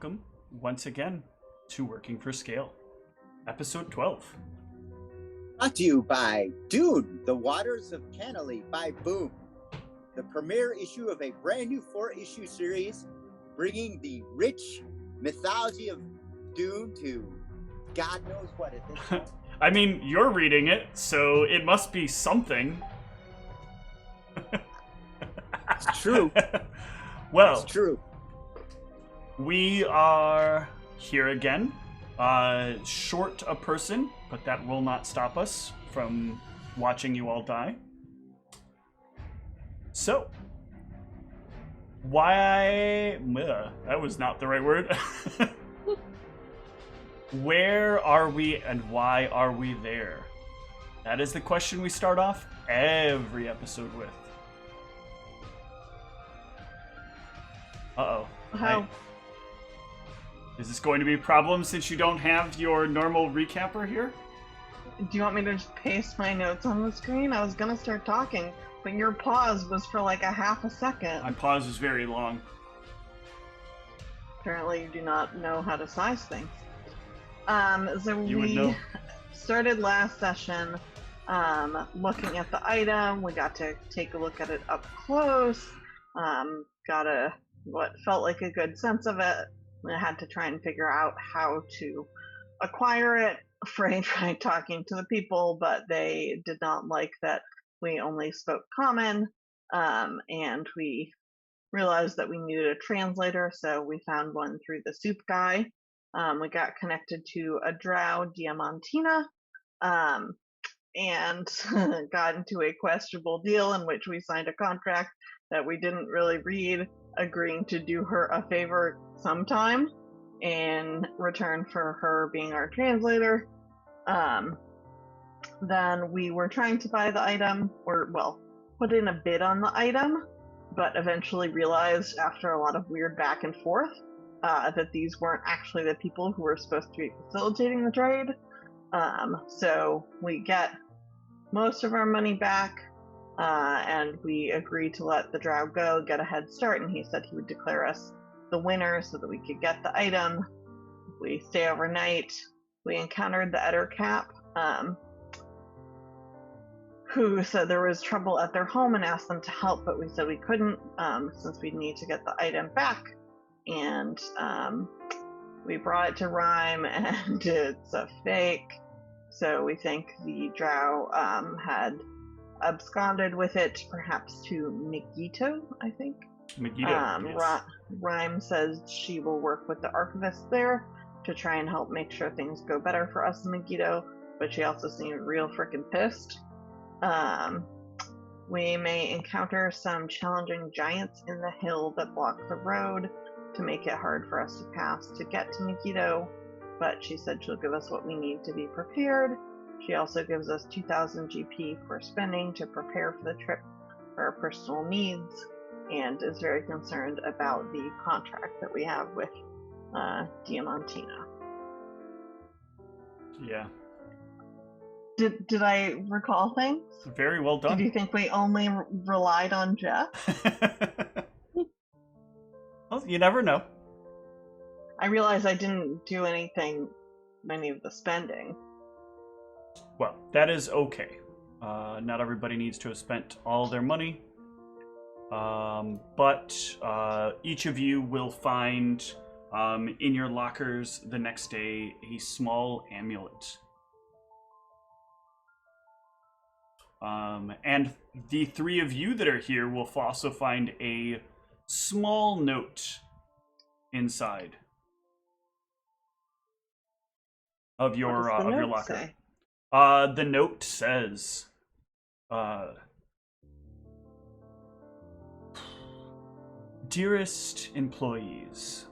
welcome once again to Working for Scale, episode 12. Brought to you by Dune, The Waters of Canley by Boom, the premiere issue of a brand new 4-issue series bringing the rich mythology of Dune to God knows what at this point. I mean, you're reading it, so it must be something. It's true. Well, It's true. we are here again. Short a person, but that will not stop us from watching you all die. So, that was not the right word. Where are we and why are we there? That is the question we start off every episode with. Uh-oh. How? Is this going to be a problem since you don't have your normal recapper here? Do you want me to just paste my notes on the screen? I was gonna start talking, but your pause was for like a half a second. My pause is very long. Apparently you do not know how to size things. So You would we know. started last session looking at the item. We got to take a look at it up close. Got what felt like a good sense of it. I had to try and figure out how to acquire it. Afraid by talking to the people, but they did not like that we only spoke common, and we realized that we needed a translator, so we found one through the soup guy. We got connected to a drow, Diamantina, and got into a questionable deal in which we signed a contract that we didn't really read, agreeing to do her a favor sometime in return for her being our translator. Then we were trying to buy the item, put in a bid on the item, but eventually realized after a lot of weird back and forth that these weren't actually the people who were supposed to be facilitating the trade. So we get most of our money back, and we agreed to let the drow go, get a head start, and he said he would declare us the winner so that we could get the item. We stay overnight. We encountered the Ettercap, who said there was trouble at their home and asked them to help, but we said we couldn't since we'd need to get the item back. And we brought it to Rhyme, and it's a fake. So we think the drow had absconded with it, perhaps to Megiddo, I think. Megiddo, yes. Rhyme says she will work with the Archivists there to try and help make sure things go better for us in Megiddo, but she also seemed real freaking pissed. We may encounter some challenging giants in the hill that block the road to make it hard for us to pass to get to Megiddo, but she said she'll give us what we need to be prepared. She also gives us 2,000 GP for spending to prepare for the trip for our personal needs, and is very concerned about the contract that we have with Diamantina. Yeah. Did I recall things? Very well done. Did you think we only relied on Jeff? Well, you never know. I realized I didn't do any of the spending. Well, that is okay. Not everybody needs to have spent all their money. But each of you will find in your lockers the next day a small amulet. And the three of you that are here will also find a small note inside of your locker. Say? The note says, "Dearest employees,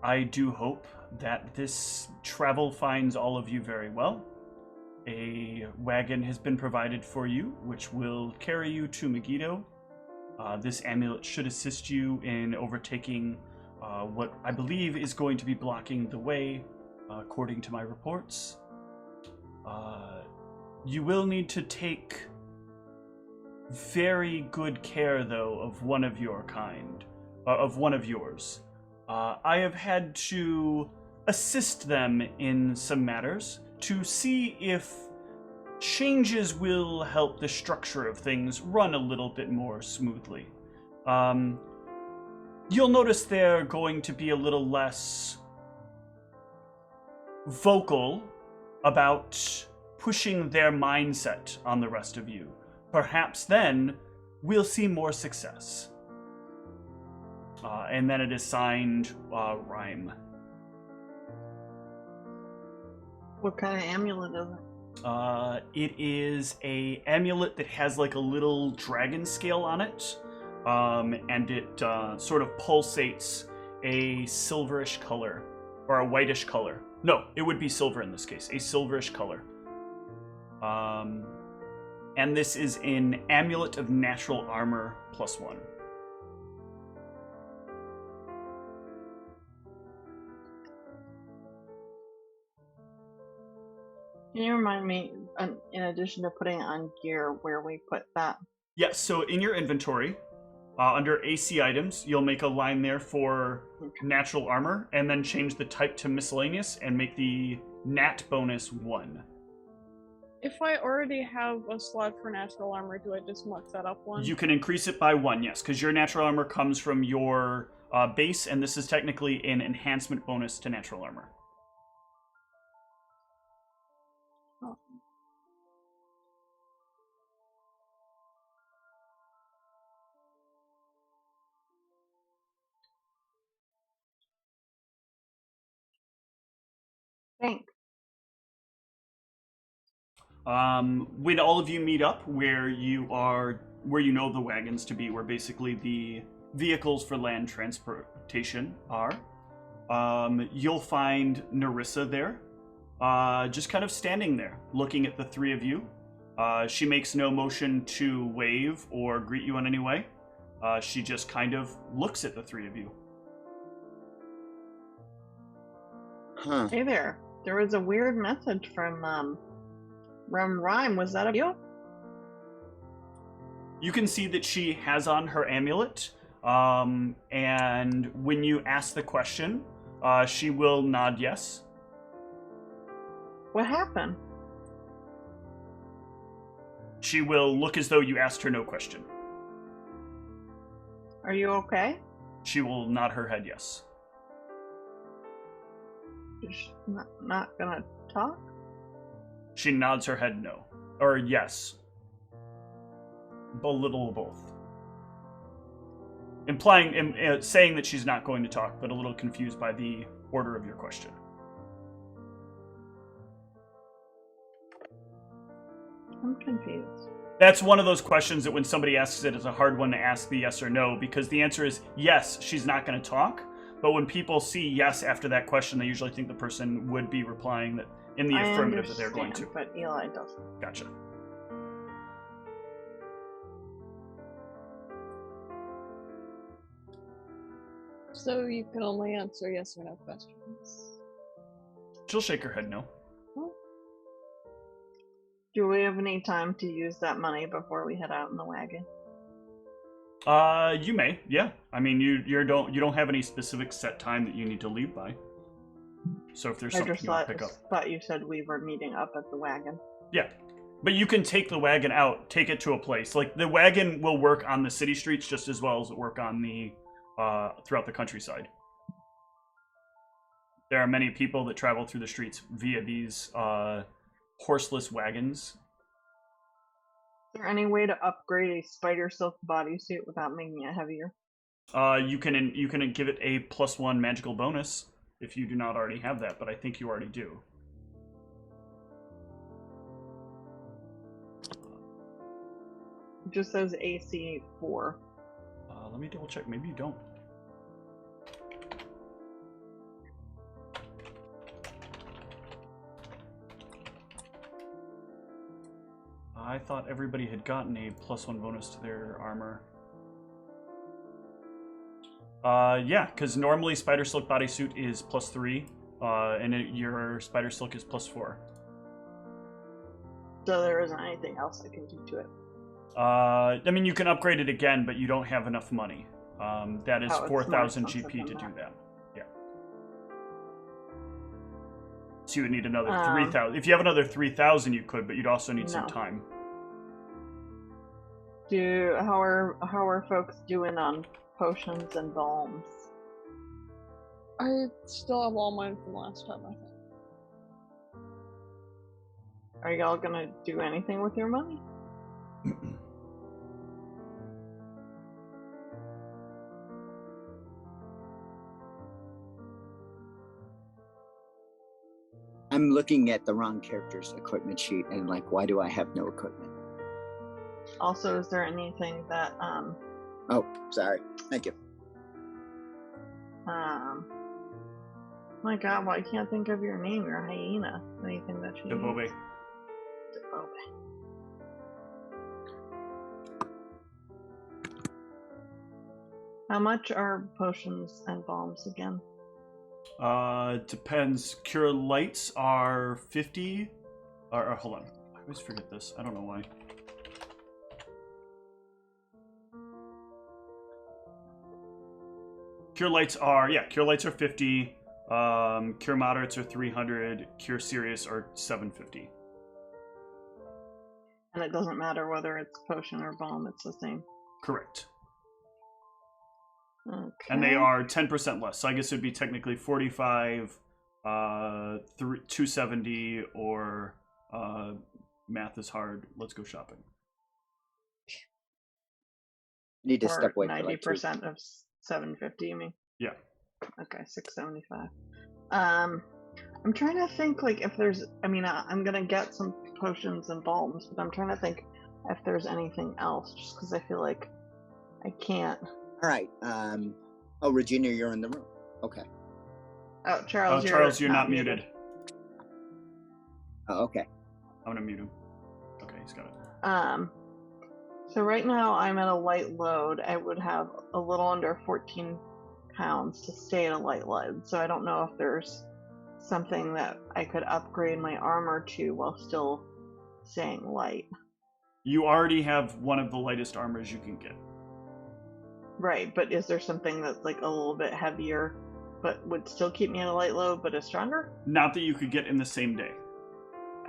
I do hope that this travel finds all of you very well. A wagon has been provided for you, which will carry you to Megiddo. This amulet should assist you in overtaking what I believe is going to be blocking the way, according to my reports. You will need to take very good care, though, of one of your kind, of one of yours. I have had to assist them in some matters to see if changes will help the structure of things run a little bit more smoothly. You'll notice they're going to be a little less vocal about pushing their mindset on the rest of you. Perhaps then we'll see more success. And then it is signed Rhyme. What kind of amulet is it? It is a amulet that has like a little dragon scale on it, and it sort of pulsates a silverish color, or a whitish color. No, it would be silver in this case, a silverish color. And this is an Amulet of Natural Armor +1. Can you remind me, in addition to putting it on gear, where we put that? Yes, so in your inventory, under AC items, you'll make a line there for natural armor, and then change the type to miscellaneous, and make the nat bonus 1. If I already have a slot for natural armor, do I just mark that up 1? You can increase it by 1, yes, because your natural armor comes from your base, and this is technically an enhancement bonus to natural armor. Thanks. When all of you meet up where you know the wagons to be, where basically the vehicles for land transportation are, you'll find Narissa there, just kind of standing there, looking at the three of you. She makes no motion to wave or greet you in any way. She just kind of looks at the three of you. Huh. Hey there. There was a weird message from Rhyme. Was that you? You can see that she has on her amulet, and when you ask the question, she will nod yes. What happened? She will look as though you asked her no question. Are you okay? She will nod her head yes. She's not gonna talk? She nods her head no. Or yes. A little of both. Saying that she's not going to talk, but a little confused by the order of your question. I'm confused. That's one of those questions that when somebody asks it, it's a hard one to ask the yes or no, because the answer is yes, she's not going to talk. But when people see yes after that question, they usually think the person would be replying that in the affirmative that they're going to. But Eli doesn't. Gotcha. So you can only answer yes or no questions. She'll shake her head no. Do we have any time to use that money before we head out in the wagon? You may, yeah. I mean, you don't have any specific set time that you need to leave by. So if there's something you want to pick up. Thought you said we were meeting up at the wagon. Yeah, but you can take the wagon out, take it to a place. Like the wagon will work on the city streets just as well as it work on the throughout the countryside. There are many people that travel through the streets via these horseless wagons. Is there any way to upgrade a spider silk bodysuit without making it heavier? You can give it a +1 magical bonus if you do not already have that, but I think you already do. It just says AC 4. Let me double check. Maybe you don't. I thought everybody had gotten a +1 bonus to their armor. Yeah, because normally Spider Silk Bodysuit is +3, and your Spider Silk is +4. So there isn't anything else I can do to it? I mean, you can upgrade it again, but you don't have enough money. That is 4,000 GP to do that. So you would need another 3,000. If you have another 3,000, you could, but you'd also need some No. time. How are folks doing on potions and balms? I still have all mine from last time, I think. Are y'all gonna do anything with your money? I'm looking at the wrong character's equipment sheet and like, why do I have no equipment? Also, is there anything that Oh, sorry. Thank you. my God, well, I can't think of your name. You're a hyena. Anything that you Debobe. need? Debobe. How much are potions and balms again? Depends. Cure lights are 50. Or hold on. I always forget this. I don't know why. Cure lights are 50. Cure moderates are 300. Cure serious are 750. And it doesn't matter whether it's potion or balm, it's the same. Correct. Okay. And they are 10% less. So I guess it would be technically 45, 270, or math is hard. Let's go shopping. Need to Or step away for like 90% of 750, you mean? Yeah. Okay, 675. I'm trying to think like if there's. I mean, I'm gonna get some potions and balms, but I'm trying to think if there's anything else, just because I feel like I can't. All right. Oh, Regina, you're in the room. Okay. Oh, Charles, you're not muted. Oh, okay. I'm gonna mute him. Okay, he's got it. So right now I'm at a light load. I would have a little under 14 pounds to stay at a light load. So I don't know if there's something that I could upgrade my armor to while still staying light. You already have one of the lightest armors you can get. Right, but is there something that's like a little bit heavier, but would still keep me at a light load, but is stronger? Not that you could get in the same day.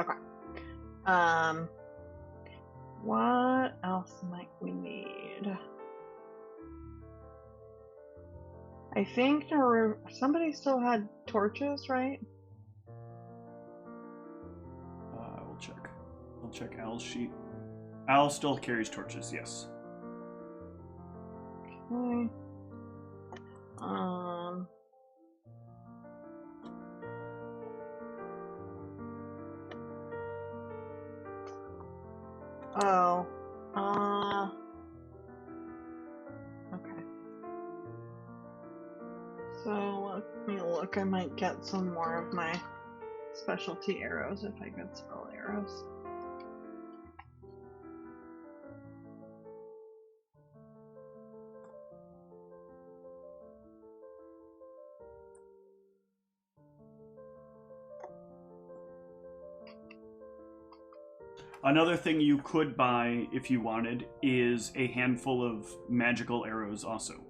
Okay. What else might we need? I think somebody still had torches, right? I will check. I'll check Al's sheet. Al still carries torches, yes. Okay. Okay. So let me look. I might get some more of my specialty arrows if I get spell arrows. Another thing you could buy if you wanted is a handful of magical arrows also.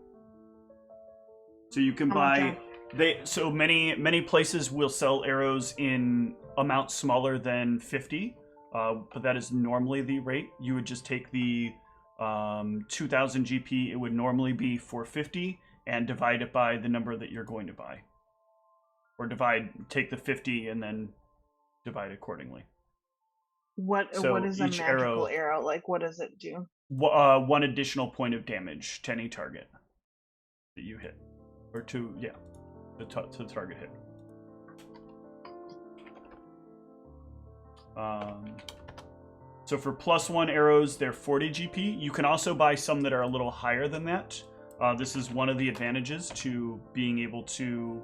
So you can buy many places will sell arrows in amounts smaller than 50, but that is normally the rate. You would just take the 2,000 GP, it would normally be 450, and divide it by the number that you're going to buy. Or take the 50 and then divide accordingly. What is a magical arrow? Like, what does it do? One additional point of damage to any target that you hit. Or to the target hit. So for +1 arrows, they're 40 GP. You can also buy some that are a little higher than that. This is one of the advantages to being able to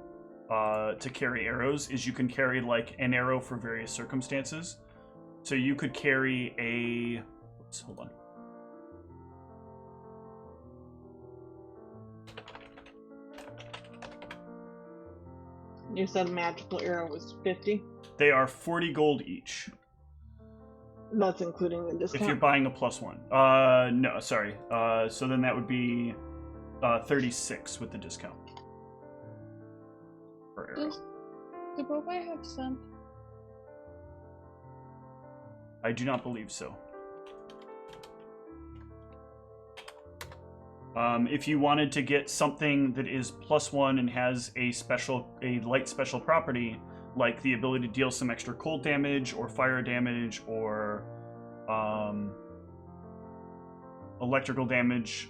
carry arrows, is you can carry like an arrow for various circumstances. So you could carry a... hold on. You said magical arrow was 50? They are 40 gold each. That's including the discount? If you're buying a +1. No, sorry. So then that would be 36 with the discount. Per arrow. Does Debobe have scent? I do not believe so. If you wanted to get something that is +1 and has a light special property, like the ability to deal some extra cold damage or fire damage or electrical damage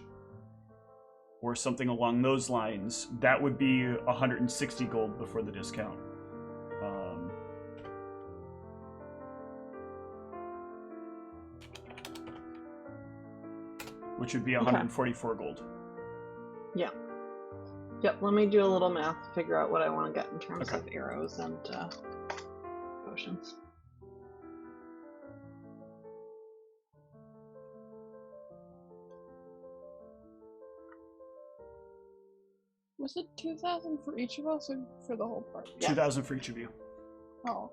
or something along those lines, that would be 160 gold before the discount. Which would be 144 gold. Yeah. Yep, let me do a little math to figure out what I want to get in terms of arrows and potions. Was it 2,000 for each of us or for the whole party? 2,000 for each of you. Oh.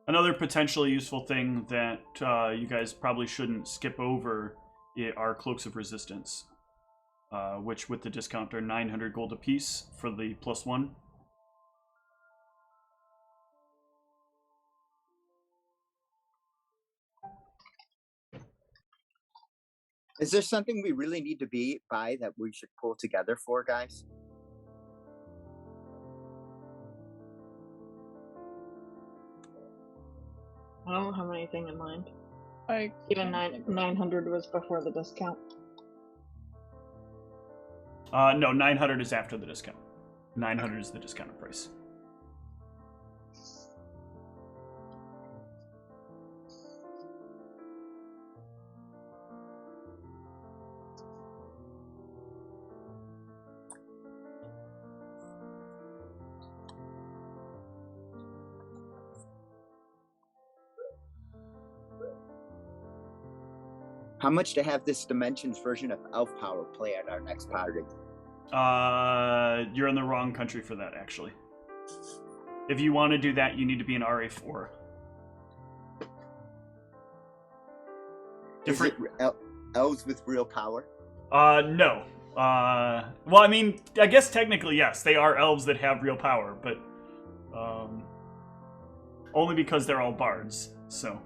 Another potentially useful thing that you guys probably shouldn't skip over are Cloaks of Resistance, which with the discount are 900 gold apiece for the +1. Is there something we really need to buy that we should pull together for, guys? I don't have anything in mind. Like Even 900 was before the discount. No, 900 is after the discount. 900 is the discounted price. How much to have this Dimensions version of Elf Power play at our next party? You're in the wrong country for that, actually. If you want to do that, you need to be an RA4. Different elves with real power? No. Well, I mean, I guess technically, yes, they are elves that have real power, but only because they're all bards, so...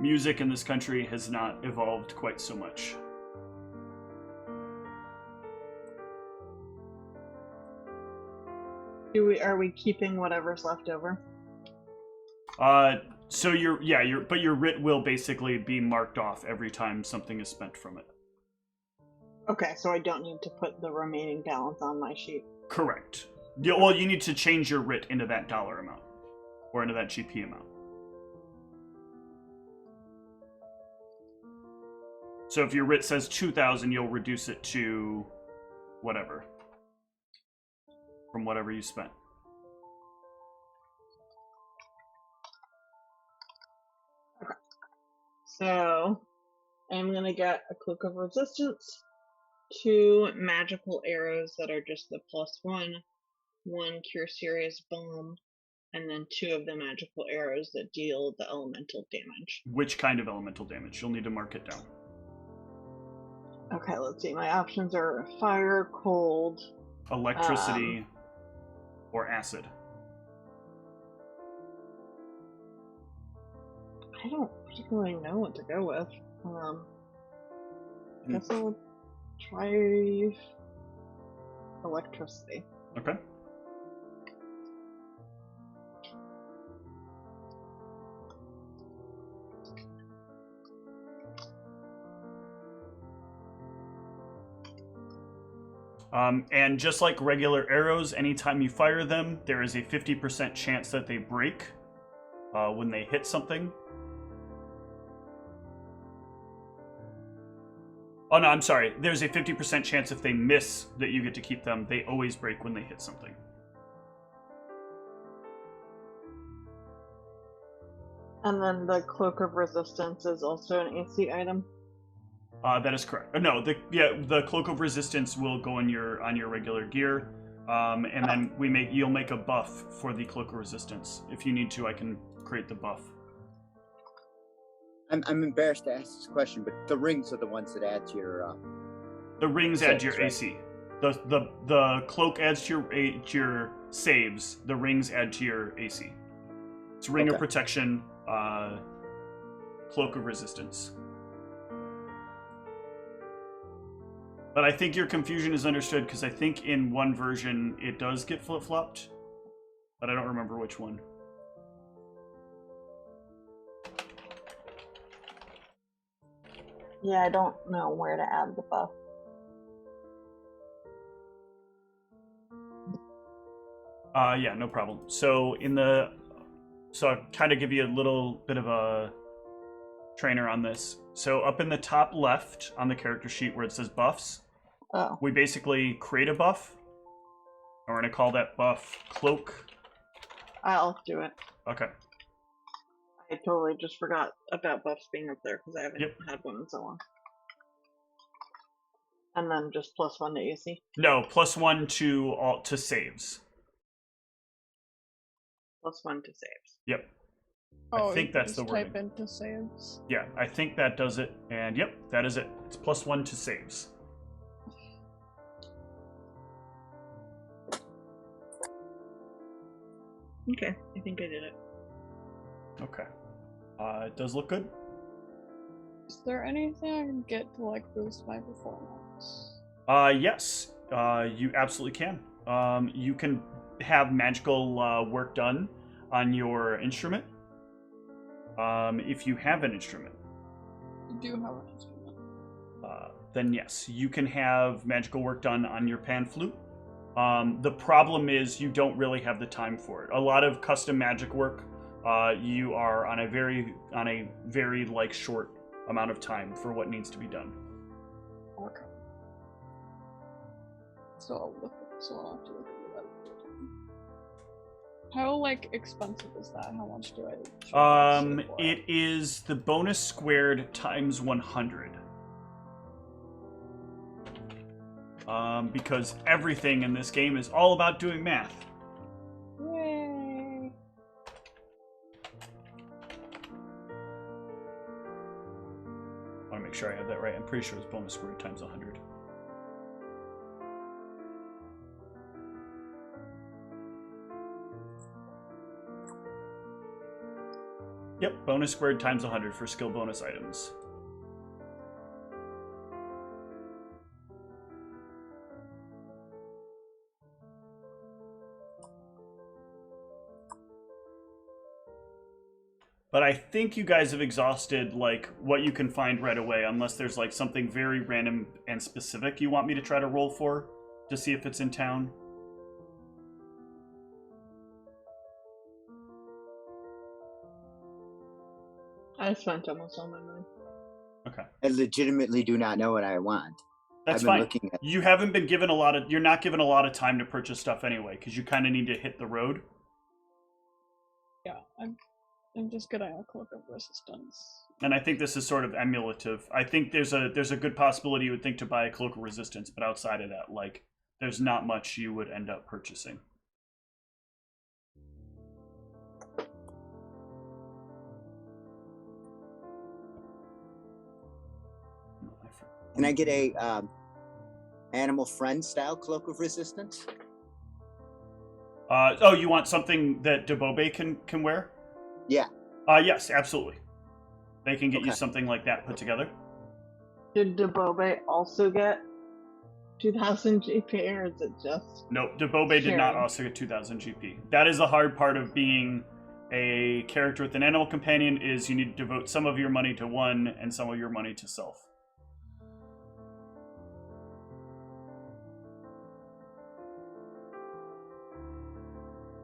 Music in this country has not evolved quite so much. Are we keeping whatever's left over? So but your writ will basically be marked off every time something is spent from it. Okay, so I don't need to put the remaining balance on my sheet. Correct. Well, you need to change your writ into that dollar amount, or into that GP amount. So if your writ says 2,000, you'll reduce it to whatever. From whatever you spent. Okay. So I'm going to get a Cloak of Resistance, 2 magical arrows that are just the +1, 1 Cure Serious Bomb, and then 2 of the magical arrows that deal the elemental damage. Which kind of elemental damage? You'll need to mark it down. Okay, let's see. My options are fire, cold, electricity, or acid. I don't particularly know what to go with. I guess I'll try electricity. Okay. And just like regular arrows, anytime you fire them, there is a 50% chance that they break when they hit something. Oh no, I'm sorry. There's a 50% chance if they miss that you get to keep them. They always break when they hit something. And then the Cloak of Resistance is also an AC item. That is correct. No, the Cloak of Resistance will go on your regular gear, and then you'll make a buff for the Cloak of Resistance. If you need to, I can create the buff. I'm embarrassed to ask this question, but the rings are the ones that add to your. The rings add to your right? AC. The cloak adds to your saves. The rings add to your AC. It's Ring of Protection, Cloak of Resistance. But I think your confusion is understood, because I think in one version it does get flip-flopped, but I don't remember which one. Yeah, I don't know where to add the buff. Yeah, no problem. So I'll kind of give you a little bit of a trainer on this. So up in the top left on the character sheet where it says buffs, we basically create a buff. And we're going to call that buff Cloak. I'll do it. Okay. I totally just forgot about buffs being up there because I haven't had one in so long. And then just +1 to AC? No, +1 to saves. +1 to saves. Yep. Oh, I think that's the wording. Type into saves. Yeah, I think that does it. And yep, that is it. It's +1 to saves. Okay, I think I did it. Okay. It does look good. Is there anything I can get to like boost my performance? Yes, you absolutely can. You can have magical work done on your instrument. If you have an instrument. I do have an instrument. Then yes, you can have magical work done on your pan flute. The problem is you don't really have the time for it. A lot of custom magic work, you are on a very like short amount of time for what needs to be done. Okay. So I'll have to look at that. How like expensive is that? How much do I? It is the bonus squared times 100. Because everything in this game is all about doing math. Yay! I want to make sure I have that right. I'm pretty sure it's bonus squared times 100. Yep, bonus squared times 100 for skill bonus items. But I think you guys have exhausted like what you can find right away, unless there's like something very random and specific you want me to try to roll for to see if it's in town. I spent almost all my money. Okay. I legitimately do not know what I want. That's fine. You haven't been given you're not given a lot of time to purchase stuff anyway, because you kind of need to hit the road. Yeah, I'm just getting a Cloak of Resistance. And I think this is sort of emulative. I think there's a good possibility you would think to buy a Cloak of Resistance, but outside of that, like, there's not much you would end up purchasing. Can I get a Animal Friend style Cloak of Resistance? Oh, you want something that Debobe can wear? Yeah. Yes, absolutely. They can get you something like that put together. Did Debobe also get 2000 GP, or is it just... Nope, Debobe did not also get 2000 GP. That is the hard part of being a character with an animal companion, is you need to devote some of your money to one and some of your money to self.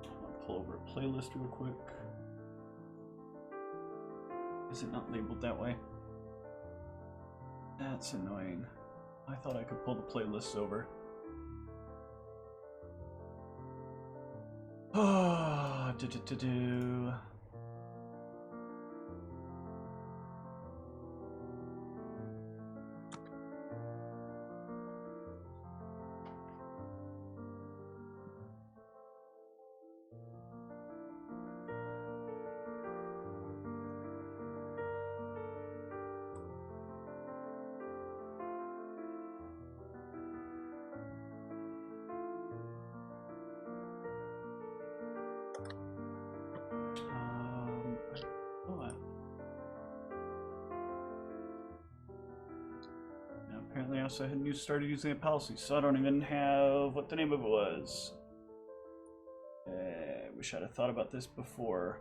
I'll pull over a playlist real quick. Is it not labeled that way? That's annoying. I thought I could pull the playlists over. Ah, yes, I hadn't started using a policy, so I don't even have what the name of it was. I wish I'd have thought about this before.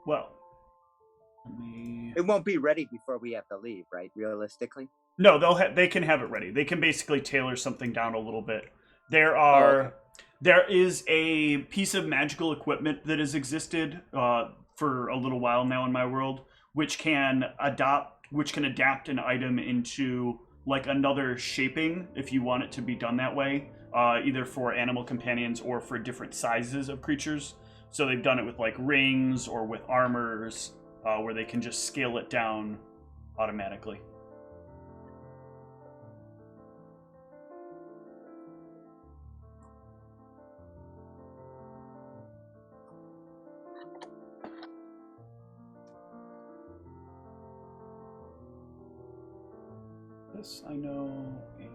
Well, let me... It won't be ready before we have to leave, right? Realistically. No, they can have it ready. They can basically tailor something down a little bit. There is a piece of magical equipment that has existed for a little while now in my world, which can adapt an item into like another shaping if you want it to be done that way, either for animal companions or for different sizes of creatures. So they've done it with like rings or with armors, where they can just scale it down automatically. This I know, and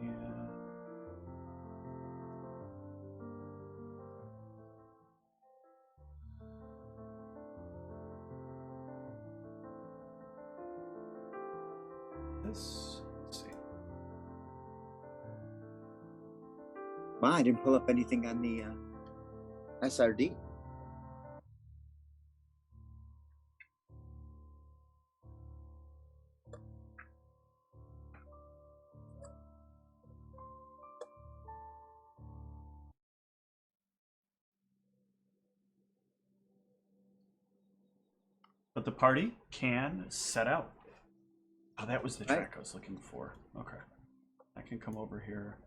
this, let's see. Wow, I didn't pull up anything on the SRD. But the party can set out. Oh, that was the track I was looking for. Okay. I can come over here.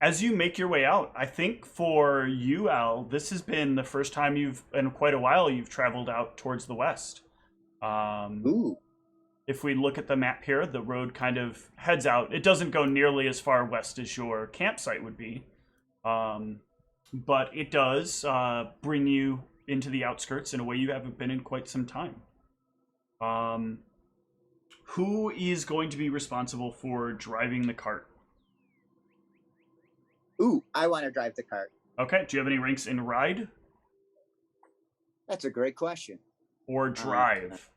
As you make your way out, I think for you, Al, this has been the first time in quite a while, you've traveled out towards the west. Ooh. If we look at the map here, the road kind of heads out. It doesn't go nearly as far west as your campsite would be. But it does bring you into the outskirts in a way you haven't been in quite some time. Who is going to be responsible for driving the cart? Ooh, I want to drive the cart. Okay, do you have any ranks in ride? That's a great question. Or drive?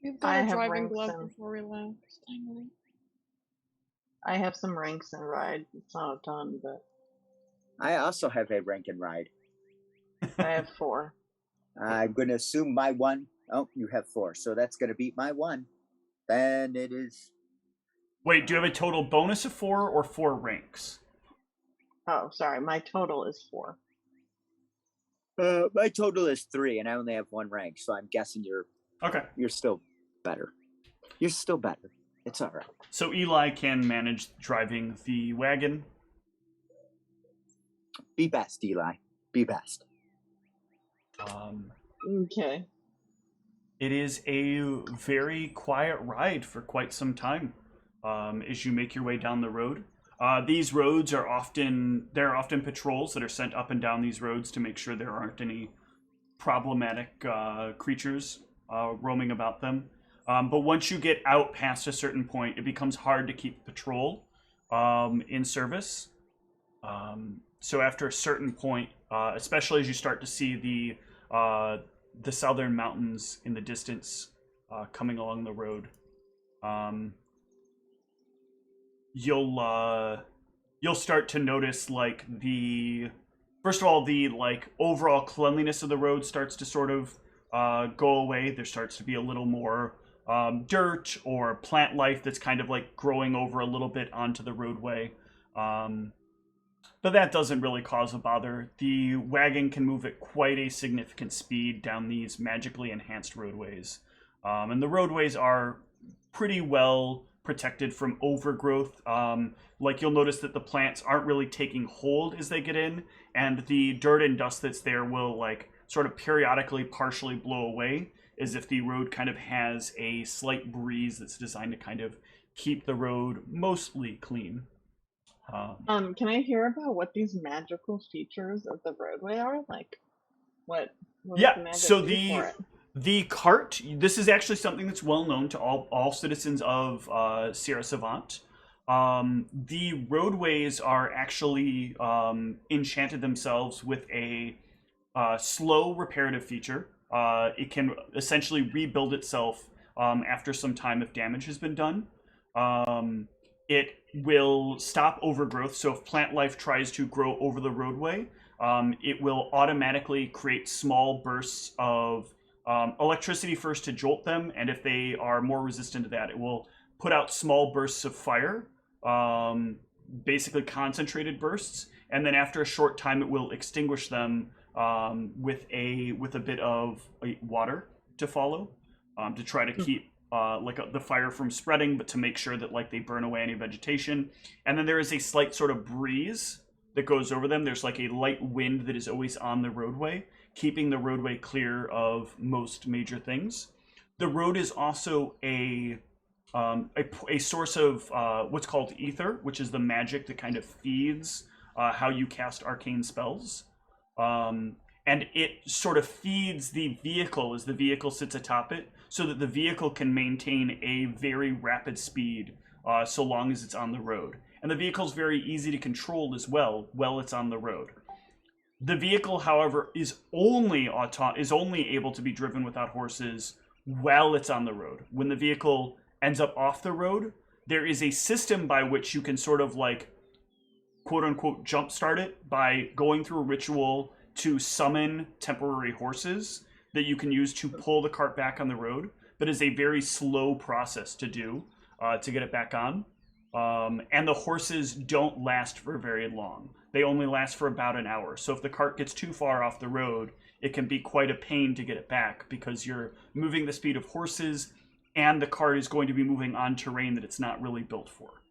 We've I got a have driving ranks glove in- before we left. Finally. I have some ranks in ride. It's not a ton, but I also have a rank and ride. I have 4. I'm going to assume my 1. Oh, you have 4. So that's going to beat my 1. Then it is... Wait, do you have a total bonus of 4 or 4 ranks? Oh, sorry. My total is 4. My total is 3, and I only have 1 rank. So I'm guessing you're still better. You're still better. It's all right. So Eli can manage driving the wagon. Be best, Eli. Be best. Okay. It is a very quiet ride for quite some time as you make your way down the road. These roads are often patrols that are sent up and down these roads to make sure there aren't any problematic creatures roaming about them. But once you get out past a certain point, it becomes hard to keep patrol in service. So after a certain point, especially as you start to see the southern mountains in the distance coming along the road, you'll start to notice like first of all the like overall cleanliness of the road starts to sort of go away. There starts to be a little more dirt or plant life that's kind of like growing over a little bit onto the roadway. But that doesn't really cause a bother. The wagon can move at quite a significant speed down these magically enhanced roadways. And the roadways are pretty well protected from overgrowth. Like you'll notice that the plants aren't really taking hold as they get in, and the dirt and dust that's there will like sort of periodically partially blow away, as if the road kind of has a slight breeze that's designed to kind of keep the road mostly clean. Can I hear about what these magical features of the roadway are? Like, what does the magic so do for it? the cart, this is actually something that's well known to all citizens of Sierra Savant. The roadways are actually enchanted themselves with a slow reparative feature. It can essentially rebuild itself after some time if damage has been done. It will stop overgrowth, so if plant life tries to grow over the roadway, it will automatically create small bursts of electricity first to jolt them, and if they are more resistant to that, it will put out small bursts of fire, basically concentrated bursts, and then after a short time it will extinguish them with a bit of water to follow, to try to keep the fire from spreading, but to make sure that they burn away any vegetation. And then there is a slight sort of breeze that goes over them. There's a light wind that is always on the roadway, keeping the roadway clear of most major things. The road is also a source of what's called ether, which is the magic that kind of feeds how you cast arcane spells. And it sort of feeds the vehicle as the vehicle sits atop it, so that the vehicle can maintain a very rapid speed so long as it's on the road. And the vehicle's very easy to control as well while it's on the road. The vehicle, however, is only able to be driven without horses while it's on the road. When the vehicle ends up off the road, there is a system by which you can sort of quote-unquote jumpstart it by going through a ritual to summon temporary horses that you can use to pull the cart back on the road, but is a very slow process to do to get it back on. And the horses don't last for very long. They only last for about an hour. So if the cart gets too far off the road, it can be quite a pain to get it back, because you're moving the speed of horses and the cart is going to be moving on terrain that it's not really built for.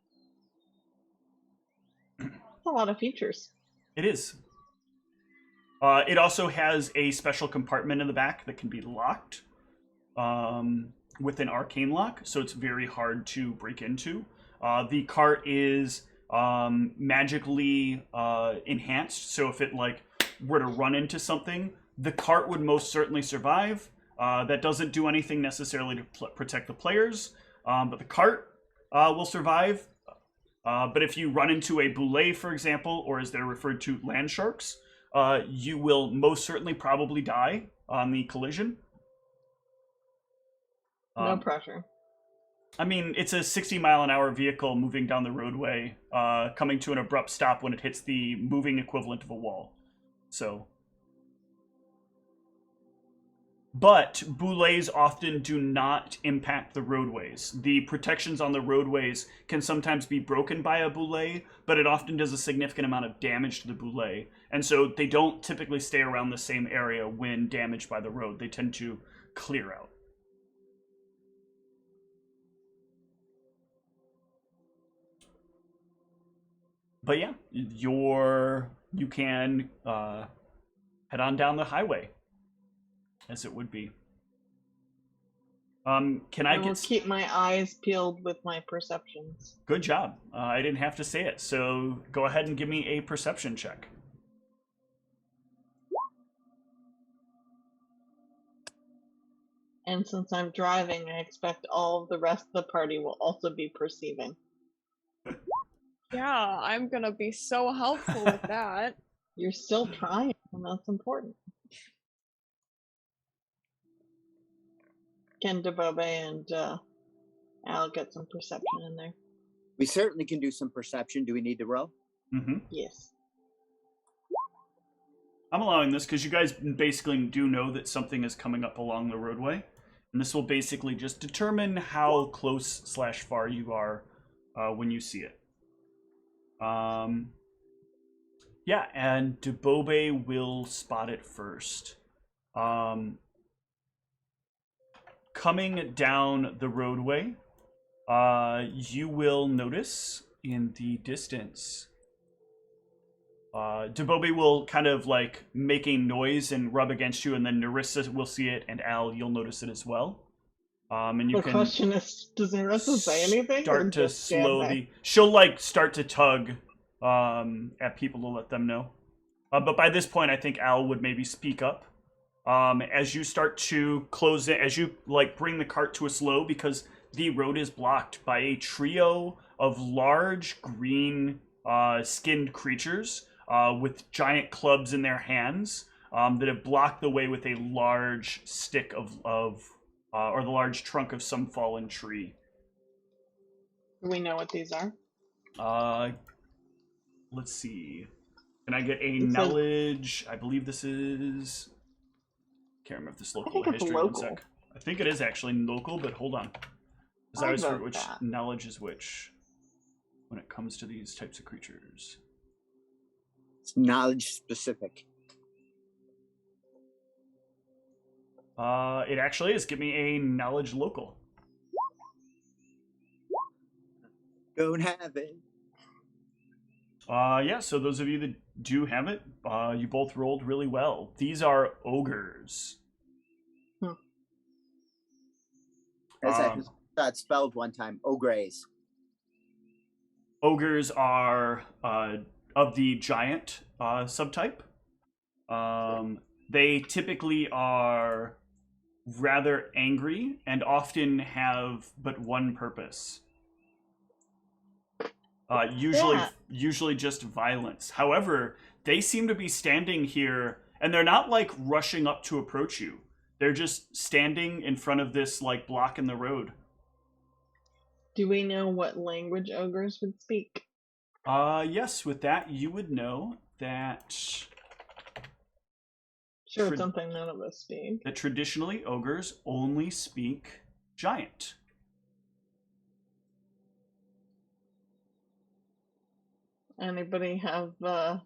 A lot of features. It is. It also has a special compartment in the back that can be locked with an arcane lock, so it's very hard to break into. The cart is magically enhanced, so if it were to run into something, the cart would most certainly survive. That doesn't do anything necessarily to protect the players, but the cart will survive. But if you run into a boulet, for example, or as they're referred to, land sharks, you will most certainly probably die on the collision. No pressure. I mean, it's a 60-mile-an-hour vehicle moving down the roadway, coming to an abrupt stop when it hits the moving equivalent of a wall. So... But boulets often do not impact the roadways. The protections on the roadways can sometimes be broken by a boulet, but it often does a significant amount of damage to the boulet. And so they don't typically stay around the same area when damaged by the road. They tend to clear out. But yeah, you can head on down the highway, as it would be. Can I will keep my eyes peeled with my perceptions. Good job. I didn't have to say it, so go ahead and give me a perception check. And since I'm driving, I expect all of the rest of the party will also be perceiving. Yeah, I'm gonna be so helpful with that. You're still trying, and that's important. Can Debobe and Al get some perception in there? We certainly can do some perception. Do we need to roll? Mm-hmm. Yes. I'm allowing this because you guys basically do know that something is coming up along the roadway. And this will basically just determine how close/far you are when you see it. Yeah, and Debobe will spot it first. Coming down the roadway, you will notice in the distance, Debobe will kind of make a noise and rub against you, and then Nerissa will see it, and Al, you'll notice it as well. And you the can question is, does Nerissa say anything? Start to slowly. She'll start to tug at people to let them know. But by this point, I think Al would maybe speak up. As you start to close it, as you like bring the cart to a slow, because the road is blocked by a trio of large green skinned creatures with giant clubs in their hands that have blocked the way with a large stick or the large trunk of some fallen tree. Do we know what these are? Let's see. Can I get a It says- knowledge? I believe this is... Can't remember if this is local or it's history. local. 1 sec. I think it is actually local, but hold on. Because I I'll always forget vote which that. knowledge is which when it comes to these types of creatures. It's knowledge specific. It actually is. Give me a knowledge local. Don't have it. Yeah, so those of you that do have it, you both rolled really well. These are ogres. As I saw it spelled one time, ogres. Ogres are of the giant subtype. They typically are rather angry and often have but one purpose. Usually just violence. However, they seem to be standing here, and they're not like rushing up to approach you. They're just standing in front of this like block in the road. Do we know what language ogres would speak? Yes, with that you would know that Sure, it's something none of us speak. that traditionally ogres only speak giant. Anybody have tongues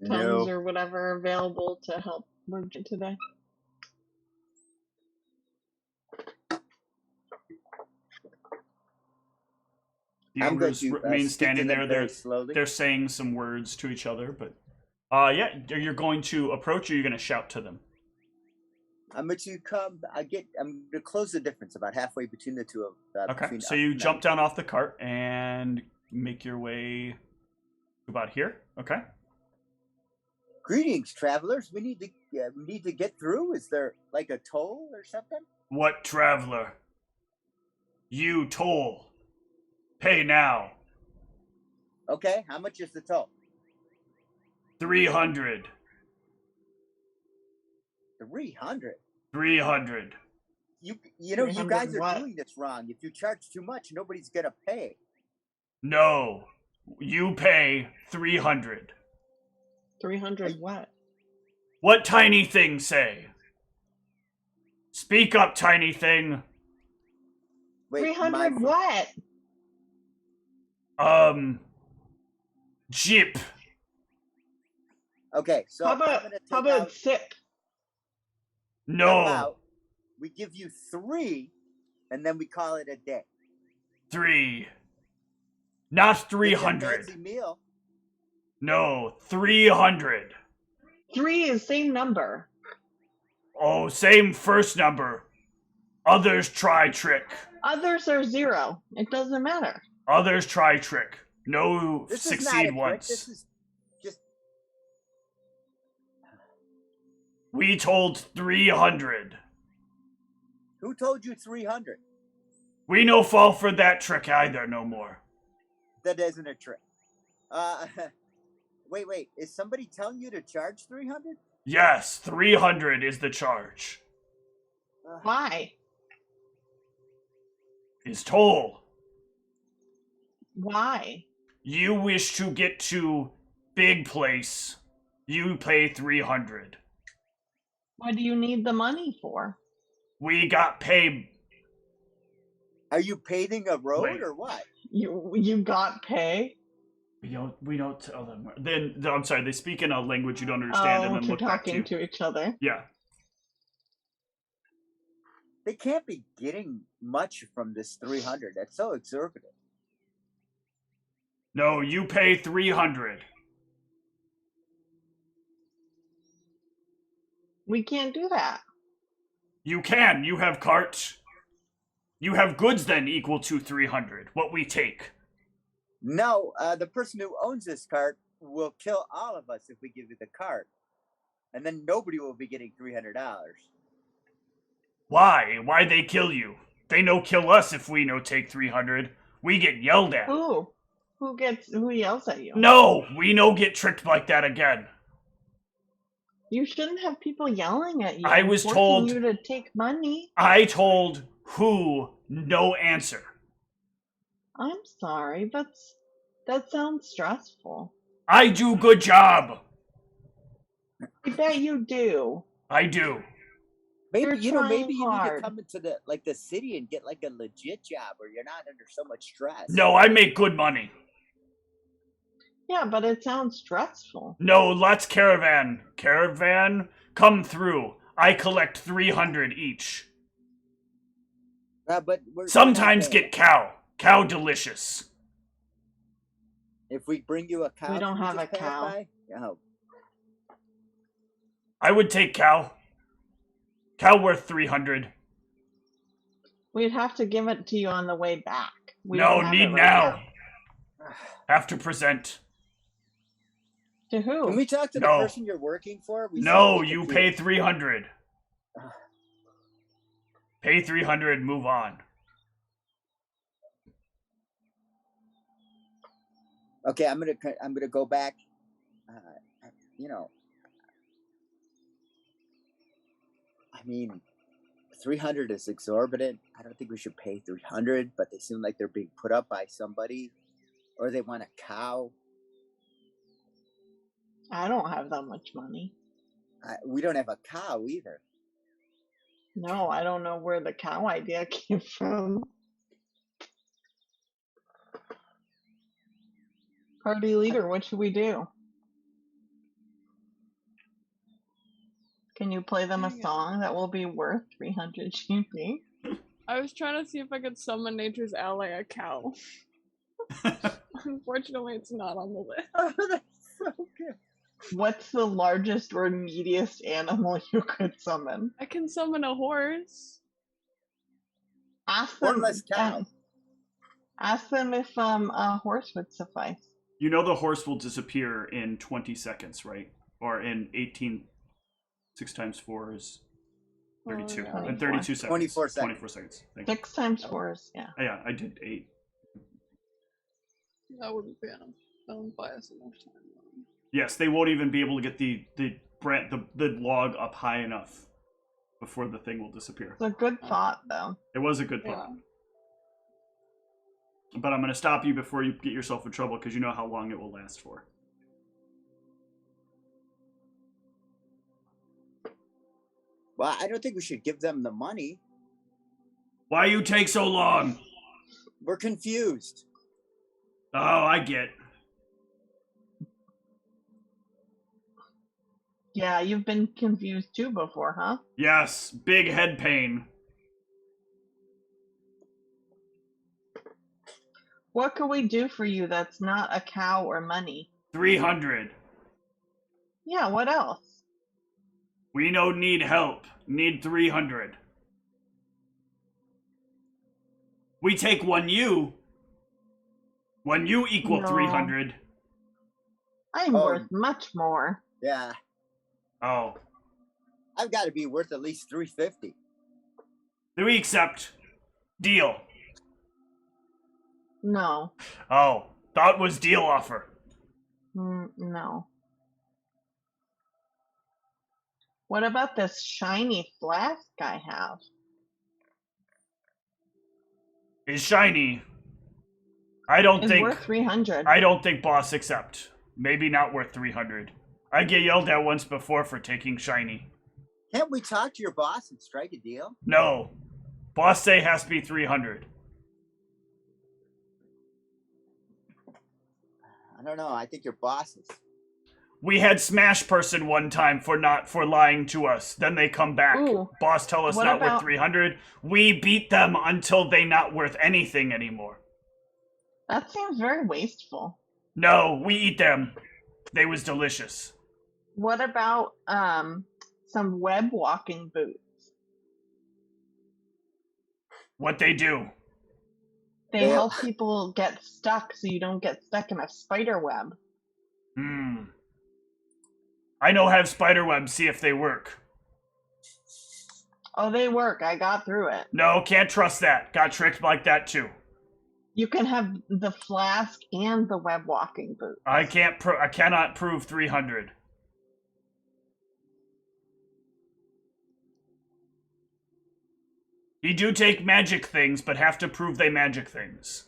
No. or whatever available to help Merchant today? The I'm going ogres to remain speak standing to them there. very slowly. They're saying some words to each other, but yeah, you're going to approach or you're going to shout to them. I'm going to come. I'm going to close the difference about halfway between the two of them. Okay, so you jump down off the cart and make your way about here. Okay. Greetings, travelers. We need to get through. Is there like a toll or something? What traveler? You toll. Pay now. Okay. How much is the toll? 300. 300. 300. You know, you 300 guys are what? doing this wrong. If you charge too much, nobody's gonna pay. No. You pay 300. 300 what? What tiny thing say? Speak up, tiny thing. Wait, 300 what? Jeep. Okay, so How I'm gonna take about out, sip? No. how about we give you 3, and then we call it a day. 3. Not Get that 300. fancy meal. No, 300. 3 is same number. Oh, same first number. Others try trick. Others are 0. It doesn't matter. Others try trick. No This is not a succeed trick. once. This is just We told 300. who told you 300? We no fall for that trick either no more. That isn't a trick. Wait. Is somebody telling you to charge 300? Yes, 300 is the charge. Why? Is toll. Why? You wish to get to big place. You pay 300. What do you need the money for? We got paid. Are you paving a road Wait. or what? You got pay? We don't tell them. Then I'm sorry. They speak in a language you don't understand, and then to look back talking to you. to each other. Yeah. They can't be getting much from this 300. That's so exorbitant. No, you pay 300. We can't do that. You can. You have cart. You have goods then equal to 300. What we take. No, the person who owns this cart will kill all of us if we give you the cart. And then nobody will be getting $300. Why? Why they kill you? They no kill us if we no take 300. We get yelled at. Who? Who yells at you? No, we no get tricked like that again. You shouldn't have people yelling at you. I was forcing told you to take money. I told who no answer. I'm sorry, that sounds stressful. I do good job. I bet you do. I do. Maybe You're maybe you need hard. to come into the city and get like a legit job where you're not under so much stress. No, I make good money. Yeah, but it sounds stressful. No, let's caravan. Caravan, come through. I collect 300 each. But Sometimes get cow. Cow delicious. If we bring you a cow, We don't can you have just a pass cow. by? Oh. I would take cow. Cow worth 300. We'd have to give it to you on the way back. We No, don't have need it right now. Have to present. To who? Can we talk to the No. person you're working for? We No, seem to be you confused. pay 300. Pay 300, move on. Okay, I'm gonna go back. You know, I mean, 300 is exorbitant. I don't think we should pay 300, but they seem like they're being put up by somebody, or they want a cow. I don't have that much money. We don't have a cow either. No, I don't know where the cow idea came from. Party leader, what should we do? Can you play them a song that will be worth 300 GP? I was trying to see if I could summon Nature's Ally a cow. Unfortunately, it's not on the list. Oh, that's so good. What's the largest or meatiest animal you could summon? I can summon a horse. Ask One them. less cow. Ask them if a horse would suffice. You know the horse will disappear in 20 seconds, right? Or in 18... 6 times 4 is 32. yeah. And 32 seconds. 24 seconds. 24 seconds. Thank you. 6 times 4 is, yeah. Oh, yeah, I did 8. That wouldn't be enough. That wouldn't buy us enough time. Yes, they won't even be able to get the log up high enough before the thing will disappear. It's a good thought, though. It was a good Yeah. thought. But I'm going to stop you before you get yourself in trouble because you know how long it will last for. Well, I don't think we should give them the money. Why you take so long? We're confused. Oh, I get. Yeah, you've been confused too before, huh? Yes, big head pain. What could we do for you that's not a cow or money? 300. Yeah, what else? We no need help. Need 300. We take 1 U. 1 U equal No. 300. I'm Oh. worth much more. Yeah, Oh. I've got to be worth at least 350. We accept. Deal. No. Oh. Thought was deal offer. No. What about this shiny flask I have? Is shiny. I don't It's think. worth 300. I don't think boss accept. Maybe not worth 300. I get yelled at once before for taking shiny. Can't we talk to your boss and strike a deal? No. Boss say has to be 300. I don't know. I think your boss is. We had Smash Person one time for lying to us. Then they come back. Ooh. Boss tell us What not worth about- 300. We beat them until they not worth anything anymore. That seems very wasteful. No, we eat them. They was delicious. What about some web walking boots? What they do? They help people get stuck so you don't get stuck in a spider web. I know have spider webs, see if they work. Oh, they work. I got through it. No, can't trust that. Got tricked like that too. You can have the flask and the web walking boots. I cannot prove 300. You do take magic things, but have to prove they magic things.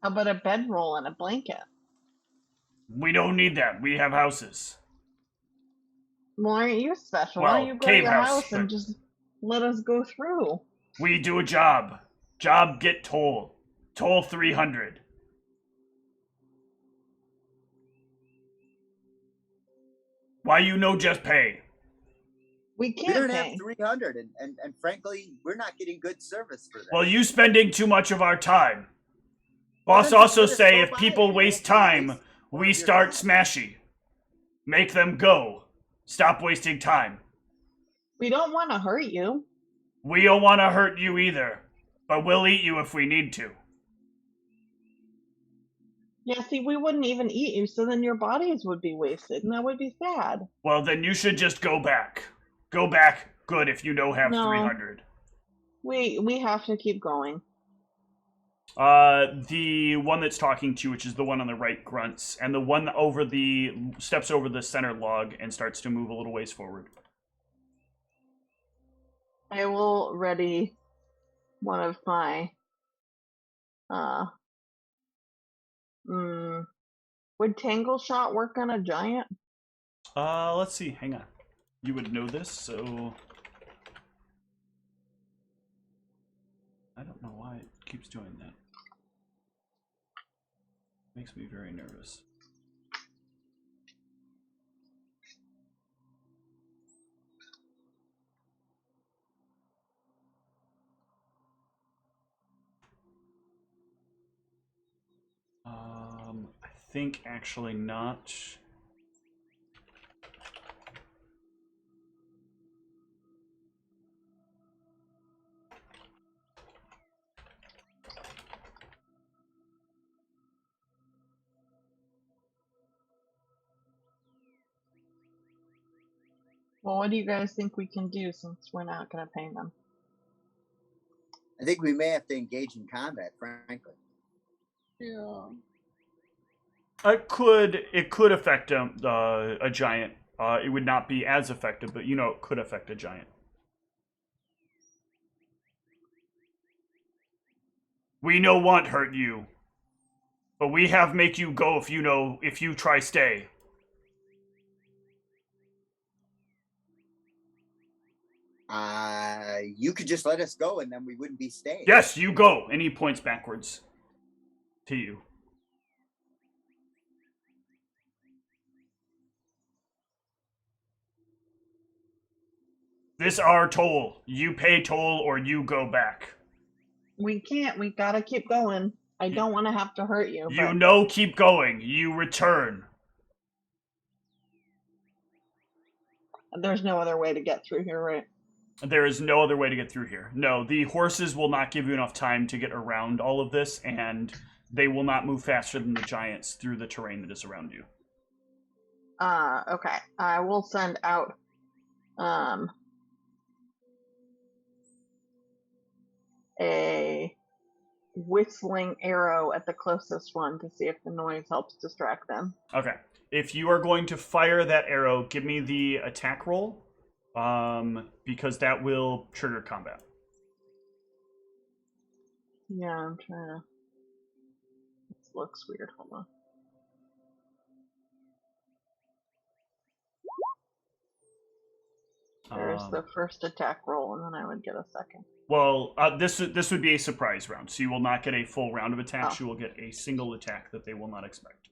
How about a bedroll and a blanket? We don't need that. We have houses. Well, aren't you special? Well, Why don't you go to cave your house and but just let us go through? we do a job. Job get toll. Toll 300. Why you no just pay? We We can't don't pay. have 300, and frankly, we're not getting good service for that. Well, you spending too much of our time. Well, Boss then also just let us say go if by people it. waste Waste time, more we of your start time. smashy. Make them go. Stop wasting time. We don't want to hurt you. We don't want to hurt you either, but we'll eat you if we need to. Yeah, see, we wouldn't even eat you, so then your bodies would be wasted, and that would be sad. Well, then you should just go back. Go back. Good if you know have No. 300. We have to keep going. The one that's talking to you, which is the one on the right, grunts, and the one over the steps over the center log and starts to move a little ways forward. I will ready one of my would Tangle Shot work on a giant? Let's see. Hang on. You would know this, so I don't know why it keeps doing that. Makes me very nervous. I think actually not. Well, what do you guys think we can do since we're not going to pay them? I think we may have to engage in combat, frankly. Yeah. It could affect a giant. It would not be as effective, but you know it could affect a giant. We no want hurt you, but we have make you go if you try stay. You could just let us go, and then we wouldn't be staying. Yes, you go. And he points backwards to you. This our toll. You pay toll or you go back. We can't. We gotta keep going. I don't want to have to hurt you. You know, keep going. You return. There's no other way to get through here, right? There is no other way to get through here. No, the horses will not give you enough time to get around all of this, and they will not move faster than the giants through the terrain that is around you. Okay. I will send out, a whistling arrow at the closest one to see if the noise helps distract them. Okay. If you are going to fire that arrow, give me the attack roll, because that will trigger combat. Yeah, I'm trying to... This looks weird. Hold on. There's the first attack roll, and then I would get a second. Well, this would be a surprise round, so you will not get a full round of attacks. You will get a single attack that they will not expect.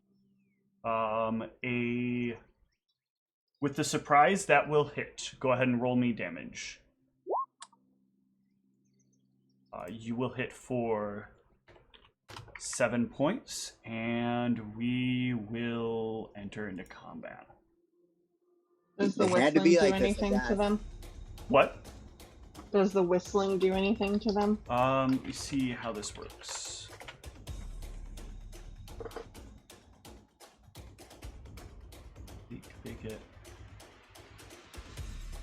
With the surprise, that will hit. Go ahead and roll me damage. You will hit for 7 points, and we will enter into combat. Does the It had to whistling be do like this, anything guys. to them? What? Does the whistling do anything to them? Let me see how this works. They get...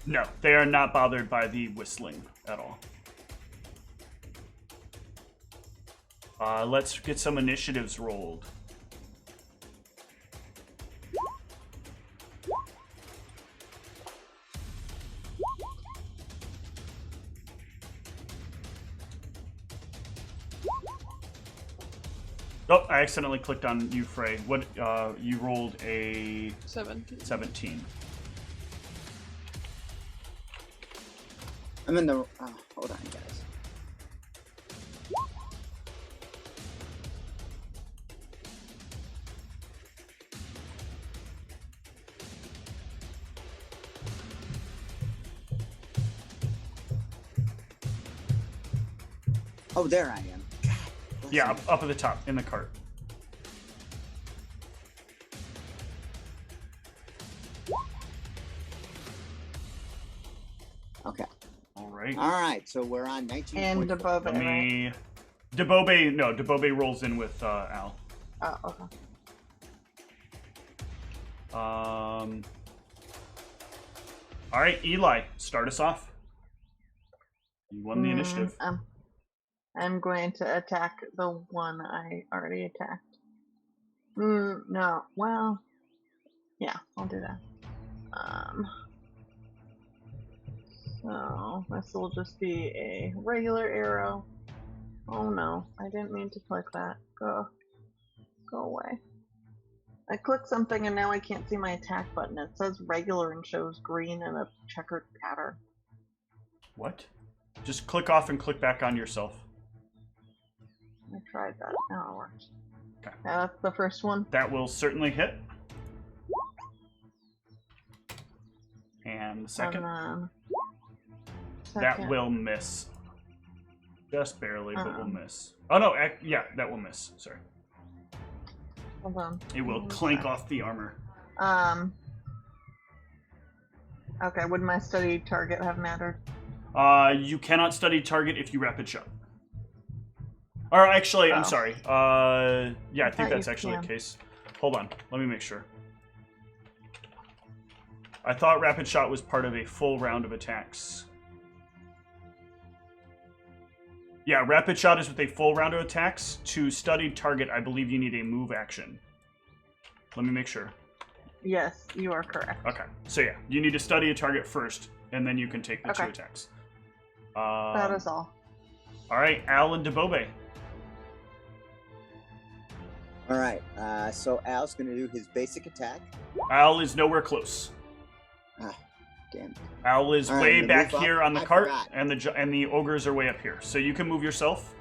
No, they are not bothered by the whistling at all. Let's get some initiatives rolled. Oh, I accidentally clicked on you, Frey. What, you rolled a... 17. I'm in the... hold on, guys. Oh, there I am. Yeah, up at the top, in the cart. Okay. All right. All right, so we're on 19. And Debobe, Let me... right? Debobe, no, Debobe rolls in with Al. Oh, okay. All right, Eli, start us off. You won the initiative. I'm going to attack the one I already attacked. No, well, yeah, I'll do that. So this will just be a regular arrow. Oh no, I didn't mean to click that. Go away. I clicked something and now I can't see my attack button. It says regular and shows green and a checkered pattern. What? Just click off and click back on yourself. I tried that. Now it works. Okay. That's the first one. That will certainly hit. And the second. And that will miss. Just barely, but will miss. Oh no, yeah, that will miss. Sorry. Hold on. It will clank off the armor. Okay, would my studied target have mattered? You cannot study target if you rapid shot. Or actually, I'm sorry. Yeah, I think that's actually the case. Hold on, let me make sure. I thought rapid shot was part of a full round of attacks. Yeah, rapid shot is with a full round of attacks. To studied target, I believe you need a move action. Let me make sure. Yes, you are correct. Okay, so yeah, you need to study a target first, and then you can take the 2 attacks. That is all. All right, Al and Debobe. All right, so Al's going to do his basic attack. Al is nowhere close. Ah, damn. Al is way back here on the cart, and the ogres are way up here. So you can move yourself.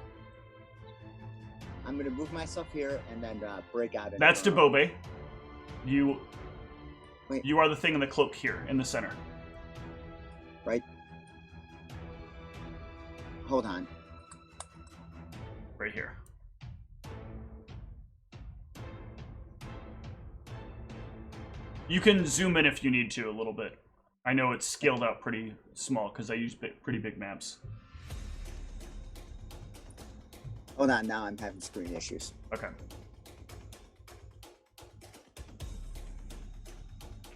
I'm going to move myself here and then break out. That's Debobe. You are the thing in the cloak here, in the center. Right. Hold on. Right here. You can zoom in if you need to a little bit. I know it's scaled out pretty small because I use pretty big maps. Hold on, now I'm having screen issues. Okay.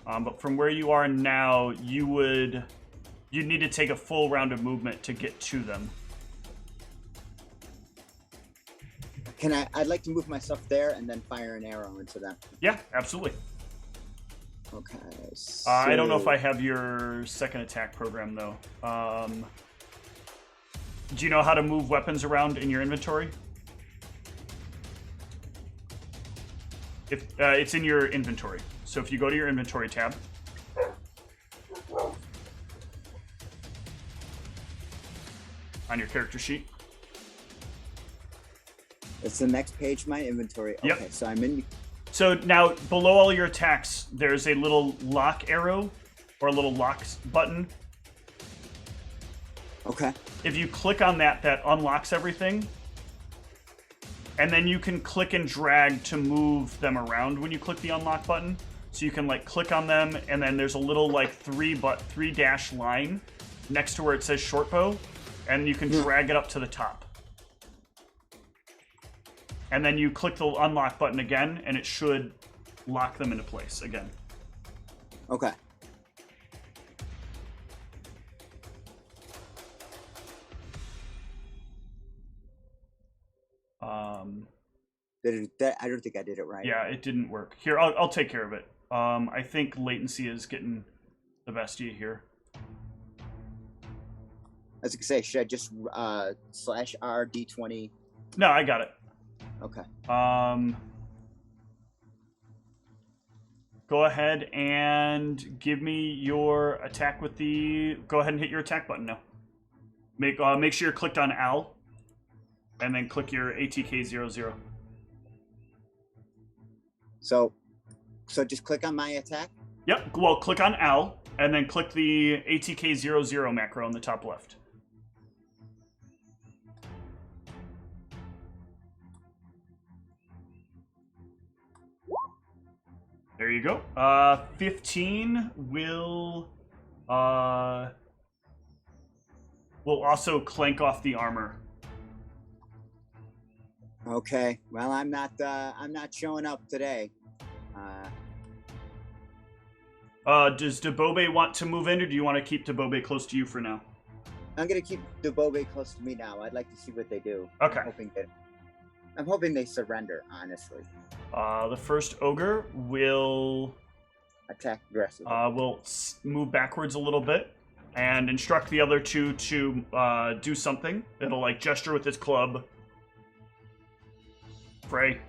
But from where you are now, you'd need to take a full round of movement to get to them. I'd like to move myself there and then fire an arrow into them. Yeah, absolutely. Okay. So... I don't know if I have your second attack program, though. Do you know how to move weapons around in your inventory? It's in your inventory. So if you go to your inventory tab, on your character sheet. It's the next page of my inventory. Okay, yep. So I'm in... So now, below all your attacks, there's a little lock arrow, or a little lock button. Okay. If you click on that, that unlocks everything. And then you can click and drag to move them around when you click the unlock button. So you can, like, click on them, and then there's a little, like, three dash line next to where it says short bow, and you can drag it up to the top. And then you click the unlock button again, and it should lock them into place again. Okay. I don't think I did it right. Yeah, it didn't work. Here, I'll take care of it. I think latency is getting the best of you here. I was gonna say, should I just /R D20? No, I got it. Okay. Go ahead and give me your attack with the... Go ahead and hit your attack button now. Make sure you're clicked on Al, and then click your ATK00. So just click on my attack? Yep, well, click on Al, and then click the ATK00 macro on the top left. There you go. 15 will also clank off the armor. Okay. Well, I'm not showing up today. Does Debobe want to move in, or do you want to keep Debobe close to you for now? I'm gonna keep Debobe close to me now. I'd like to see what they do. Okay. I'm hoping they surrender, honestly. The first ogre will attack aggressively. Will move backwards a little bit and instruct the other two to do something. It'll like gesture with its club. Frey.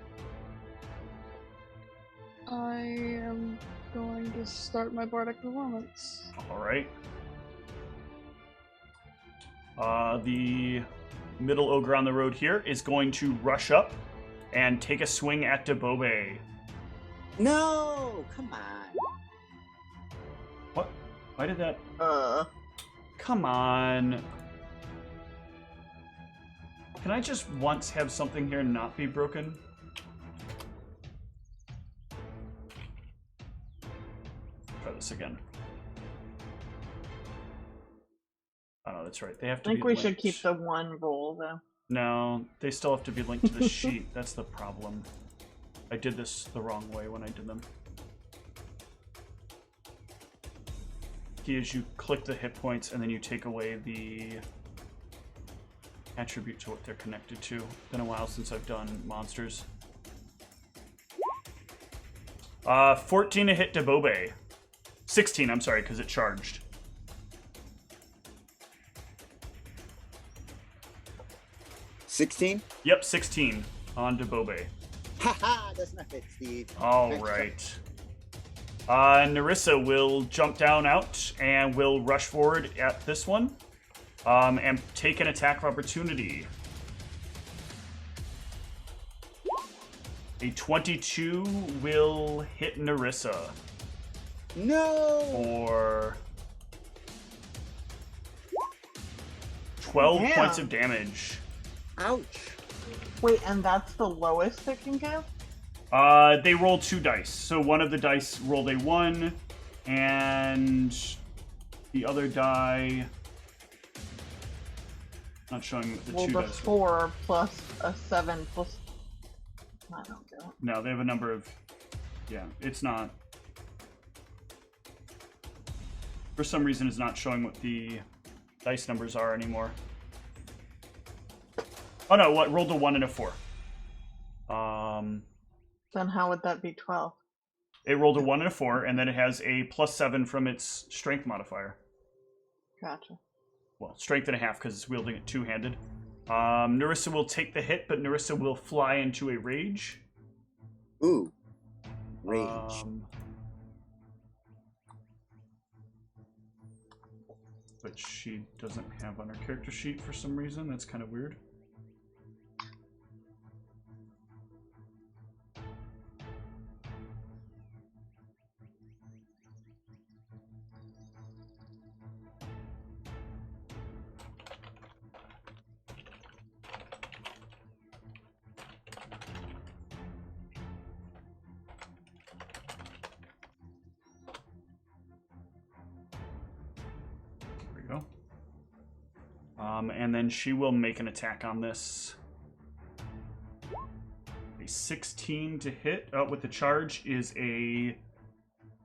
I am going to start my bardic performance. All right. The middle ogre on the road here is going to rush up and take a swing at Debobe. No! Come on. What? Why did that... Come on. Can I just once have something here not be broken? Try this again. Oh, that's right. They have to I think be we linked. should keep the one roll, though. No, they still have to be linked to the sheet. That's the problem. I did this the wrong way when I did them. Key is you click the hit points and then you take away the attribute to what they're connected to. Been a while since I've done monsters. 14 to hit Debobe. 16, I'm sorry, because it charged. $16? Yep, 16 on Debobe. Haha, that's not it, Steve. All right. Narissa will jump down out and will rush forward at this one and take an attack of opportunity. A 22 will hit Narissa. No! For 12 Damn. points of damage. Ouch. Wait, and that's the lowest it can go? They rolled 2 dice. So one of the dice rolled a 1, and the other die... Not showing what the Well, 2 the dice 4 plus a 7 plus... I don't get it. No, they have a number of... Yeah, it's not... For some reason, it's not showing what the dice numbers are anymore. Oh no, what? Rolled a 1 and a 4. Then how would that be 12? It rolled a 1 and a 4, and then it has a +7 from its strength modifier. Gotcha. Well, strength and a half because it's wielding it two-handed. Narissa will take the hit, but Narissa will fly into a rage. Ooh. Rage. Which she doesn't have on her character sheet for some reason. That's kind of weird. And then she will make an attack on this. A 16 to hit with the charge is an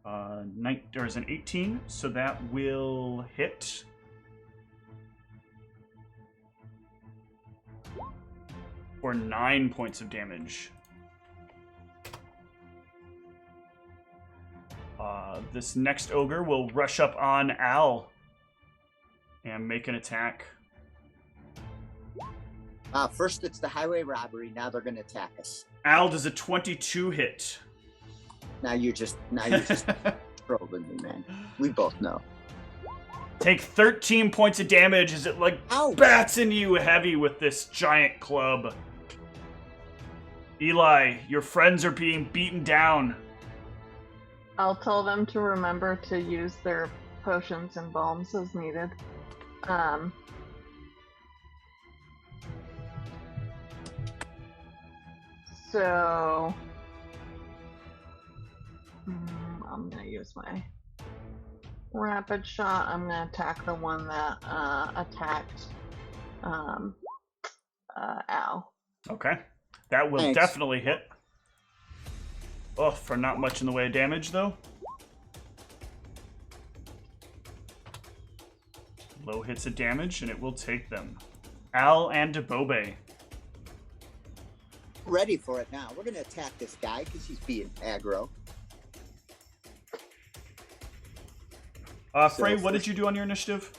18, so that will hit. For 9 points of damage. This next ogre will rush up on Al and make an attack. First it's the highway robbery. Now they're going to attack us. Al does a 22 hit. Now you're just trolling me, man. We both know. Take 13 points of damage as it bats in you heavy with this giant club. Eli, your friends are being beaten down. I'll tell them to remember to use their potions and balms as needed. So I'm gonna use my rapid shot. I'm gonna attack the one that attacked Al. Okay. That will definitely hit. Oh, for not much in the way of damage, though. Low hits of damage, and it will take them. Al and Debobe. Ready for it now. We're going to attack this guy because he's being aggro. Frey, what did you do on your initiative?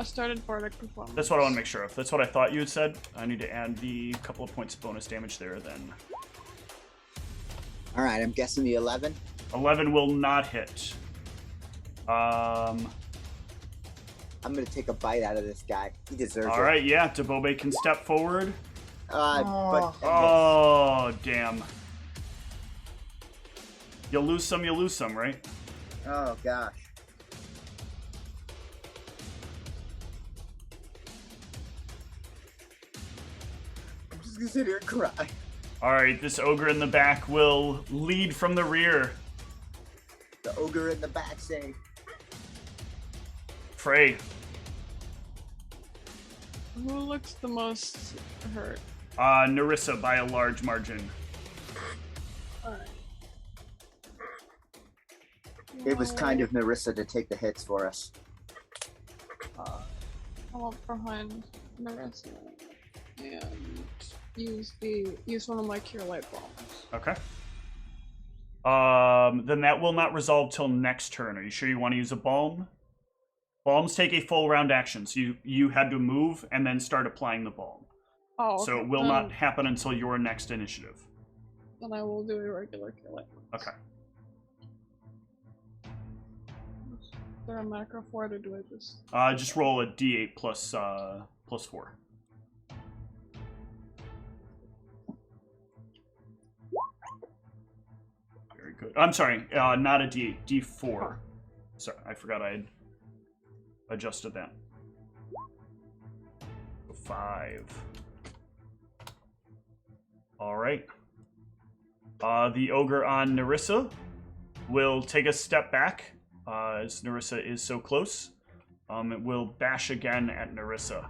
Started Bardic Performance. That's what I want to make sure of. That's what I thought you had said. I need to add the couple of points of bonus damage there, then. All right, I'm guessing the 11. 11 will not hit. I'm going to take a bite out of this guy. He deserves it. All right, yeah. Debobe can step forward. But Damn. You lose some, right? Oh, gosh. I'm just going to sit here and cry. All right, this ogre in the back will lead from the rear. The ogre in the back saying, Frey. Who looks the most hurt? Narissa by a large margin. Alright. it was kind of Narissa to take the hits for us. Come up behind Narissa and use one of my Cure Light bombs. Okay. Then that will not resolve till next turn. Are you sure you want to use a balm? Balms take a full round action, so you had to move and then start applying the balm. Oh, okay. So it will not happen until your next initiative. Then I will do a regular Cure Light bombs. Okay. Is there a macro for it, or do I just... Just roll a d8 plus 4. Very good. I'm sorry, not a d8, d4. Sorry, I forgot I had adjusted that. 5. All right. The ogre on Narissa will take a step back, as Narissa is so close. It will bash again at Narissa.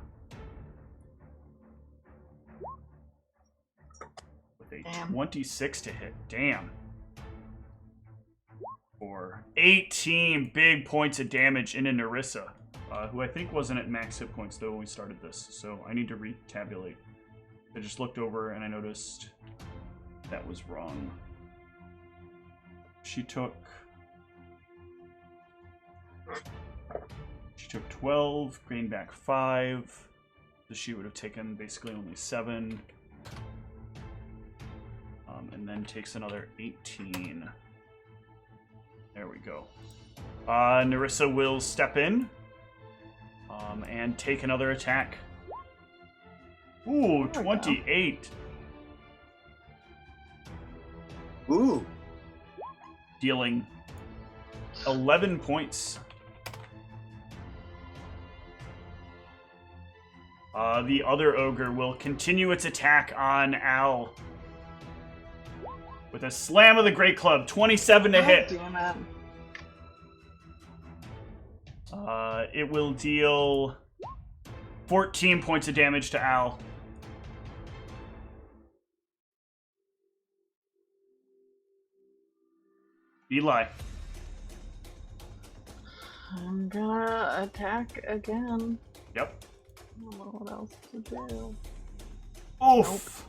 With a 26 to hit. Damn. For 18 big points of damage into Narissa, who I think wasn't at max hit points though when we started this, so I need to retabulate. I just looked over and I noticed that was wrong. She took 12, gained back 5, so she would have taken basically only 7, and then takes another 18. There we go. Narissa will step in and take another attack. Ooh, 28. Ooh. Dealing 11 points. The other ogre will continue its attack on Al. With a slam of the Great Club, 27 to hit. Damn it. It will deal 14 points of damage to Al. Eli. I'm gonna attack again. Yep. I don't know what else to do. Oof.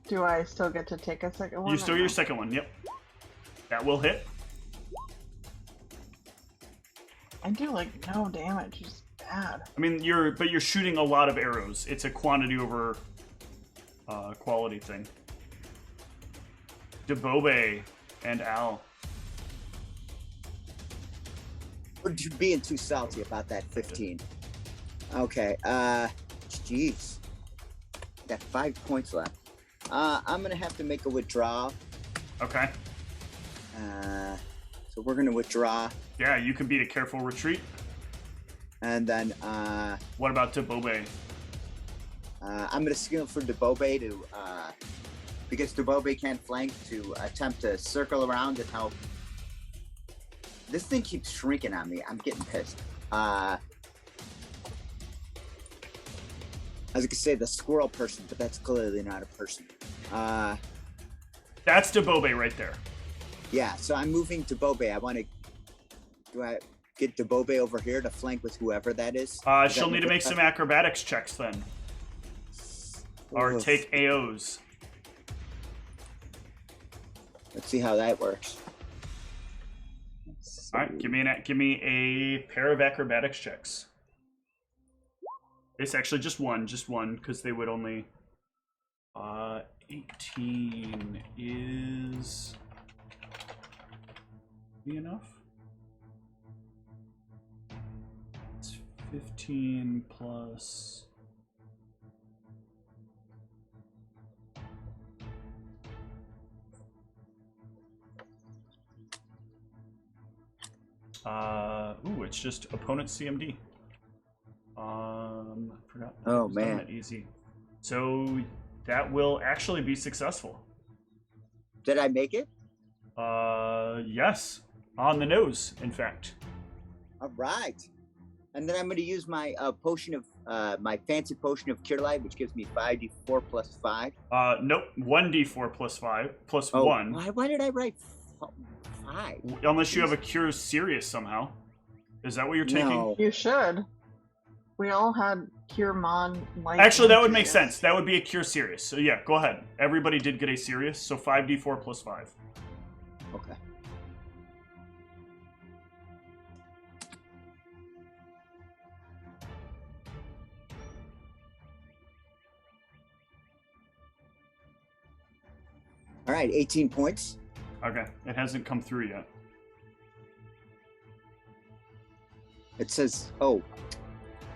Do I still get to take a second one? You still get your second one, yep. That will hit. I do like no damage, it's bad. I mean, you're shooting a lot of arrows. It's a quantity over quality thing. Debobe and Al. We're being too salty about that 15. Okay, jeez. Got 5 points left. I'm gonna have to make a withdrawal. Okay. So we're gonna withdraw. Yeah, you can beat a careful retreat. And then, what about Debobe? I'm gonna skill for Debobe to, because Debobe can't flank, to attempt to circle around and help. This thing keeps shrinking on me. I'm getting pissed. I was gonna say the squirrel person, but that's clearly not a person. That's Debobe right there. Yeah, so I'm moving Debobe. Do I get Debobe over here to flank with whoever that is? She'll need to make some acrobatics checks then. Or take AOs. Let's see how that works. Alright, give me a pair of acrobatics checks. It's actually just one, because they would only 18 is be enough? It's 15 plus it's just opponent CMD. Forgot. Oh man, that easy. So that will actually be successful. Did I make it? Yes, on the nose, in fact. All right, and then I'm going to use my potion of my fancy potion of Cure Light, which gives me 5d4 plus 5. Nope, 1d4 plus 5 plus Oh, 1. why did I write 5? Unless you have a Cure Serious somehow. Is that what you're taking? No. You should. We all had Cure Mon Light. Actually, that would make sense. That would be a Cure Serious. So yeah, go ahead. Everybody did get a Serious, so 5d4 plus 5. Okay. All right, 18 points. Okay, it hasn't come through yet. It says, oh,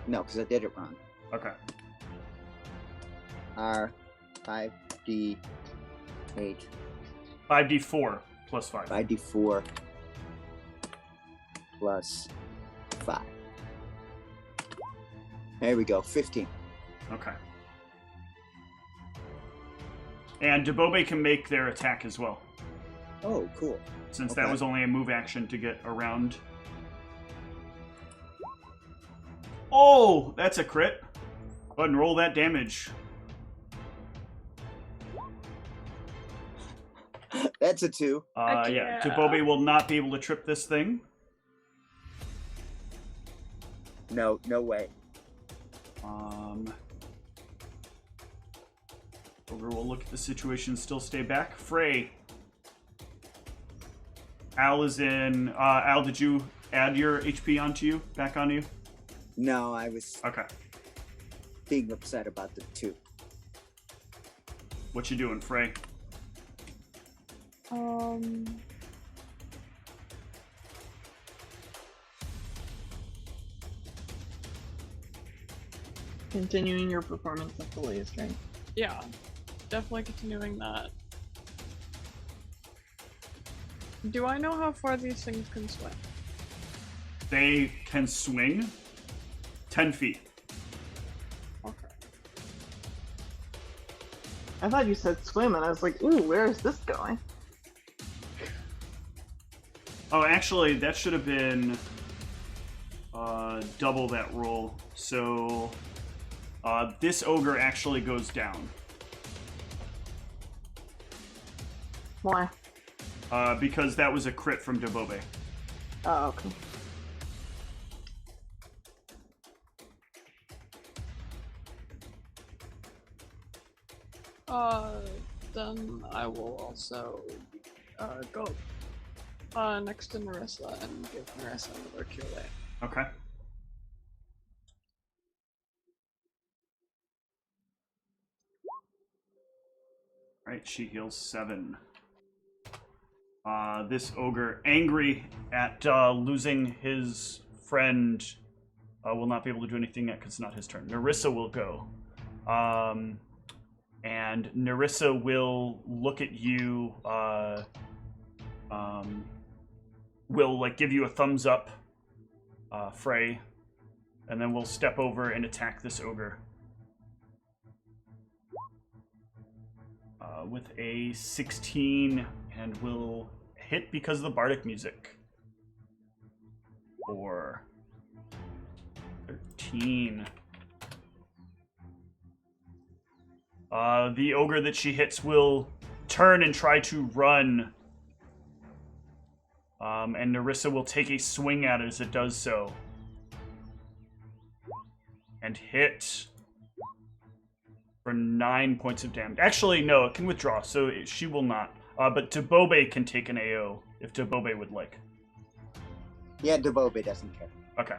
no, because I did it wrong. Okay. R 5d 8. 5d4 plus 5. 5d4 plus 5. There we go, 15. Okay. And Debobe can make their attack as well. Oh, cool. Since Okay. that was only a move action to get around. Oh, that's a crit. Go ahead and roll that damage. That's a 2. Yeah, Debobe will not be able to trip this thing. No way. Ogre will look at the situation, still stay back. Frey. Al is in. Al, did you add your HP onto you? Back onto you? No, I was Okay. being upset about the 2. What you doing, Frey? Continuing your performance of the latest strength. Yeah, definitely continuing that. Do I know how far these things can swim? They can swing 10 feet. Okay. I thought you said swim, and I was like, ooh, where is this going? Oh, actually, that should have been... double that roll. So this ogre actually goes down. Why? Because that was a crit from Dabobe. Oh, okay. Then I will also go next to Narissa and give Narissa another cure light. Okay. Alright, she heals 7. This ogre, angry at losing his friend, will not be able to do anything yet because it's not his turn. Narissa will go. And Narissa will look at you, will like give you a thumbs up, Frey, and then we'll step over and attack this ogre. With a 16, and will hit because of the bardic music. For 13. The ogre that she hits will turn and try to run. And Narissa will take a swing at it as it does so. And hit for 9 points of damage. Actually, no, it can withdraw, so she will not. But Dabobe can take an AO if Dabobe would like. Yeah, Dabobe doesn't care. Okay.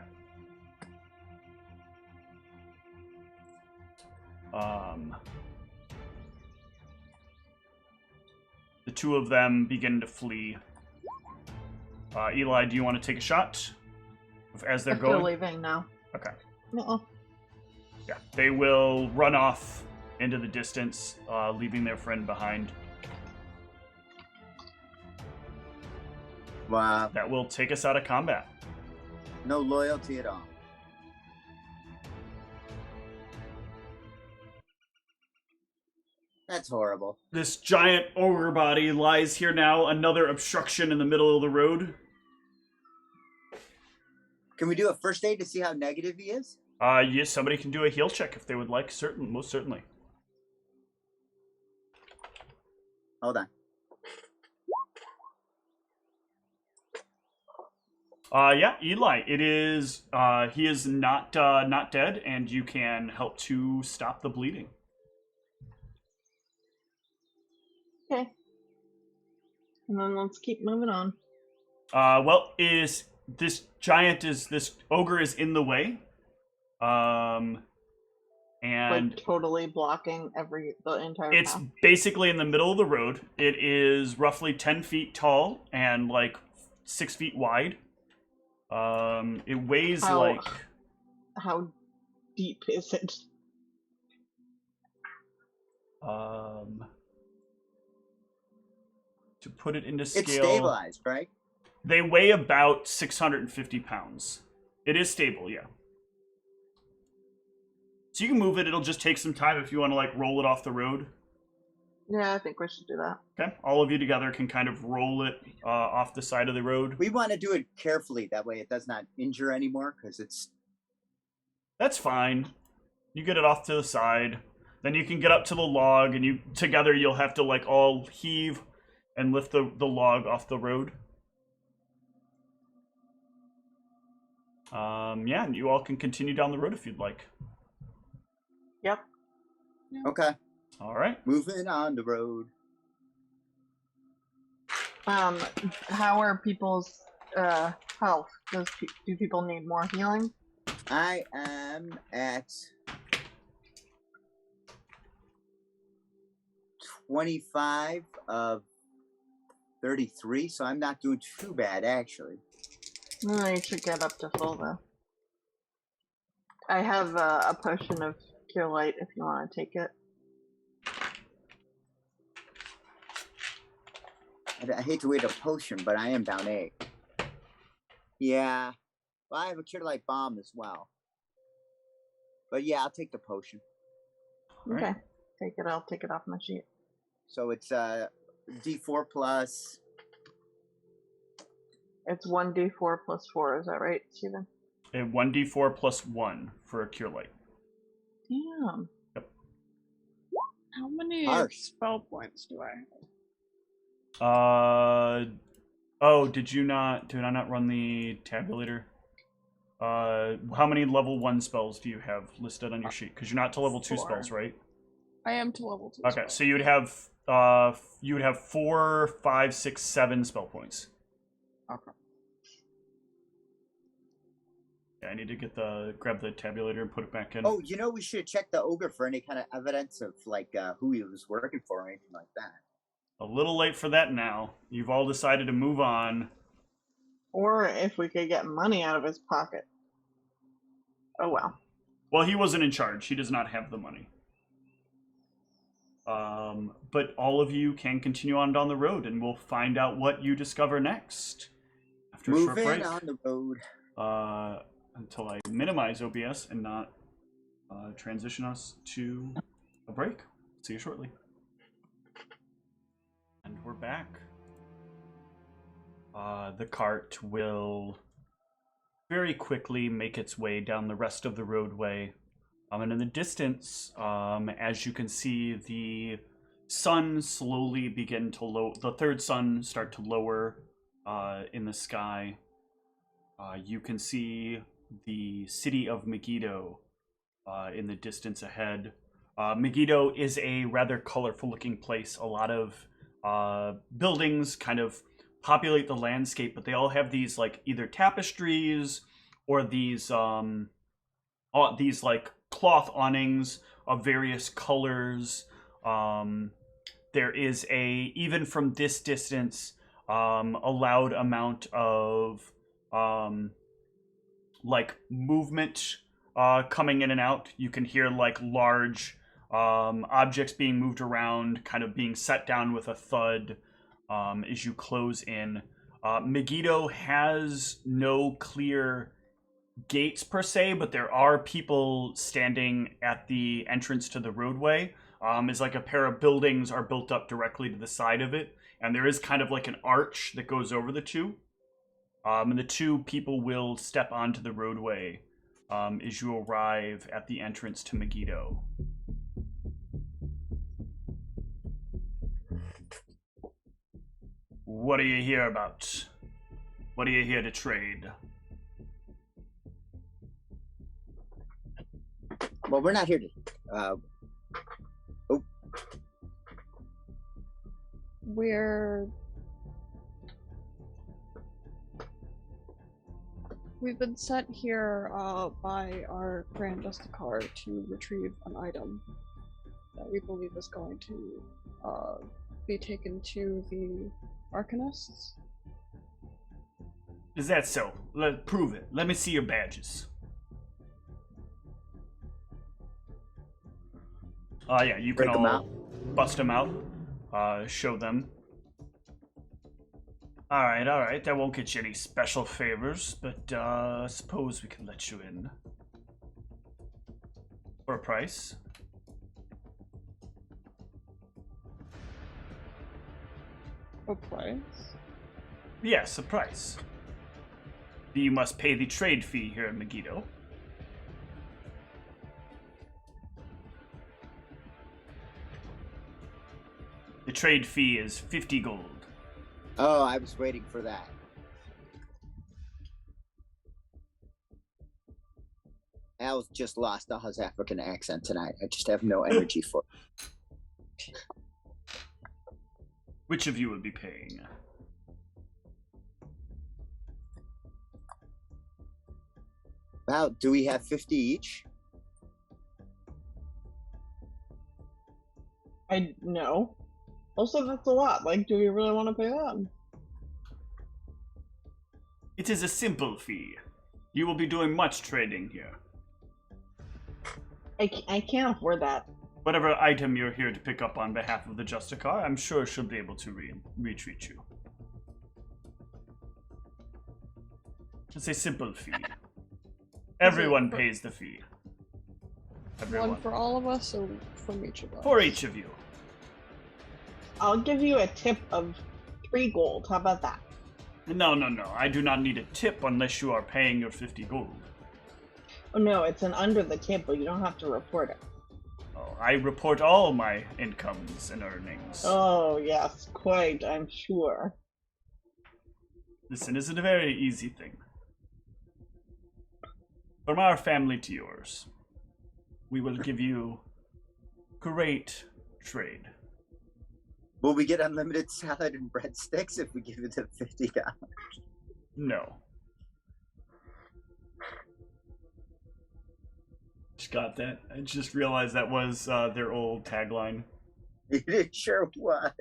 The two of them begin to flee. Eli, do you want to take a shot as they're going? They're leaving now. Okay. Uh-uh. Yeah, they will run off into the distance, leaving their friend behind. Wow. That will take us out of combat. No loyalty at all. That's horrible. This giant ogre body lies here now, another obstruction in the middle of the road. Can we do a first aid to see how negative he is? Yes, somebody can do a heal check if they would like, most certainly. Hold on. Yeah, Eli, it is, he is not dead, and you can help to stop the bleeding. Okay. And then let's keep moving on. Well, this ogre is in the way. And Like totally blocking the entire it's path. basically in the middle of the road. It is roughly 10 feet tall and like 6 feet wide. It weighs How deep is it? To put it into scale, It's stabilized, right? they weigh about 650 pounds. It is stable, yeah. So you can move it. It'll just take some time if you want to like roll it off the road. Yeah, I think we should do that. Okay, all of you together can kind of roll it off the side of the road. We want to do it carefully. That way it does not injure anymore, because it's... That's fine. You get it off to the side. Then you can get up to the log, and together you'll have to like all heave and lift the log off the road. Yeah, and you all can continue down the road if you'd like. Yep. Okay. All right. Moving on the road. How are people's health? Do people need more healing? I am at 25 of 33, so I'm not doing too bad, actually. No, you should get up to full, though. I have a potion of Cure Light if you want to take it. I hate to wait a potion, but I am down 8. Yeah. Well, I have a Cure Light Bomb as well. But yeah, I'll take the potion. Okay. Right. Take it. I'll take it off my sheet. So it's D4 plus... It's 1d4 plus 4, is that right, Steven? A 1d4 plus 1 for a cure light. Damn. Yep. How many Harsh. spell points do I have? Oh, did I not run the tabulator? How many level 1 spells do you have listed on your sheet? Because you're not to level 2 4. spells, right? I am to level 2. Okay, spells. so you would have 4, 5, 6, 7 spell points. Okay. Yeah, I need to grab the tabulator and put it back in. Oh, we should check the ogre for any kind of evidence of like who he was working for or anything like that. A little late for that now. You've all decided to move on. Or if we could get money out of his pocket. Oh well. Well, he wasn't in charge. He does not have the money. But all of you can continue on down the road, and we'll find out what you discover next. After a short break. Moving on the road. Until I minimize OBS and not transition us to a break. See you shortly. And we're back. The cart will very quickly make its way down the rest of the roadway. And in the distance, as you can see, the sun slowly begin to the third sun start to lower in the sky. You can see the city of Megiddo in the distance ahead. Megiddo is a rather colorful looking place. A lot of buildings kind of populate the landscape, but they all have these like either tapestries or these like cloth awnings of various colors. There is even from this distance, a loud amount of like movement coming in and out. You can hear like large objects being moved around, kind of being set down with a thud as you close in. Megiddo has no clear gates per se, but there are people standing at the entrance to the roadway. Is like a pair of buildings are built up directly to the side of it, and there is kind of like an arch that goes over the two. And the two people will step onto the roadway as you arrive at the entrance to Megiddo. What are you here about? What are you here to trade? Well, we're not here to. We've been sent here by our Grand Justicar to retrieve an item that we believe is going to be taken to the Arcanists. Is that so? Prove it. Let me see your badges. Yeah, you can all bust them out. Show them. Alright. That won't get you any special favors, but I suppose we can let you in. For a price. A price? Yes, a price. You must pay the trade fee here in Megiddo. The trade fee is 50 gold. Oh, I was waiting for that. Al's just lost all his African accent tonight. I just have no energy for it. Which of you would be paying? Wow, do we have 50 each? No. Also, that's a lot. Like, do we really want to pay that? It is a simple fee. You will be doing much trading here. I can't afford that. Whatever item you're here to pick up on behalf of the Justicar, I'm sure she'll be able to retreat you. It's a simple fee. Everyone pays the fee. Everyone. One for all of us, or from each of us? For each of you. I'll give you a tip of 3 gold. How about that? No. I do not need a tip unless you are paying your 50 gold. Oh no, it's an under the table. You don't have to report it. Oh, I report all my incomes and earnings. Oh yes, quite, I'm sure. Listen, it's a very easy thing. From our family to yours, we will give you great trade. Will we get unlimited salad and breadsticks if we give it the $50? No. Just got that. I just realized that was their old tagline. It sure was.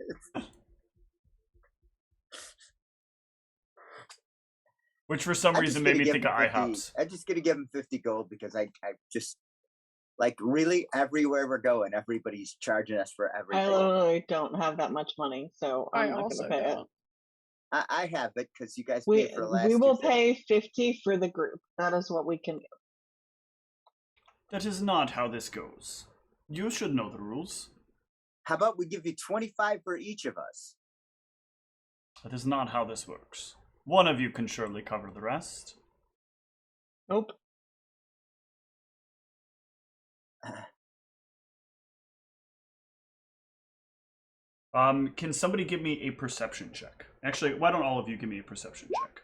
Which for some reason made me think of IHOPs. I'm just gonna give him 50 gold because I just like really everywhere we're going, everybody's charging us for everything. I literally don't have that much money, so I'm not also gonna pay it. I have it because you guys paid for last. We will pay 50 for the group. That is what we can do. That is not how this goes. You should know the rules. How about we give you 25 for each of us? That is not how this works. One of you can surely cover the rest. Nope. Can somebody give me a perception check? Actually, why don't all of you give me a perception check?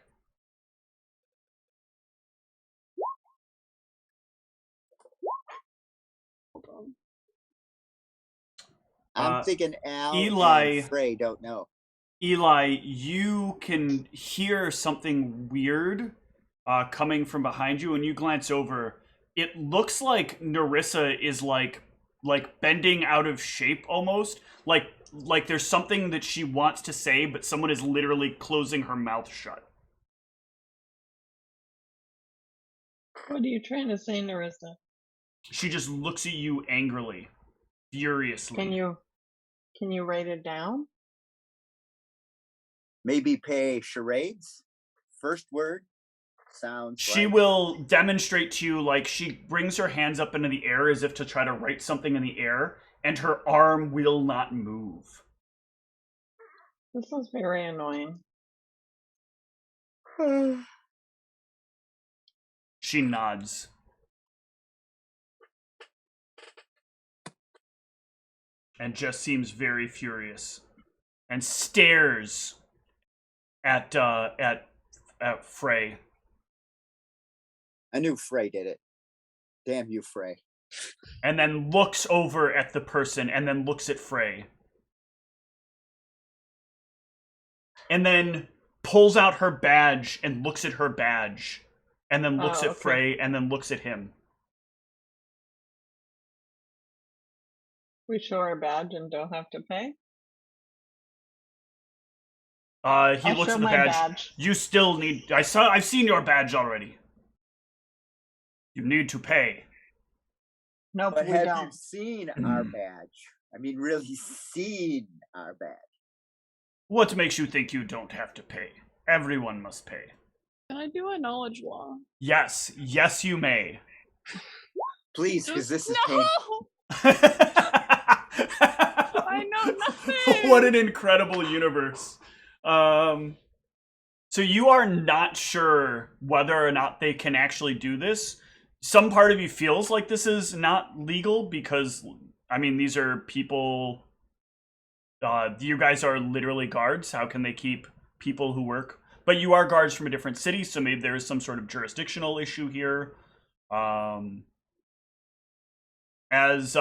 Hold on. I'm thinking Al Eli, and Frey don't know. Eli, you can hear something weird coming from behind you, and you glance over. It looks like Narissa is like bending out of shape almost. Like there's something that she wants to say, but someone is literally closing her mouth shut. What are you trying to say, Narissa? She just looks at you angrily, furiously. Can you write it down? Maybe pay charades? First word sounds She will demonstrate to you, like, she brings her hands up into the air as if to try to write something in the air, and her arm will not move. This is very annoying. She nods. And just seems very furious. And stares at Frey. I knew Frey did it. Damn you, Frey. And then looks over at the person, and then looks at Frey. And then pulls out her badge and looks at her badge. And then looks at Frey, and then looks at him. We show our badge and don't have to pay? He looks at the badge. You still need... I've seen your badge already. You need to pay. Nope, but we have don't. you seen our badge? I mean, really seen our badge. What makes you think you don't have to pay? Everyone must pay. Can I do a knowledge law? Yes. Yes, you may. Please, because this is no! painful. I know nothing! What an incredible universe. So you are not sure whether or not they can actually do this. Some part of you feels like this is not legal because, I mean, these are people... you guys are literally guards. How can they keep people who work? But you are guards from a different city, so maybe there is some sort of jurisdictional issue here. As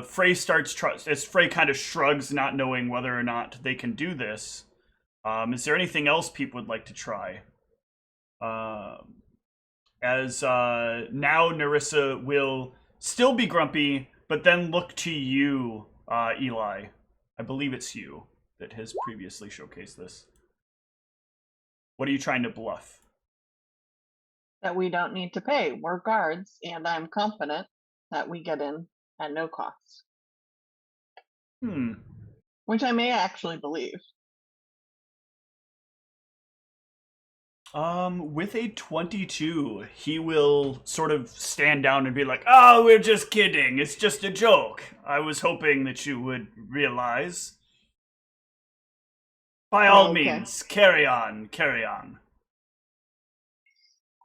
Frey as Frey kind of shrugs, not knowing whether or not they can do this, is there anything else people would like to try? As now Narissa will still be grumpy, but then look to you, Eli. I believe it's you that has previously showcased this. What are you trying to bluff? That we don't need to pay. We're guards, and I'm confident that we get in at no cost. Which I may actually believe. With a 22, he will sort of stand down and be like, "Oh, we're just kidding. It's just a joke. I was hoping that you would realize. By all means, carry on, carry on."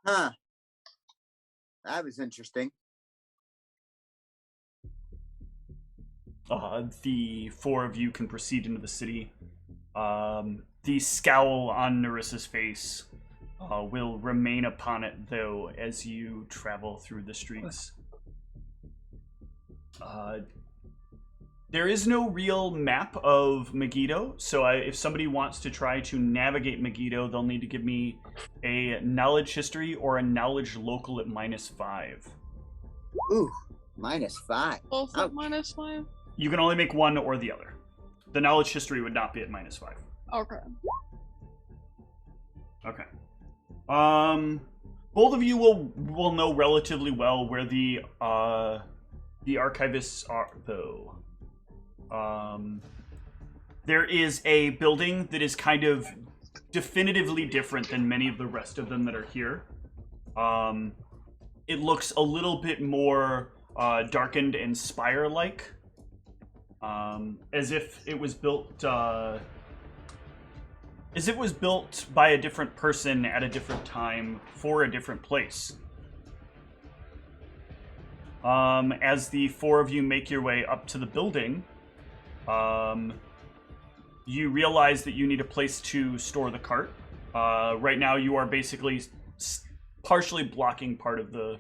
Huh. That was interesting. The four of you can proceed into the city. The scowl on Nerissa's face will remain upon it, though, as you travel through the streets. There is no real map of Megiddo, so if somebody wants to try to navigate Megiddo, they'll need to give me a knowledge history or a knowledge local at -5. Ooh, -5. Both at -5? You can only make one or the other. The knowledge history would not be at -5. Okay. Okay. Both of you will know relatively well where the Archivists are, though. There is a building that is kind of definitively different than many of the rest of them that are here. It looks a little bit more darkened and spire-like, as if it was built by a different person at a different time for a different place. As the four of you make your way up to the building, you realize that you need a place to store the cart. Right now you are basically partially blocking part of the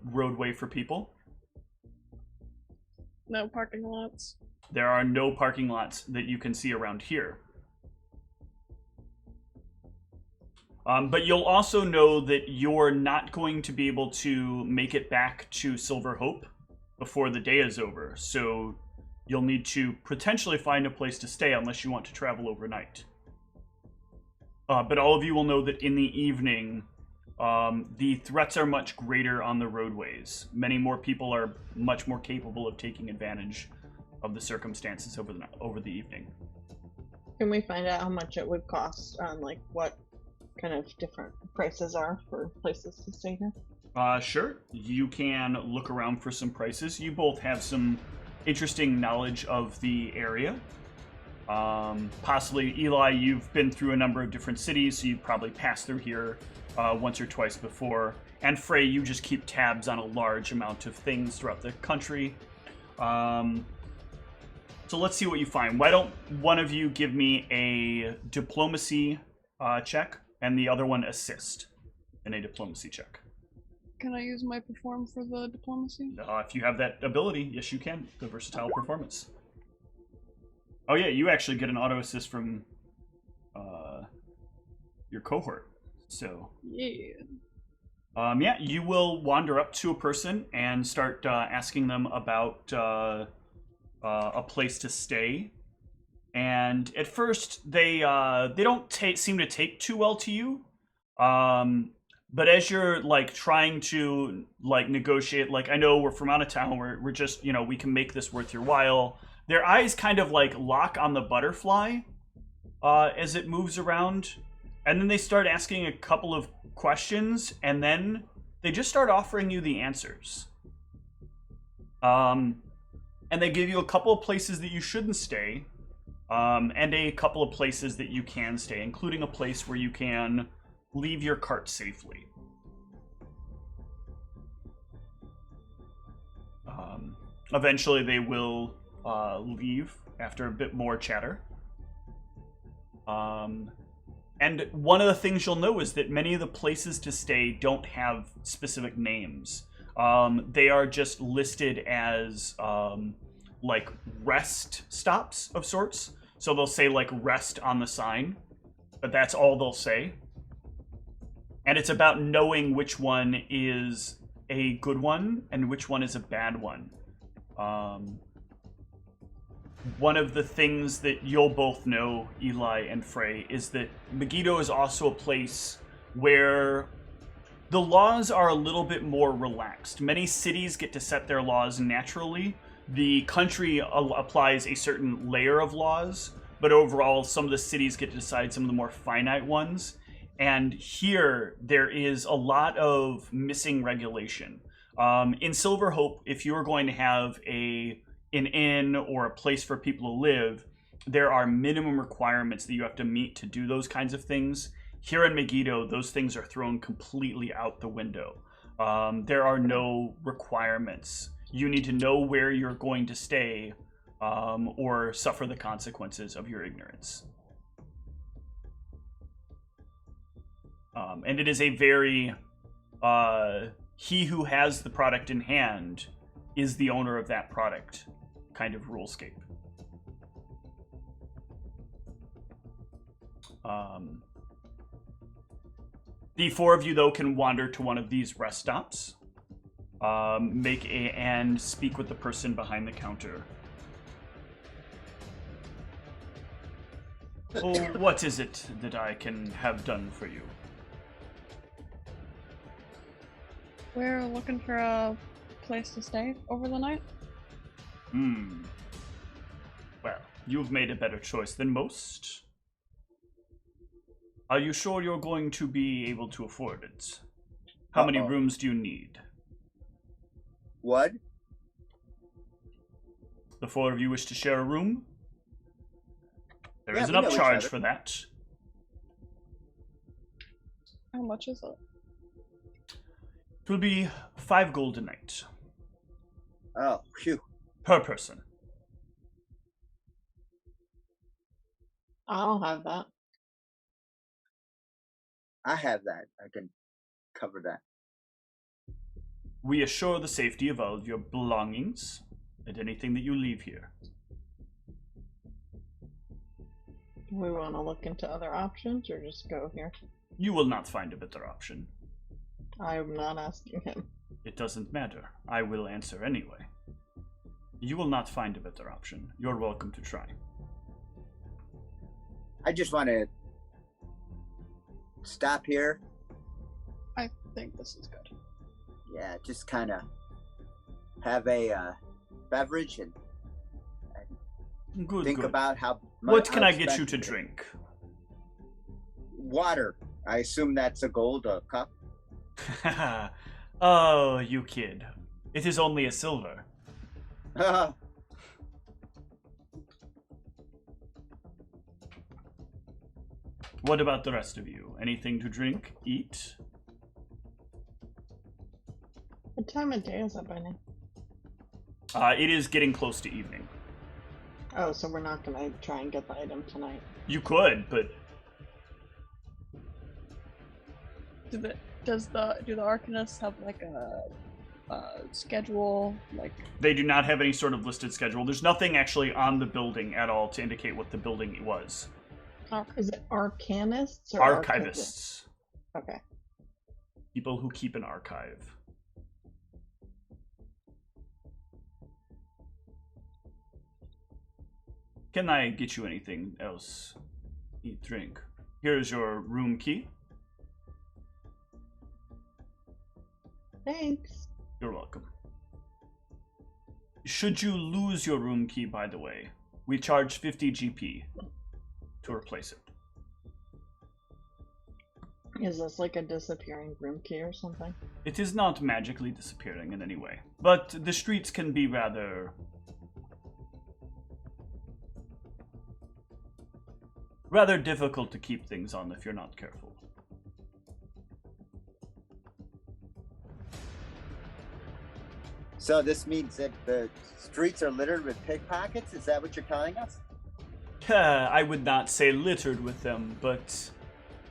roadway for people. No parking lots. There are no parking lots that you can see around here. But you'll also know that you're not going to be able to make it back to Silver Hope before the day is over. So you'll need to potentially find a place to stay unless you want to travel overnight. But all of you will know that in the evening, the threats are much greater on the roadways. Many more people are much more capable of taking advantage of the circumstances over the evening. Can we find out how much it would cost on, like, what kind of different prices are for places to stay here? Sure. You can look around for some prices. You both have some interesting knowledge of the area. Possibly, Eli, you've been through a number of different cities, so you've probably passed through here once or twice before. And Frey, you just keep tabs on a large amount of things throughout the country. So let's see what you find. Why don't one of you give me a diplomacy check, and the other one assist in a diplomacy check. Can I use my perform for the diplomacy? If you have that ability, yes you can. The versatile performance. Oh yeah, you actually get an auto assist from your cohort. So yeah. Yeah, you will wander up to a person and start asking them about a place to stay. And at first, they don't seem to take too well to you. But as you're like trying to like negotiate, like, I know we're from out of town, we're just, you know, we can make this worth your while. Their eyes kind of like lock on the butterfly as it moves around, and then they start asking a couple of questions, and then they just start offering you the answers. And they give you a couple of places that you shouldn't stay. And a couple of places that you can stay, including a place where you can leave your cart safely. Eventually they will leave after a bit more chatter. And one of the things you'll know is that many of the places to stay don't have specific names. They are just listed as like rest stops of sorts. So they'll say like rest on the sign, but that's all they'll say. And it's about knowing which one is a good one and which one is a bad one. One of the things that you'll both know, Eli and Frey, is that Megiddo is also a place where the laws are a little bit more relaxed. Many cities get to set their laws naturally. The country applies a certain layer of laws, but overall, some of the cities get to decide some of the more finite ones. And here, there is a lot of missing regulation. In Silver Hope, if you're going to have an inn or a place for people to live, there are minimum requirements that you have to meet to do those kinds of things. Here in Megiddo, those things are thrown completely out the window. There are no requirements. You need to know where you're going to stay, or suffer the consequences of your ignorance. And it is a very... he who has the product in hand is the owner of that product kind of rulescape. The four of you, though, can wander to one of these rest stops, and speak with the person behind the counter. Oh, what is it that I can have done for you? We're looking for a place to stay over the night. Well, you've made a better choice than most. Are you sure you're going to be able to afford it? How many rooms do you need? What? The four of you wish to share a room? There is an we know each upcharge other. for that. How much is it? It will be 5 gold a night. Oh, phew. Per person. I'll have that. I have that. I can cover that. We assure the safety of all of your belongings and anything that you leave here. Do we want to look into other options or just go here? You will not find a better option. I'm not asking him. It doesn't matter. I will answer anyway. You will not find a better option. You're welcome to try. I just want to stop here. I think this is good. Yeah, just kind of have a beverage and Good, think good. about how much. What can I get you to drink? Water. I assume that's a gold cup. Oh, you kid. It is only a silver. What about the rest of you? Anything to drink? Eat? What time of day is it by now? It is getting close to evening. Oh, so we're not gonna try and get the item tonight. You could, but Do the Arcanists have like a schedule? Like, they do not have any sort of listed schedule. There's nothing actually on the building at all to indicate what the building was. Is it arcanists or Archivists. Okay. People who keep an archive. Can I get you anything else? Eat, drink. Here's your room key. Thanks. You're welcome. Should you lose your room key, by the way, we charge 50 GP to replace it. Is this like a disappearing room key or something? It is not magically disappearing in any way, but the streets can be rather difficult to keep things on if you're not careful. So this means that the streets are littered with pickpockets? Is that what you're telling us? I would not say littered with them, but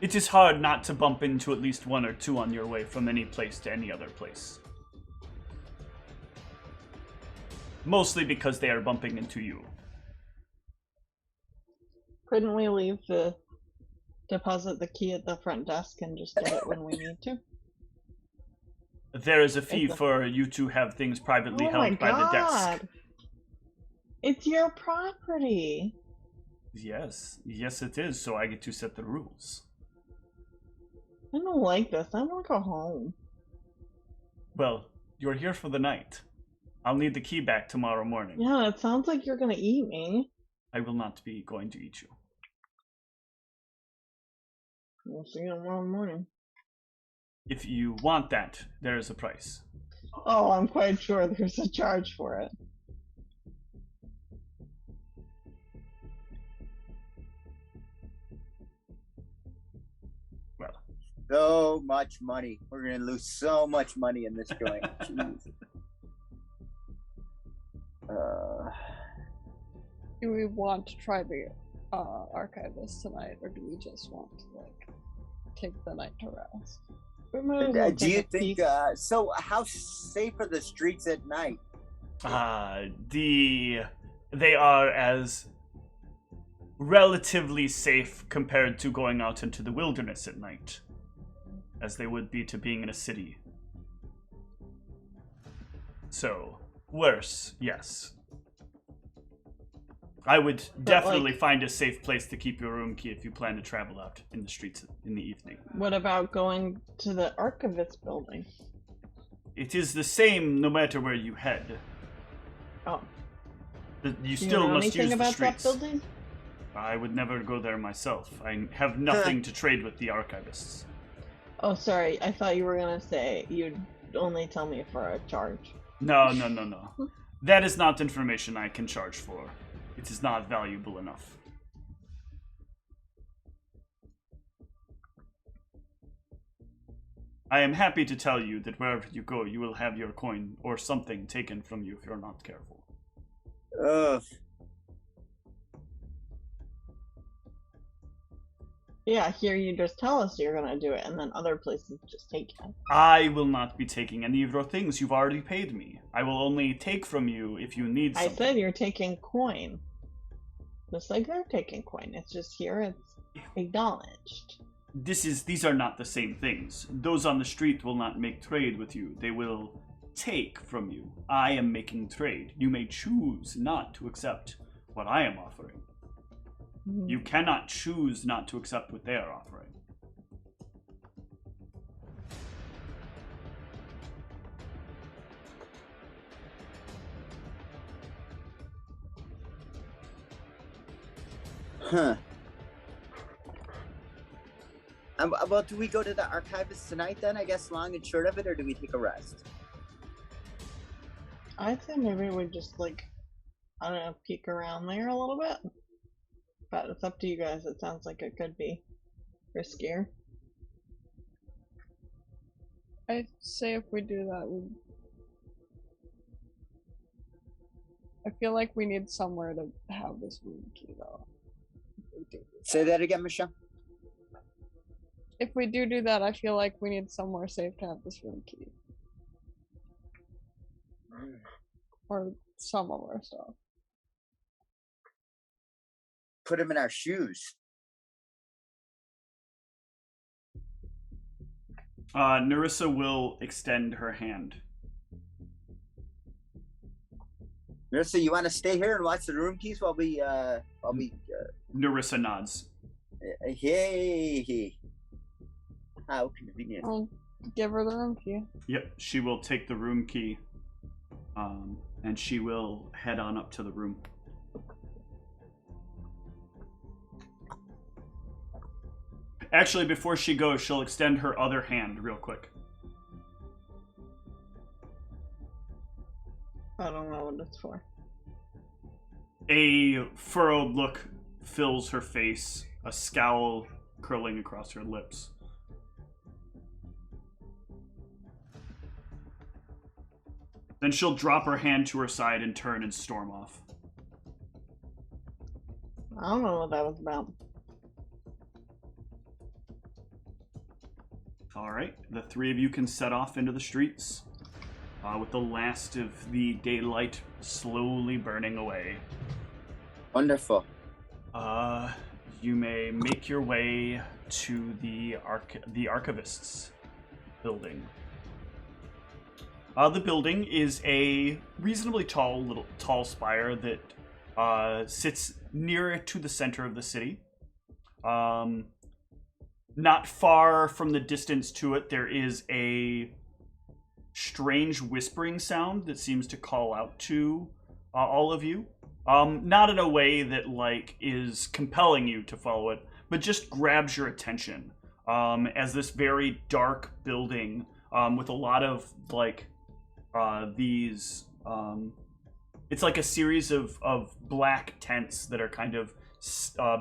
it is hard not to bump into at least one or two on your way from any place to any other place. Mostly because they are bumping into you. Couldn't we deposit the key at the front desk and just get it when we need to? There is a fee for you to have things privately held by the desk. It's your property. Yes, it is, so I get to set the rules. I don't like this. I want to go home. Well, you're here for the night. I'll need the key back tomorrow morning. Yeah, it sounds like you're gonna eat me. I will not be going to eat you. We'll see you tomorrow morning. If you want that, there is a price. Oh, I'm quite sure there's a charge for it. Well, So much money. We're gonna lose so much money in this joint. Jeez. Do we want to try the Archivists tonight, or do we just want to, like, take the night to rest? Do you think, so how safe are the streets at night? They are as relatively safe compared to going out into the wilderness at night as they would be to being in a city. So, worse, yes. I would definitely find a safe place to keep your room key if you plan to travel out in the streets in the evening. What about going to the Archivist building? It is the same no matter where you head. Oh. You still must use the streets. Do you know anything about that building? I would never go there myself. I have nothing to trade with the Archivists. Oh, sorry. I thought you were going to say you'd only tell me for a charge. No. That is not information I can charge for. It is not valuable enough. I am happy to tell you that wherever you go, you will have your coin or something taken from you if you're not careful. Ugh. Yeah, here you just tell us you're gonna do it, and then other places just take it. I will not be taking any of your things. You've already paid me. I will only take from you if you need something. I said you're taking coin. Just like they're taking coin. It's just here, it's acknowledged. These are not the same things. Those on the street will not make trade with you. They will take from you. I am making trade. You may choose not to accept what I am offering. You cannot choose not to accept what they are offering. Huh. Well, do we go to the Archivists tonight then, I guess, long and short of it, or do we take a rest? I'd say maybe we just, like, I don't know, peek around there a little bit. But it's up to you guys. It sounds like it could be riskier. I'd say if we do that, I feel like we need somewhere to have this room key, though. Say that again, Michelle. If we do that, I feel like we need somewhere safe to have this room key. Or some of our stuff. Put them in our shoes. Nerissa will extend her hand. Nerissa, you want to stay here and watch the room keys while we Nerissa nods. Hey. How convenient. I'll give her the room key. Yep, she will take the room key, and she will head on up to the room. Actually, before she goes, she'll extend her other hand real quick. I don't know what it's for. A furrowed look fills her face, a scowl curling across her lips. Then she'll drop her hand to her side and turn and storm off. I don't know what that was about. Alright, the three of you can set off into the streets, with the last of the daylight slowly burning away. Wonderful. You may make your way to the Archivists building. The building is a reasonably tall spire that sits near to the center of the city. Not far from the distance to it, there is a strange whispering sound that seems to call out to all of you. Not in a way that, like, is compelling you to follow it, but just grabs your attention. As this very dark building with a lot of, like, these... it's like a series of black tents that are kind of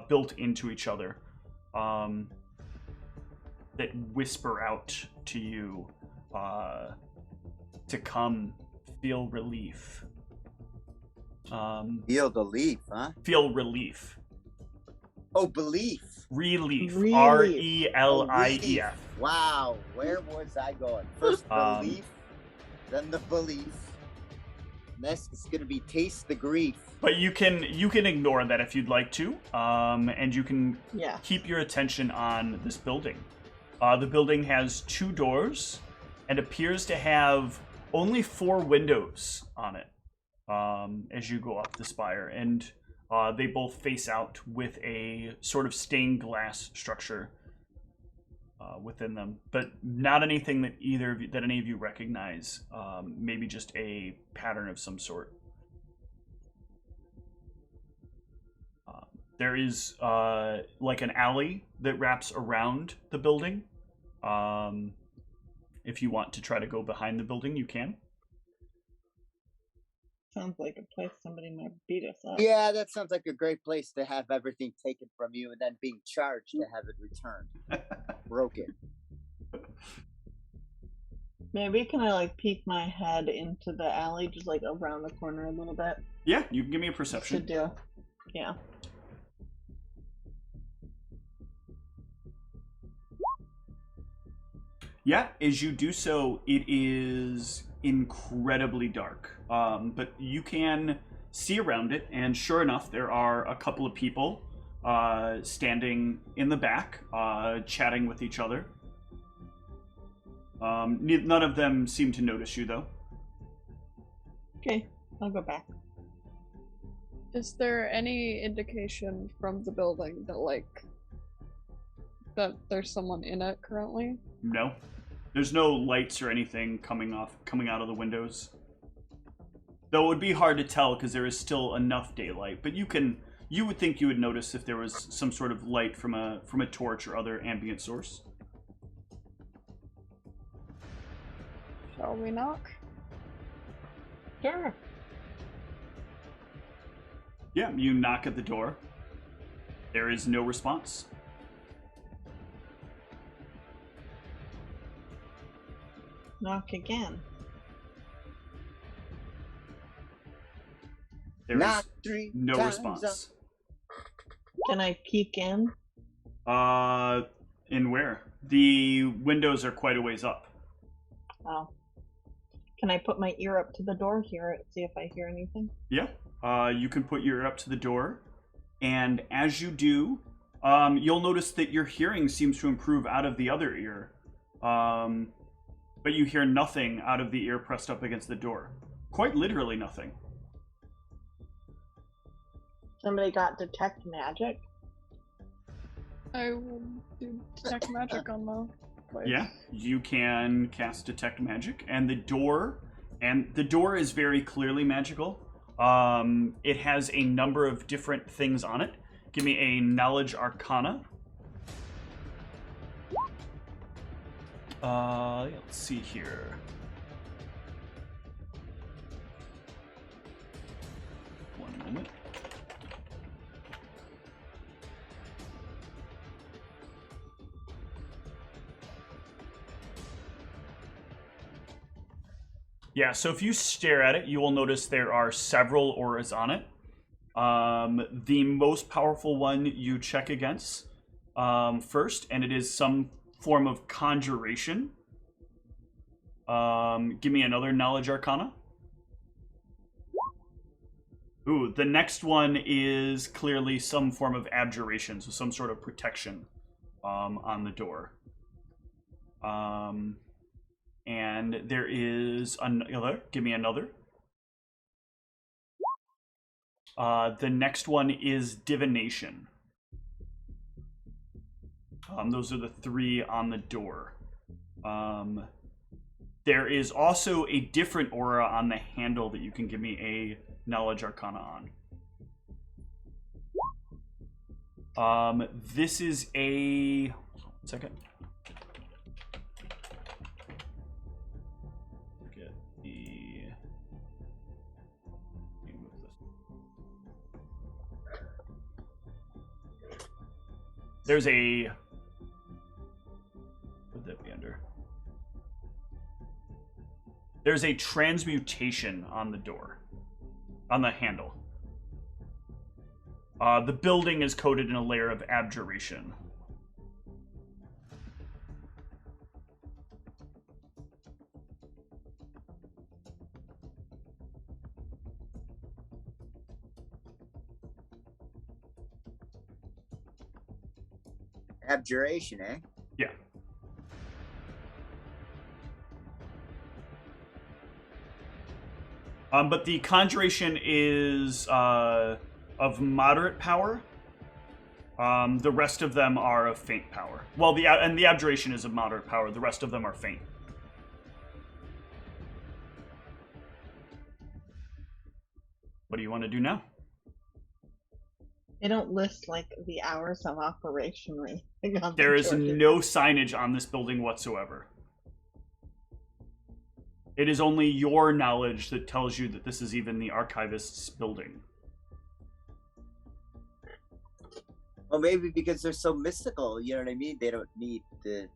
built into each other. that whisper out to you to come feel relief. Feel the leaf, huh? Feel relief. Oh, belief. Relief. Relief. R-E-L-I-E-F. Wow, where was I going? First belief, then the belief. Next is going to be taste the grief. But you can ignore that if you'd like to, and you can keep your attention on this building. The building has 2 doors and appears to have only 4 windows on it as you go up the spire, and they both face out with a sort of stained glass structure within them, but not anything that any of you recognize. Maybe just a pattern of some sort. There is like an alley that wraps around the building. If you want to try to go behind the building, you can. Sounds like a place somebody might beat us up. Yeah, that sounds like a great place to have everything taken from you and then being charged to have it returned. Broken. Maybe can I like peek my head into the alley, just like around the corner a little bit? Yeah, you can give me a perception. Should do. Yeah. Yeah, as you do so, it is incredibly dark. But you can see around it, and sure enough, there are a couple of people standing in the back, chatting with each other. None of them seem to notice you, though. Okay, I'll go back. Is there any indication from the building that there's someone in it currently? No. There's no lights or anything coming out of the windows. Though it would be hard to tell because there is still enough daylight, but you would think you would notice if there was some sort of light from a torch or other ambient source. Shall we knock? Sure. Yeah, you knock at the door. There is no response. Knock again. There Knock is 3 no times response. up. Can I peek in? In where? The windows are quite a ways up. Oh. Can I put my ear up to the door, hear it, see if I hear anything? Yeah. You can put your ear up to the door, and as you do, you'll notice that your hearing seems to improve out of the other ear. But you hear nothing out of the ear pressed up against the door. Quite literally nothing. Somebody got detect magic? I will do detect magic on the place. Yeah, you can cast detect magic, and the door is very clearly magical. It has a number of different things on it. Give me a knowledge arcana. Let's see here. One moment. Yeah, so if you stare at it, you will notice there are several auras on it. The most powerful one you check against first, and it is some form of conjuration. Give me another knowledge arcana. Ooh, the next one is clearly some form of abjuration, so some sort of protection on the door. And there is another. Give me another. The next one is divination. Those are the 3 on the door. There is also a different aura on the handle that you can give me a knowledge arcana on. This is a... One second. Get the... Let me move this. There's a would that be under? There's a transmutation on the door. On the handle. The building is coated in a layer of abjuration. Abjuration, eh? Yeah. But the conjuration is of moderate power. The rest of them are of faint power. Well, the abjuration is of moderate power. The rest of them are faint. What do you want to do now? They don't list like the hours of operation or anything on There the is door. no signage on this building whatsoever. It is only your knowledge that tells you that this is even the Archivists' building. Well, maybe because they're so mystical, you know what I mean? They don't need the...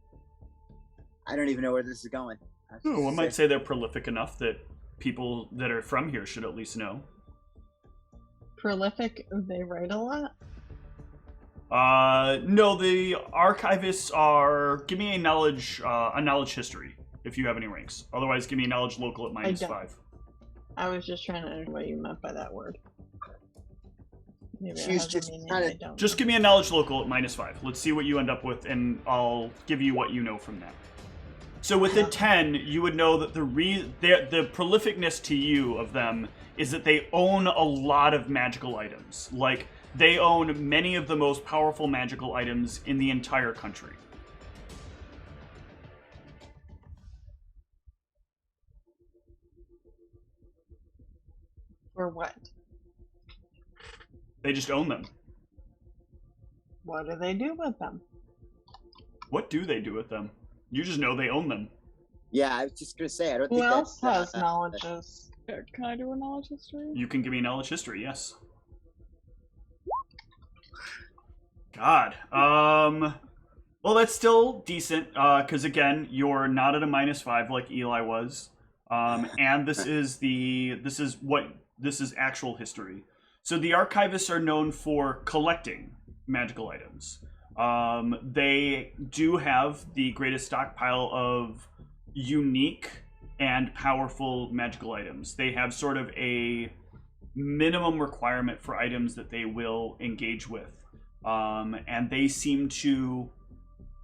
I don't even know where this is going. One might say they're prolific enough that people that are from here should at least know. Prolific, they write a lot? No, the Archivists are... Give me a knowledge history, if you have any ranks. Otherwise, give me a knowledge local at -5. I was just trying to know what you meant by that word. Maybe She's just kinda... Just give me a knowledge local at -5. Let's see what you end up with, and I'll give you what you know from that. So with a 10, you would know that the prolificness to you of them is that they own a lot of magical items. Like, they own many of the most powerful magical items in the entire country. For what? They just own them. What do they do with them? What do they do with them? You just know they own them. Yeah, I was just gonna say, I don't Who think else that's... has knowledges? Can I do a knowledge history? You can give me knowledge history, yes. God. Well, that's still decent, because again, you're not at a -5 like Eli was. And this is actual history. So the Archivists are known for collecting magical items. They do have the greatest stockpile of unique and powerful magical items. They have sort of a minimum requirement for items that they will engage with. And they seem to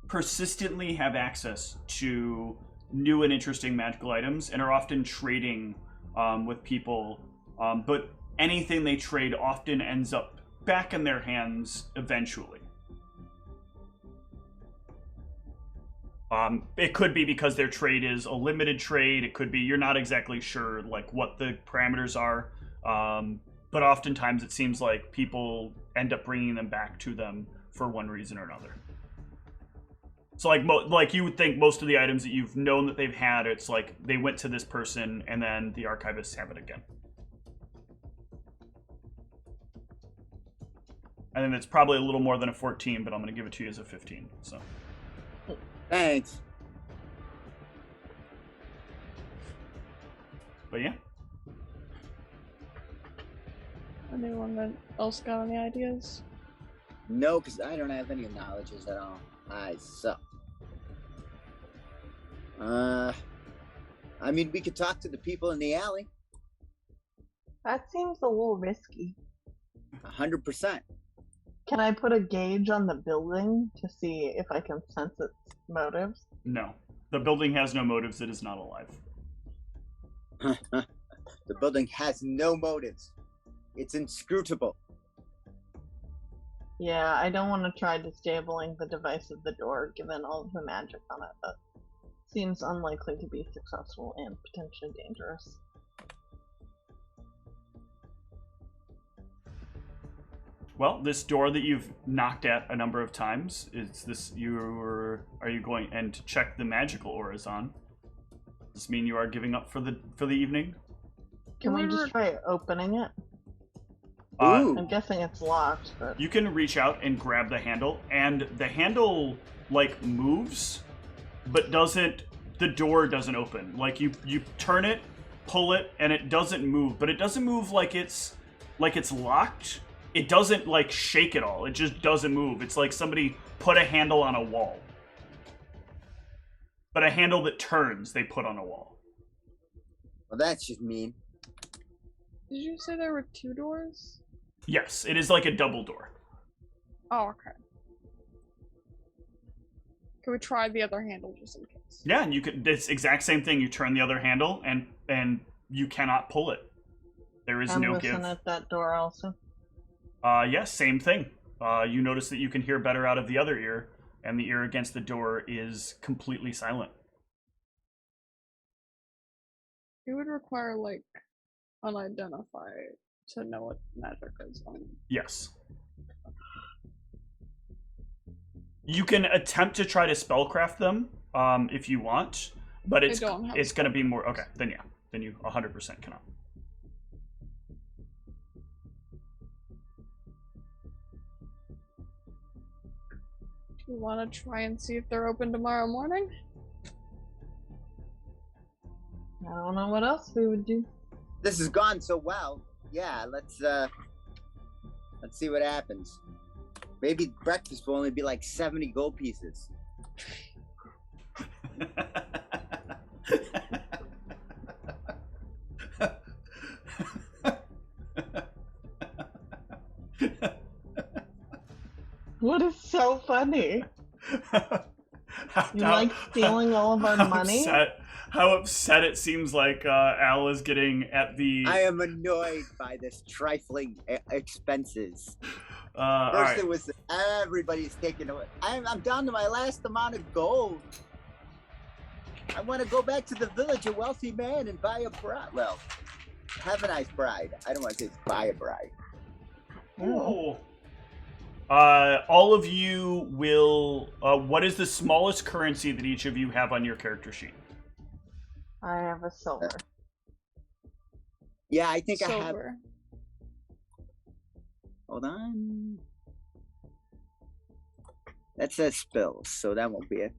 persistently have access to new and interesting magical items and are often trading with people. But anything they trade often ends up back in their hands eventually. It could be because their trade is a limited trade. It could be you're not exactly sure like what the parameters are. But oftentimes it seems like people end up bringing them back to them for one reason or another. So like you would think most of the items that you've known that they've had, it's like they went to this person and then the Archivists have it again. And then it's probably a little more than a 14, but I'm going to give it to you as a 15. So. Thanks. But yeah. Anyone else got any ideas? No, because I don't have any knowledges at all. I suck. I mean, we could talk to the people in the alley. That seems a little risky. 100%. Can I put a gauge on the building to see if I can sense its motives? No. The building has no motives. It is not alive. The building has no motives. It's inscrutable. Yeah, I don't want to try disabling the device of the door, given all of the magic on it. That seems unlikely to be successful and potentially dangerous. Well, this door that you've knocked at a number of times, are you going and to check the magical auras on? Does this mean you are giving up for the evening? Can we just try opening it? I'm guessing it's locked, but... You can reach out and grab the handle, and the handle, like, moves, but the door doesn't open. Like you turn it, pull it, and it doesn't move, but it doesn't move like it's locked. It doesn't like shake at all. It just doesn't move. It's like somebody put a handle on a wall. But a handle that turns, they put on a wall. Well, that's just mean. Did you say there were 2 doors? Yes, it is like a double door. Oh, okay. Can we try the other handle just in case? Yeah, and you could. It's exact same thing. You turn the other handle, and you cannot pull it. There is no give. Listen at that door also. Yes, same thing. You notice that you can hear better out of the other ear, and the ear against the door is completely silent. It would require, like, unidentify to know what magic is on. Yes. You can attempt to try to spellcraft them if you want, but it's going to be more... Okay, then yeah. Then you 100% cannot. Do you want to try and see if they're open tomorrow morning? I don't know what else we would do. This has gone so well. Yeah, let's see what happens. Maybe breakfast will only be like 70 gold pieces. What is so funny? You like stealing all of our money? How upset it seems like Al is getting at the... I am annoyed by this trifling expenses. First right. It was everybody's taking away. I'm down to my last amount of gold. I want to go back to the village, a wealthy man, and buy a bride. Well, have a nice bride. I don't want to say buy a bride. Oh. All of you will... what is the smallest currency that each of you have on your character sheet? I have a silver. Yeah, I think silver. I have... Hold on. That says spills, so that won't be it.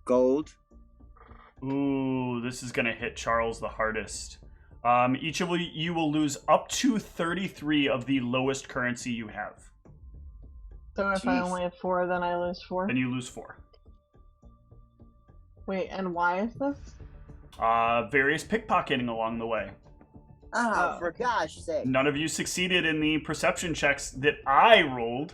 Gold. Ooh, this is gonna hit Charles the hardest. Each of you will lose up to 33 of the lowest currency you have. So if I only have 4, then I lose 4? Then you lose 4. Wait, and why is this? Various pickpocketing along the way. Oh, for gosh sake. None of you succeeded in the perception checks that I rolled.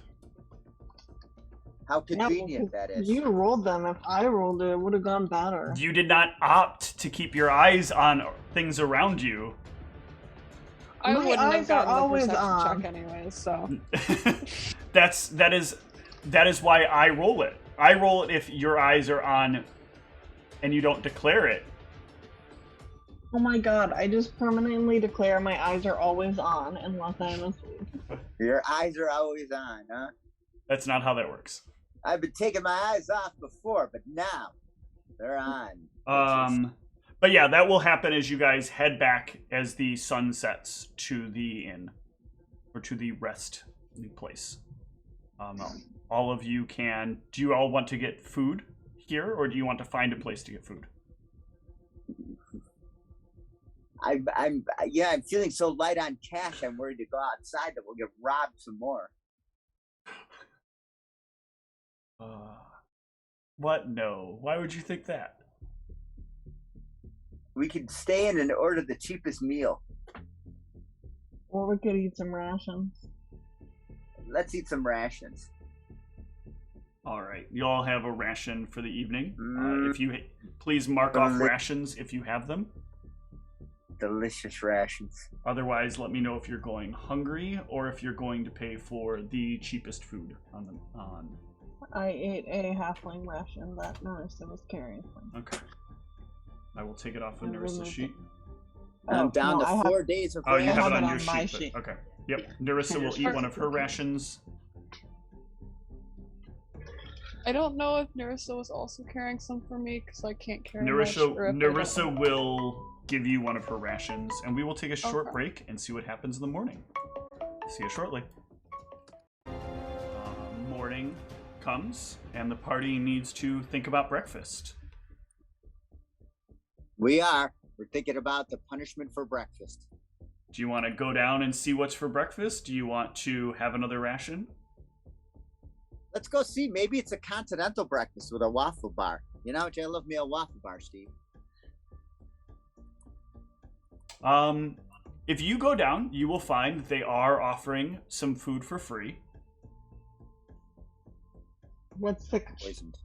How convenient that is. You rolled them. If I rolled it, it would have gone better. You did not opt to keep your eyes on things around you. I My wouldn't eyes have gotten are the always perception on. check anyways, so... that is why I roll it. I roll it if your eyes are on and you don't declare it. Oh my god, I just permanently declare my eyes are always on unless I'm asleep. Your eyes are always on, huh? That's not how that works. I've been taking my eyes off before, but now they're on. But yeah, that will happen as you guys head back as the sun sets to the inn, or to the rest place. All of you can... Do you all want to get food here, or do you want to find a place to get food? I'm feeling so light on cash, I'm worried to go outside that we'll get robbed some more. What? No. Why would you think that? We could stay in and order the cheapest meal. Or we could eat some rations. Let's eat some rations. All right. You all have a ration for the evening. If you please mark off rations if you have them. Delicious rations. Otherwise, let me know if you're going hungry or if you're going to pay for the cheapest food on. I ate a halfling ration that Marissa was carrying for me. Okay. I will take it off of Narissa's sheet. I'm down to 4 days of rations. Oh, you have it on your my sheet. Okay. Yep. Narissa will eat one of her rations. I don't know if Narissa was also carrying some for me, because I can't carry Narissa will give you one of her rations, and we will take a short break and see what happens in the morning. See you shortly. comes, and the party needs to think about breakfast. We are. We're thinking about the punishment for breakfast. Do you want to go down and see what's for breakfast? Do you want to have another ration? Let's go see. Maybe it's a continental breakfast with a waffle bar. You know, I love me a waffle bar, Steve. If you go down, you will find they are offering some food for free. What's the Poisoned.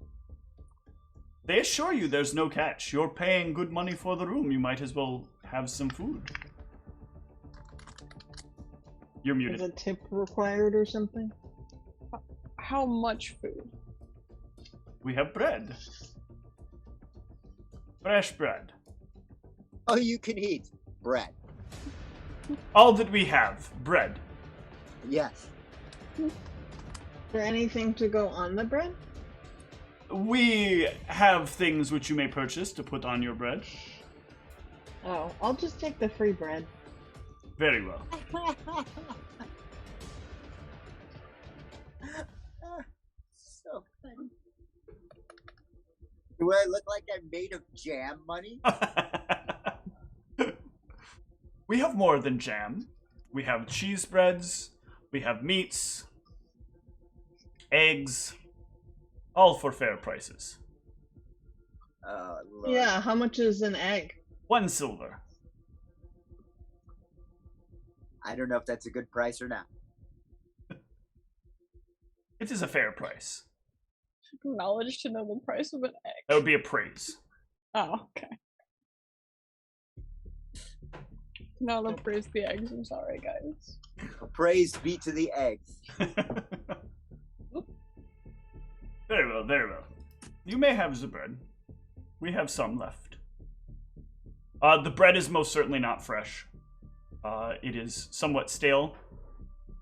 They assure you there's no catch. You're paying good money for the room. You might as well have some food. You're muted. Is a tip required or something? How much food? We have bread. Fresh bread. Oh, you can eat bread. All that we have. Bread. Yes. Is there anything to go on the bread? We have things which you may purchase to put on your bread. Oh, I'll just take the free bread. Very well. So funny. Do I look like I'm made of jam money? We have more than jam. We have cheese breads. We have meats. Eggs. All for fair prices. Oh, Lord. Yeah, how much is an egg? 1 silver. I don't know if that's a good price or not. It is a fair price. Knowledge to know the price of an egg. That would be a praise. Oh, okay. Now to praise the eggs. I'm sorry, guys. Praise be to the eggs. Very well, very well. You may have the bread. We have some left. The bread is most certainly not fresh. It is somewhat stale.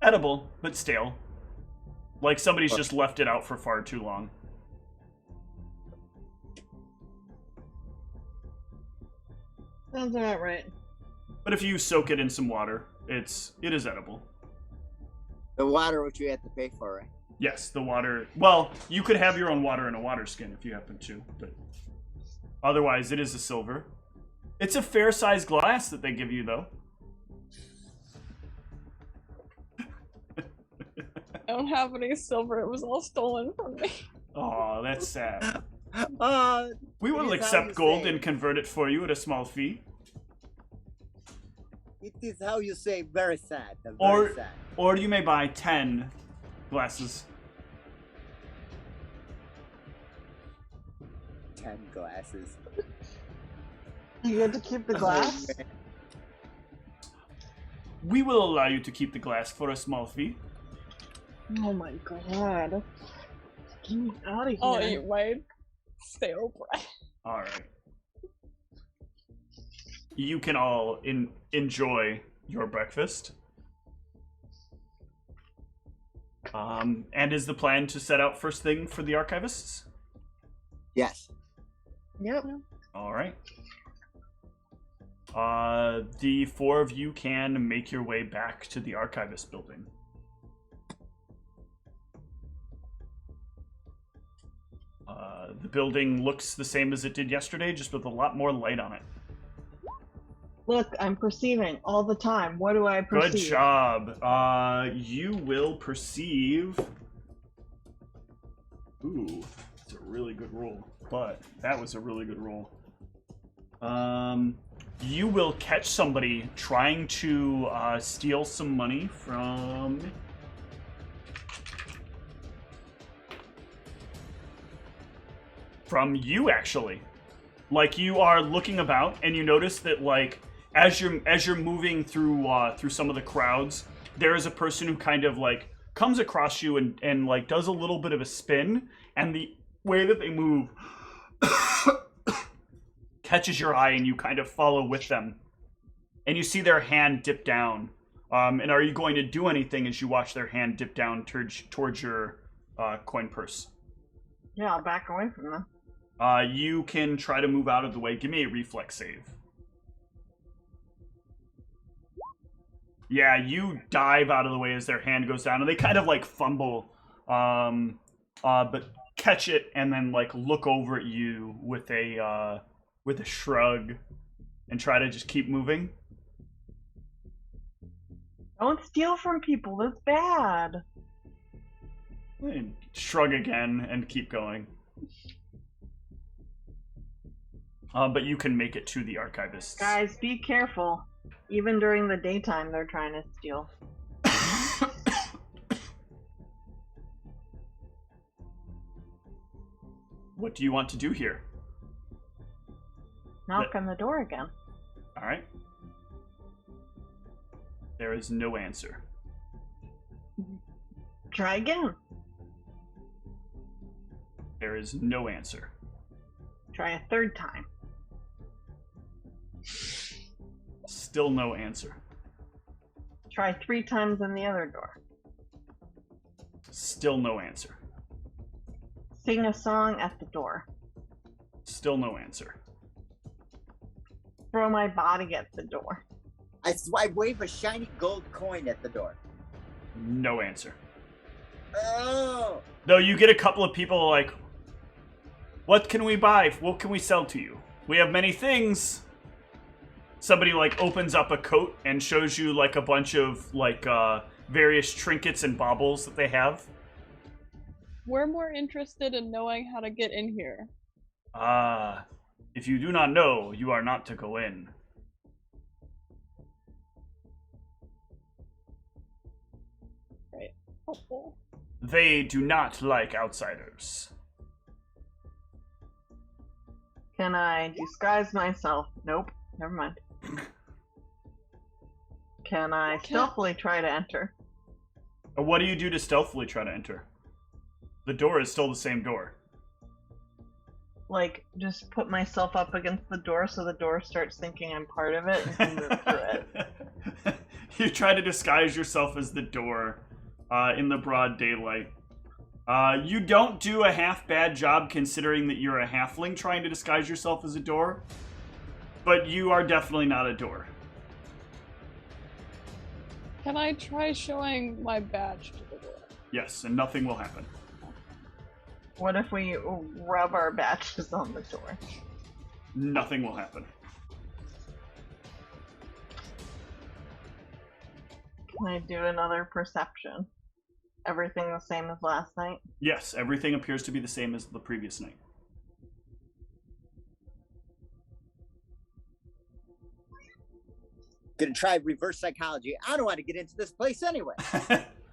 Edible, but stale. Like somebody's just left it out for far too long. Sounds about right. But if you soak it in some water, it is edible. The water which you have to pay for, right? Yes, the water. Well, you could have your own water in a water skin if you happen to, but otherwise it is a silver. It's a fair-sized glass that they give you, though. I don't have any silver. It was all stolen from me. Oh, that's sad. We It will is how accept you gold say. and convert it for you at a small fee. It is how you say very sad. Very Or- sad. Or you may buy 10 glasses. 10 glasses. You get to keep the glass? Oh, man. We will allow you to keep the glass for a small fee. Oh my god. Get me out of here. I'll eat my stale bread. Alright. You can all enjoy your breakfast. And is the plan to set out first thing for the Archivists? Yes. Yep. Alright. The 4 of you can make your way back to the Archivist building. The building looks the same as it did yesterday, just with a lot more light on it. Look, I'm perceiving all the time. What do I perceive? Good job. You will perceive... Ooh, it's a really good roll. But that was a really good roll. You will catch somebody trying to steal some money from... From you, actually. Like, you are looking about, and you notice that, like, as you're moving through some of the crowds, there is a person who kind of, like, comes across you and like, does a little bit of a spin, and the way that they move catches your eye, and you kind of follow with them. And you see their hand dip down. And are you going to do anything as you watch their hand dip down towards your coin purse? Yeah, I'll back away from them. You can try to move out of the way. Give me a reflex save. Yeah, you dive out of the way as their hand goes down, and they kind of like fumble. but catch it and then like look over at you with a shrug and try to just keep moving. Don't steal from people. That's bad. And shrug again and keep going. But you can make it to the Archivists. Guys, be careful. Even during the daytime, they're trying to steal. What do you want to do here? Knock on the door again. All right. There is no answer. Try again. There is no answer. Try a third time. Still no answer. Try 3 times in the other door. Still no answer. Sing a song at the door. Still no answer. Throw my body at the door. I wave a shiny gold coin at the door. No answer. Oh! Though you get a couple of people like, what can we buy? What can we sell to you? We have many things. Somebody like opens up a coat and shows you like a bunch of like various trinkets and baubles that they have. We're more interested in knowing how to get in here. If you do not know, you are not to go in. Right. Helpful. They do not like outsiders. Can I disguise myself? Nope. Never mind. Can I stealthily try to enter? What do you do to stealthily try to enter? The door is still the same door. Like, just put myself up against the door so the door starts thinking I'm part of it and can move through it. You try to disguise yourself as the door in the broad daylight. You don't do a half bad job considering that you're a halfling trying to disguise yourself as a door, but you are definitely not a door. Can I try showing my badge to the door? Yes, and nothing will happen. What if we rub our badges on the door? Nothing will happen. Can I do another perception? Everything the same as last night? Yes, everything appears to be the same as the previous night. Gonna try reverse psychology. I don't want to get into this place anyway.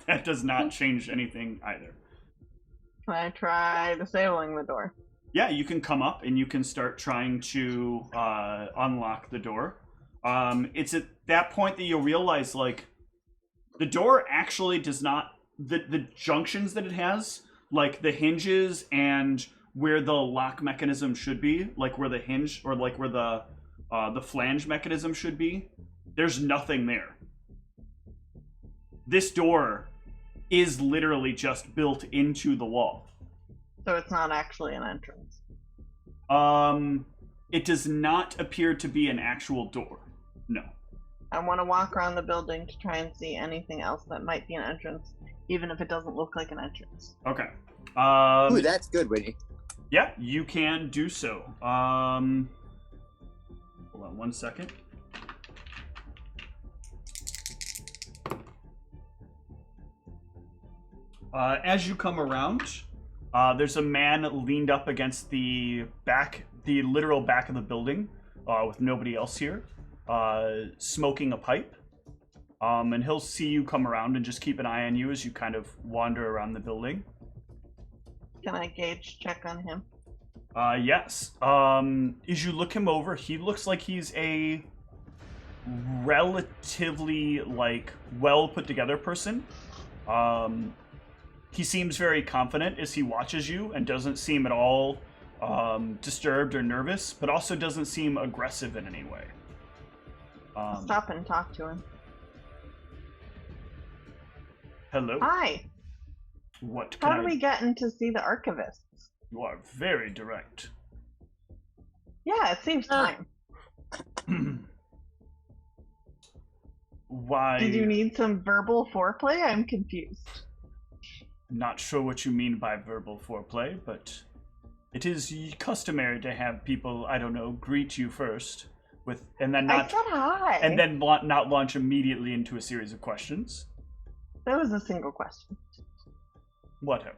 That does not change anything either. Can I try disabling the door? Yeah, you can come up and you can start trying to unlock the door. It's at that point that you'll realize, like, the door actually does not... The junctions that it has, like the hinges and where the lock mechanism should be, like where the hinge, or like where the flange mechanism should be, there's nothing there. This door is literally just built into the wall. So it's not actually an entrance. It does not appear to be an actual door. No. I want to walk around the building to try and see anything else that might be an entrance, even if it doesn't look like an entrance. Okay. Ooh, that's good, Whitney. Yeah, you can do so. Hold on 1 second. As you come around, there's a man leaned up against the literal back of the building, with nobody else here, smoking a pipe. And he'll see you come around and just keep an eye on you as you kind of wander around the building. Can I gauge check on him? Yes. As you look him over, he looks like he's a relatively, like, well put together person. He seems very confident as he watches you and doesn't seem at all disturbed or nervous, but also doesn't seem aggressive in any way. I'll stop and talk to him. Hello? Hi! What can How do we get in to see the Archivists? You are very direct. Yeah, it saves time. Why? Did you need some verbal foreplay? I'm confused. Not sure what you mean by verbal foreplay, but it is customary to have people, I don't know, greet you first, and then I said hi. and then not launch immediately into a series of questions. That was a single question. Whatever.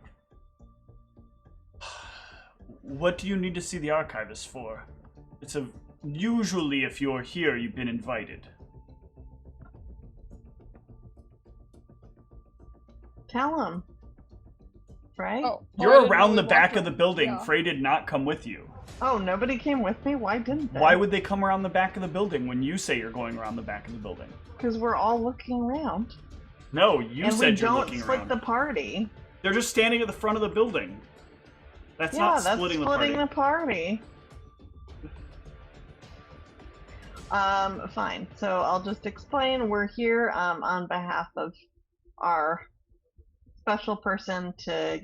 What do you need to see the Archivists for? Usually if you're here, you've been invited. Tell him. Right? You're around the back of the building. Yeah. Frey did not come with you. Oh, nobody came with me? Why didn't they? Why would they come around the back of the building when you say you're going around the back of the building? Because we're all looking around. No, you said you're looking around. And we don't split the party. They're just standing at the front of the building. That's not splitting the party. Yeah, that's splitting the party. Fine. So I'll just explain. We're here on behalf of our special person to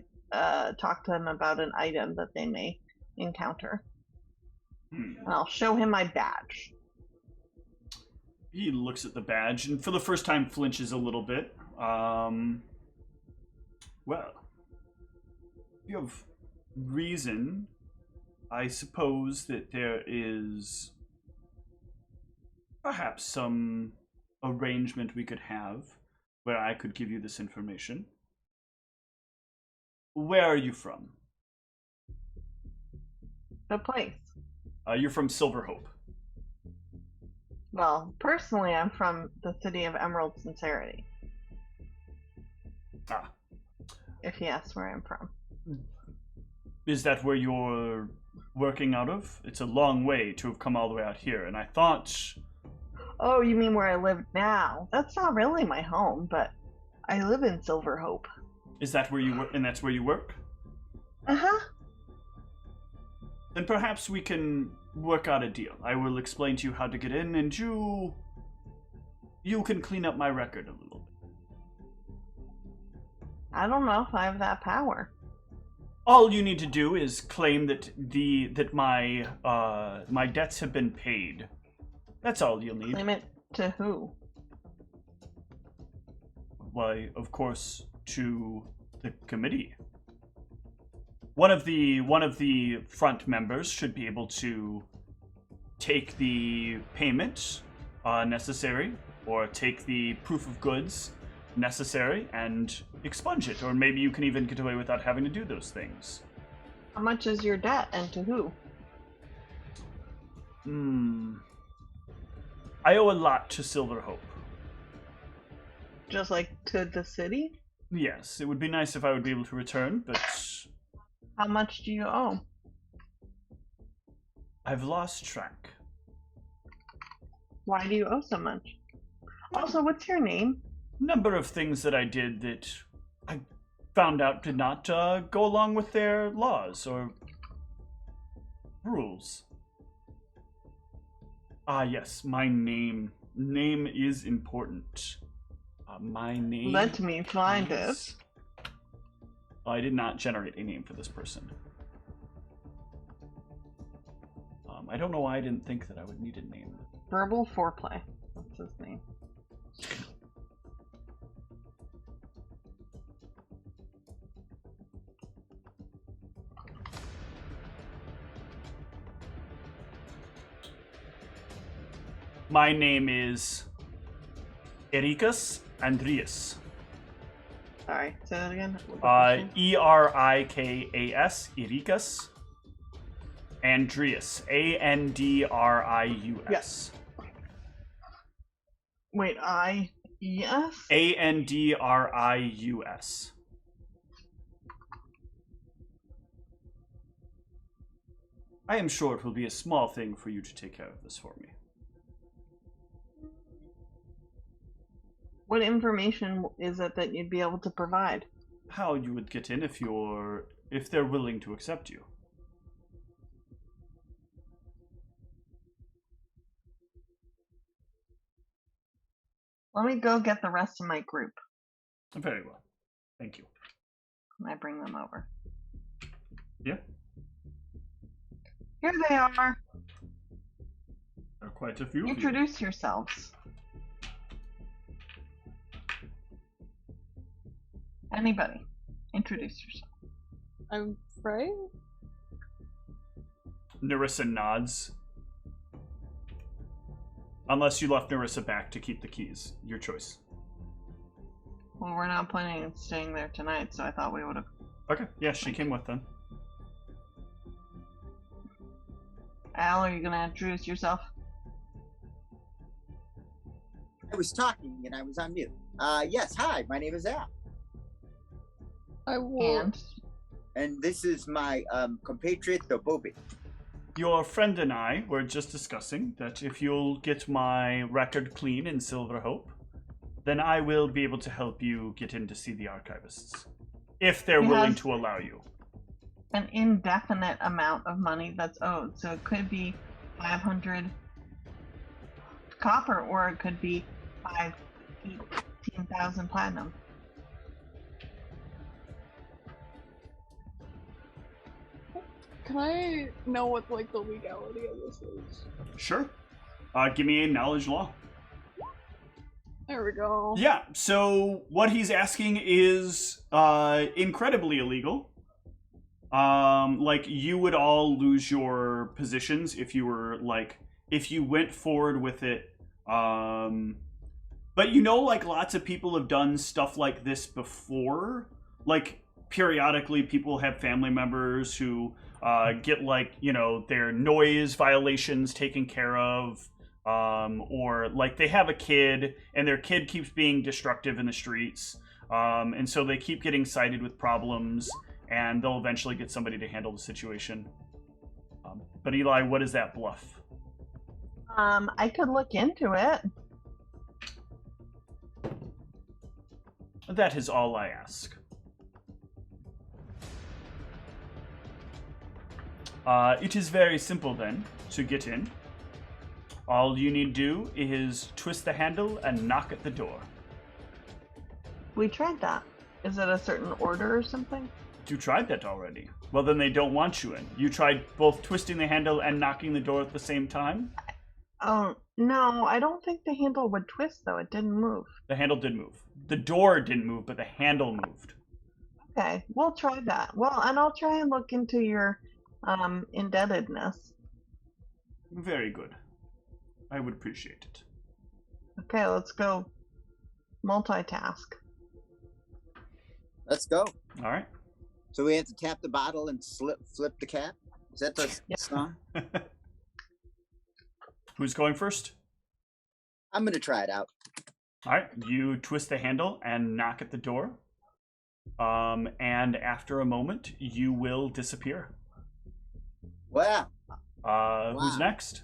talk to them about an item that they may encounter. And I'll show him my badge. He looks at the badge and for the first time flinches a little bit. Well, you have reason. I suppose that there is perhaps some arrangement we could have where I could give you this information. Where are you from? The place. You're from Silverhope. Well, personally, I'm from the city of Emerald Sincerity. Ah. If he asks where I'm from. Is that where you're working out of? It's a long way to have come all the way out here, and I thought... Oh, you mean where I live now? That's not really my home, but I live in Silverhope. Is that where you work? And that's where you work? Uh-huh. Then perhaps we can work out a deal. I will explain to you how to get in, and you can clean up my record a little bit. I don't know if I have that power. All you need to do is claim that my debts have been paid. That's all you'll need. Claim it to who? Why, of course, to the committee. One of the front members should be able to take the payment necessary, or take the proof of goods necessary, and expunge it. Or maybe you can even get away without having to do those things. How much is your debt, and to who? I owe a lot to Silverhope. Just like to the city? Yes, it would be nice if I would be able to return, but... How much do you owe? I've lost track. Why do you owe so much? Also, what's your name? Number of things that I did that I found out did not go along with their laws or rules. Ah, yes, my name. Name is important. My name. Let me find it. I did not generate a name for this person. I don't know why I didn't think that I would need a name. Verbal foreplay. That's his name. My name is Erikas Andreas. Sorry, say that again. E-R-I-K-A-S, Erikas. Andreas, A-N-D-R-I-U-S. Yes. Wait, I-E-S? A-N-D-R-I-U-S. I am sure it will be a small thing for you to take care of this for me. What information is it that you'd be able to provide? How you would get in if they're willing to accept you. Let me go get the rest of my group. Very well. Thank you. I bring them over. Yeah. Here they are. There are quite a few. Introduce yourselves. Anybody. Introduce yourself. I'm Frey. Narissa nods. Unless you left Narissa back to keep the keys. Your choice. Well, we're not planning on staying there tonight, so I thought we would have. Okay, yeah, she came with them. Al, are you gonna introduce yourself? I was talking and I was on mute. Yes, hi, my name is Al. I will. And this is my compatriot, the Bobby. Your friend and I were just discussing that if you'll get my record clean in Silver Hope, then I will be able to help you get in to see the Archivists. If they're willing to allow you. An indefinite amount of money that's owed. So it could be 500 copper, or it could be 18,000 platinum. Can I know what like the legality of this is? Sure. Give me a knowledge law. There we go. Yeah, so what he's asking is incredibly illegal. Like, you would all lose your positions if you were, like, if you went forward with it. But you know, like, lots of people have done stuff like this before. Like, periodically people have family members who get, like, you know, their noise violations taken care of. Or like they have a kid and their kid keeps being destructive in the streets. And so they keep getting cited with problems and they'll eventually get somebody to handle the situation. But Eli, what is that bluff? I could look into it. That is all I ask. It is very simple then to get in. All you need to do is twist the handle and knock at the door. We tried that. Is it a certain order or something? You tried that already. Well, then they don't want you in. You tried both twisting the handle and knocking the door at the same time? Oh, no, I don't think the handle would twist, though. It didn't move. The handle did move. The door didn't move, but the handle moved. Okay, we'll try that. Well, and I'll try and look into your indebtedness. Very good. I would appreciate it. Okay, let's go multitask. Let's go. All right. So we have to tap the bottle and flip the cap? Is that the song? Who's going first? I'm going to try it out. All right. You twist the handle and knock at the door. And after a moment, you will disappear. Wow. Who's next?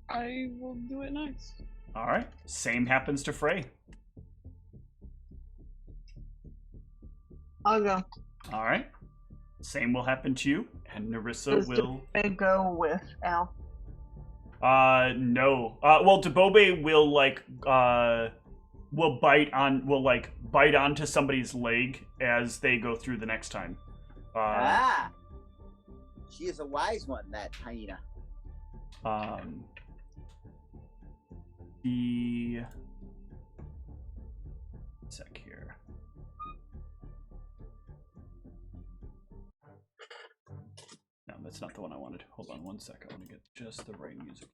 I will do it next. All right. Same happens to Frey. I'll go. All right. Same will happen to you, and Narissa will. Go with Al. No. Well, Debobe will bite onto somebody's leg as they go through the next time. She is a wise one, that hyena. Sec here. No, that's not the one I wanted. Hold on one sec. I want to get just the right music.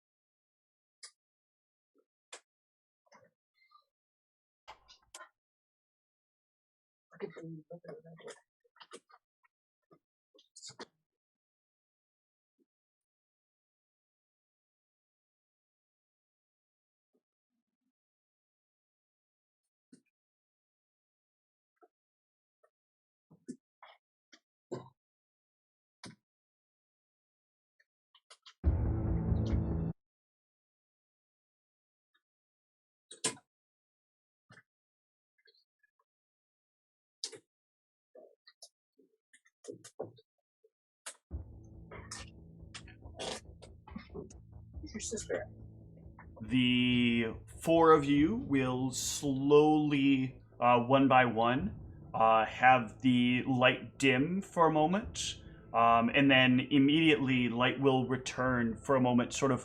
Your sister. The four of you will slowly, one by one, have the light dim for a moment, and then immediately light will return for a moment, sort of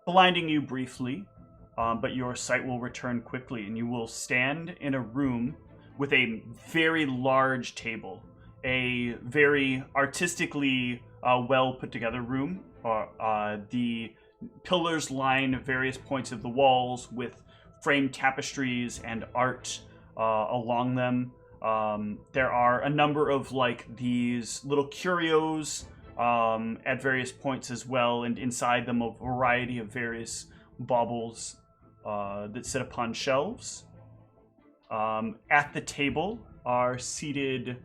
blinding you briefly, but your sight will return quickly, and you will stand in a room with a very large table. a very artistically well put together room. The pillars line various points of the walls with framed tapestries and art along them. There are a number of like these little curios at various points as well, and inside them a variety of various baubles that sit upon shelves. At the table are seated...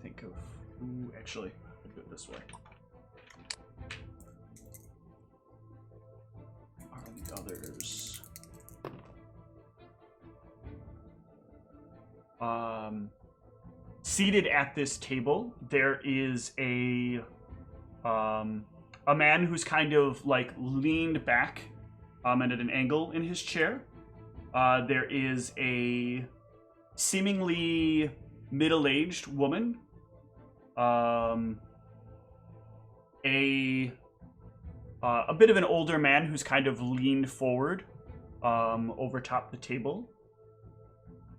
think of who actually... I'll do it this way. Are the others? Seated at this table, there is a man who's kind of like leaned back and at an angle in his chair. There is a seemingly middle-aged woman, a bit of an older man who's kind of leaned forward over top the table,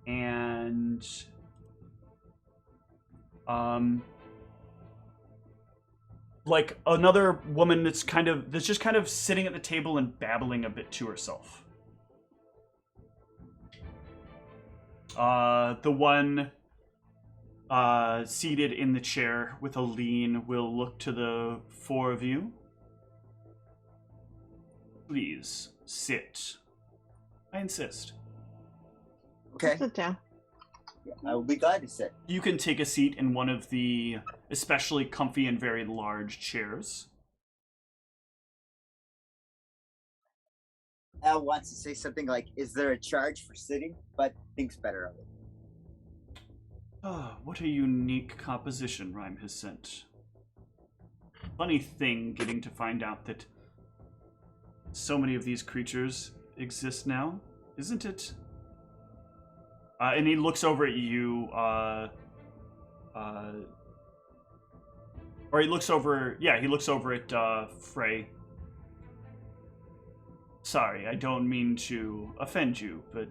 and like another woman that's just kind of sitting at the table and babbling a bit to herself. The one seated in the chair with a lean will look to the four of you. Please sit. I insist. Okay. Sit down. Yeah, I will be glad to sit. You can take a seat in one of the especially comfy and very large chairs. Al wants to say something like, is there a charge for sitting? But thinks better of it. Ah, what a unique composition Rhyme has sent. Funny thing getting to find out that so many of these creatures exist now, isn't it? And he looks over at you, or he looks over at Frey. Sorry, I don't mean to offend you, but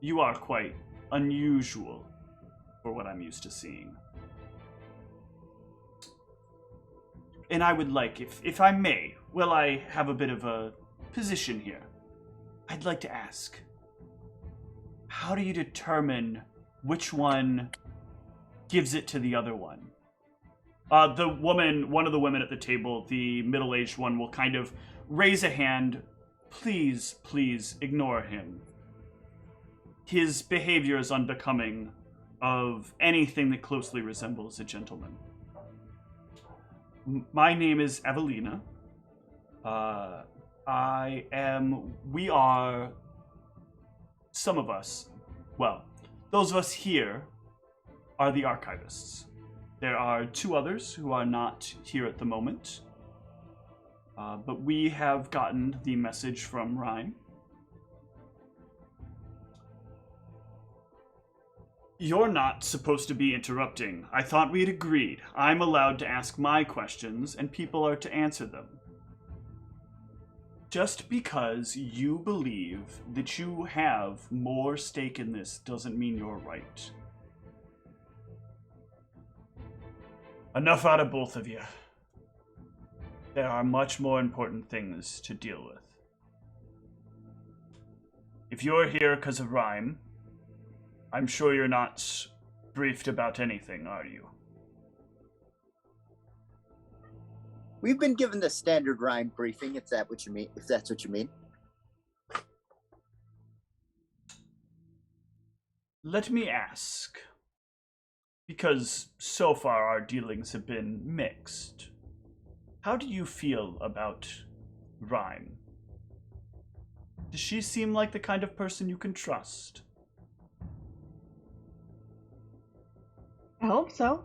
you are quite unusual for what I'm used to seeing. And I would like, if I may, well, I have a bit of a position here. I'd like to ask, how do you determine which one gives it to the other one? One of the women at the table, the middle-aged one, will kind of raise a hand. Please, please ignore him. His behavior is unbecoming of anything that closely resembles a gentleman. My name is Evelina. We are, some of us, well, those of us here are the Archivists. There are two others who are not here at the moment, but we have gotten the message from Rhyme. You're not supposed to be interrupting. I thought we had agreed. I'm allowed to ask my questions, and people are to answer them. Just because you believe that you have more stake in this doesn't mean you're right. Enough out of both of you. There are much more important things to deal with. If you're here because of Rhyme, I'm sure you're not briefed about anything, are you? We've been given the standard Rhyme briefing, if that's what you mean. Let me ask, because so far our dealings have been mixed. How do you feel about Rhyme? Does she seem like the kind of person you can trust? I hope so.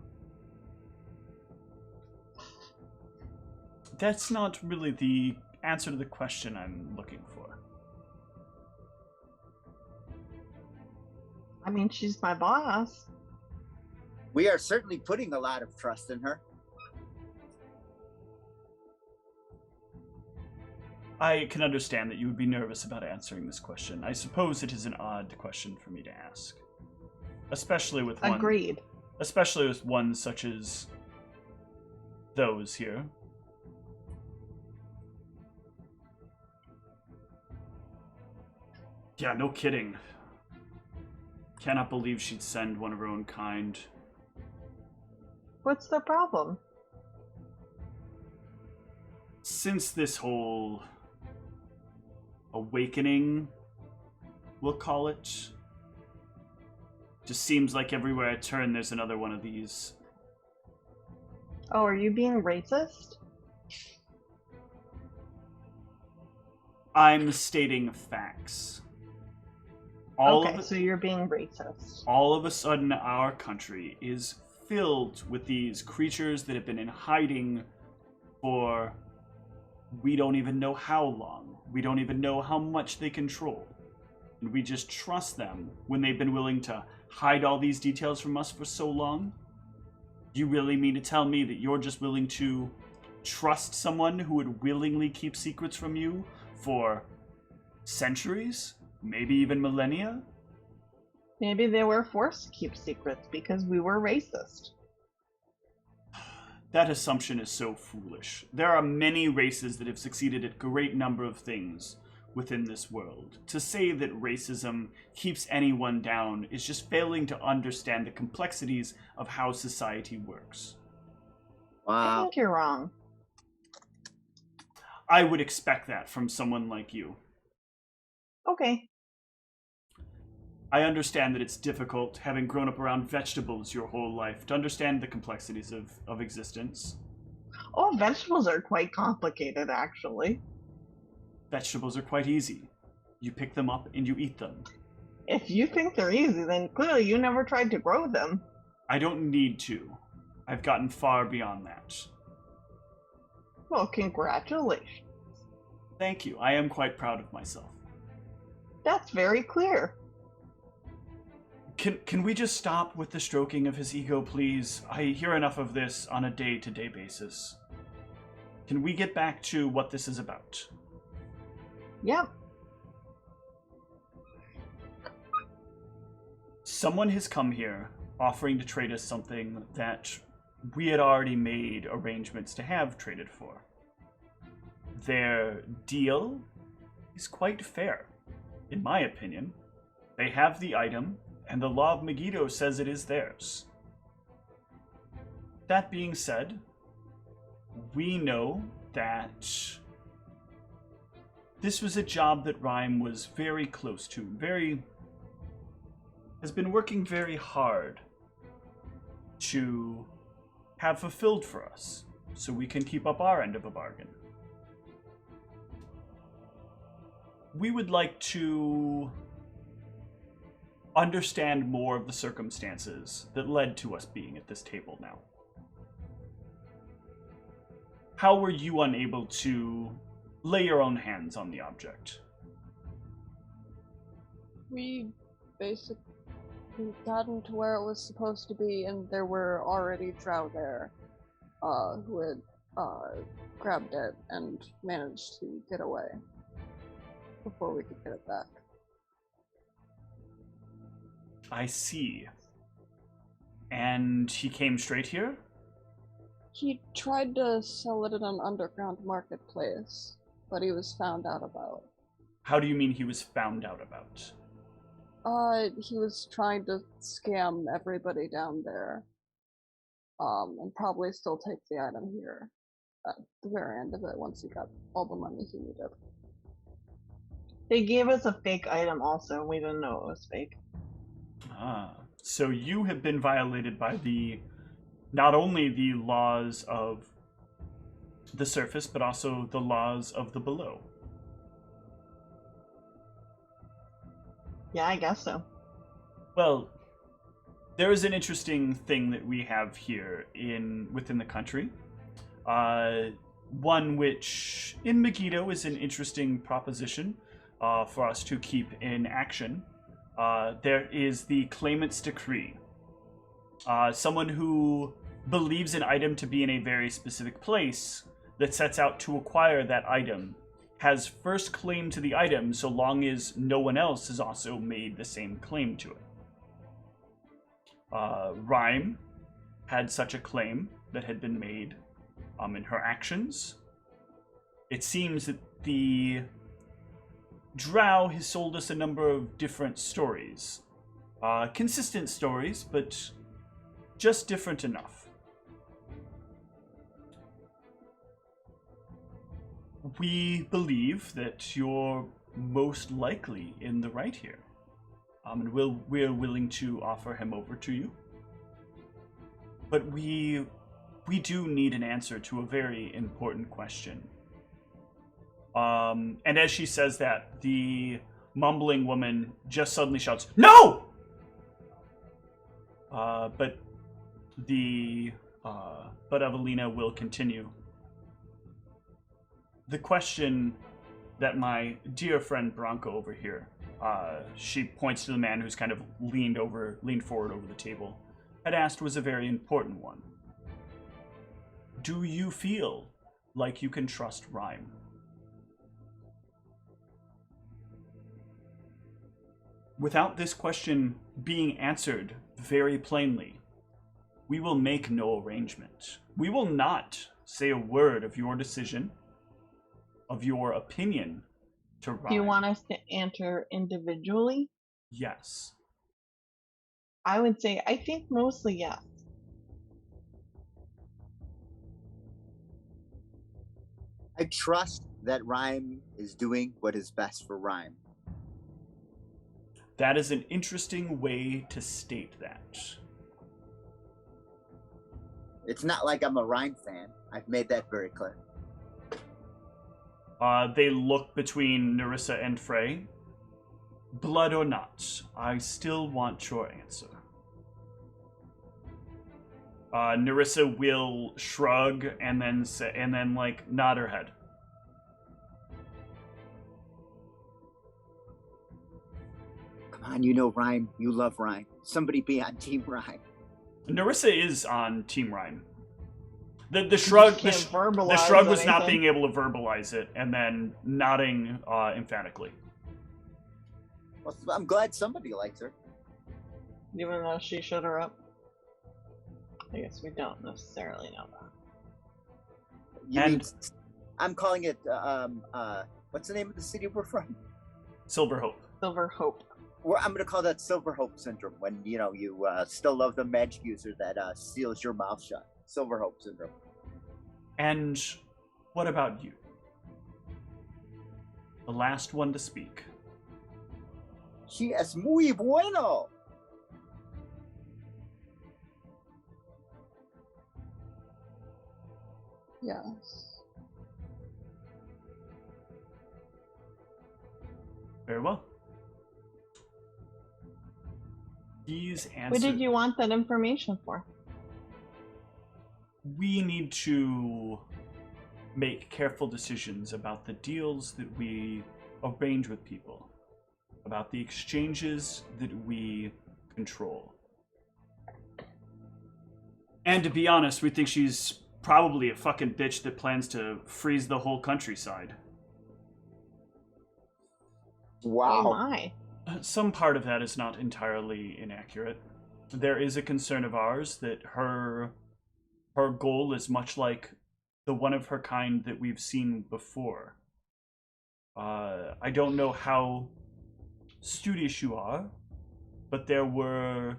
That's not really the answer to the question I'm looking for. I mean, she's my boss. We are certainly putting a lot of trust in her. I can understand that you would be nervous about answering this question. I suppose it is an odd question for me to ask. Especially with one... Agreed. Especially with one such as those here. Yeah, no kidding. Cannot believe she'd send one of her own kind. What's the problem? Since this whole awakening, we'll call it, just seems like everywhere I turn there's another one of these. Oh, are you being racist? I'm stating facts. So you're being racist. All of a sudden, our country is filled with these creatures that have been in hiding for we don't even know how long. We don't even know how much they control. And we just trust them when they've been willing to hide all these details from us for so long? You really mean to tell me that you're just willing to trust someone who would willingly keep secrets from you for centuries? Maybe even millennia? Maybe they were forced to keep secrets because we were racist. That assumption is so foolish. There are many races that have succeeded at a great number of things within this world. To say that racism keeps anyone down is just failing to understand the complexities of how society works. I think you're wrong. I would expect that from someone like you. Okay. I understand that it's difficult, having grown up around vegetables your whole life, to understand the complexities of existence. Oh, vegetables are quite complicated, actually. Vegetables are quite easy. You pick them up and you eat them. If you think they're easy, then clearly you never tried to grow them. I don't need to. I've gotten far beyond that. Well, congratulations. Thank you. I am quite proud of myself. That's very clear. Can we just stop with the stroking of his ego, please? I hear enough of this on a day-to-day basis. Can we get back to what this is about? Yep. Someone has come here offering to trade us something that we had already made arrangements to have traded for. Their deal is quite fair, in my opinion. They have the item, and the law of Megiddo says it is theirs. That being said, we know that this was a job that Rhyme was very close to, has been working very hard to have fulfilled for us, so we can keep up our end of a bargain. We would like to understand more of the circumstances that led to us being at this table now. How were you unable to lay your own hands on the object? We basically got into where it was supposed to be, and there were already drow there who had grabbed it and managed to get away before we could get it back. I see. And he came straight here? He tried to sell it in an underground marketplace, but he was found out about. How do you mean he was found out about? He was trying to scam everybody down there. And probably still take the item here at the very end of it once he got all the money he needed. They gave us a fake item also, and we didn't know it was fake. So you have been violated by not only the laws of the surface, but also the laws of the below. Yeah, I guess so. Well, there is an interesting thing that we have here within the country. One which, in Megiddo, is an interesting proposition for us to keep in action. There is the Claimant's Decree. Someone who believes an item to be in a very specific place that sets out to acquire that item has first claim to the item so long as no one else has also made the same claim to it. Rhyme had such a claim that had been made in her actions. It seems that the Drow has sold us a number of different stories. Consistent stories, but just different enough. We believe that you're most likely in the right here. And we're willing to offer him over to you. But we do need an answer to a very important question. And as she says that, the mumbling woman just suddenly shouts, "No!" But Evelina will continue. The question that my dear friend Bronco over here, she points to the man who's kind of leaned forward over the table, had asked was a very important one. Do you feel like you can trust Rhyme? Without this question being answered very plainly, we will make no arrangement. We will not say a word of your decision, of your opinion to Rhyme. Do you want us to answer individually? Yes. I would say, I think mostly yes. I trust that Rhyme is doing what is best for Rhyme. That is an interesting way to state that. It's not like I'm a Rhyme fan. I've made that very clear. They look between Nerissa and Frey. Blood or not, I still want your answer. Nerissa will shrug and then nod her head. Come on, you know Rhyme. You love Rhyme. Somebody be on Team Rhyme. Nerissa is on Team Rhyme. The shrug was not being able to verbalize it, and then nodding emphatically. Well, I'm glad somebody likes her. Even though she shut her up. I guess we don't necessarily know that. I'm calling it, what's the name of the city we're from? Silver Hope. Silver Hope. I'm going to call that Silver Hope Syndrome, when, you still love the magic user that seals your mouth shut. Silver Hope Syndrome. And what about you? The last one to speak. She es muy bueno. Yes. Very well. These answers. What did you want that information for? We need to make careful decisions about the deals that we arrange with people, about the exchanges that we control. And to be honest, we think she's probably a fucking bitch that plans to freeze the whole countryside. Wow. Oh my. Some part of that is not entirely inaccurate. There is a concern of ours that her goal is much like the one of her kind that we've seen before. I don't know how studious you are, but there were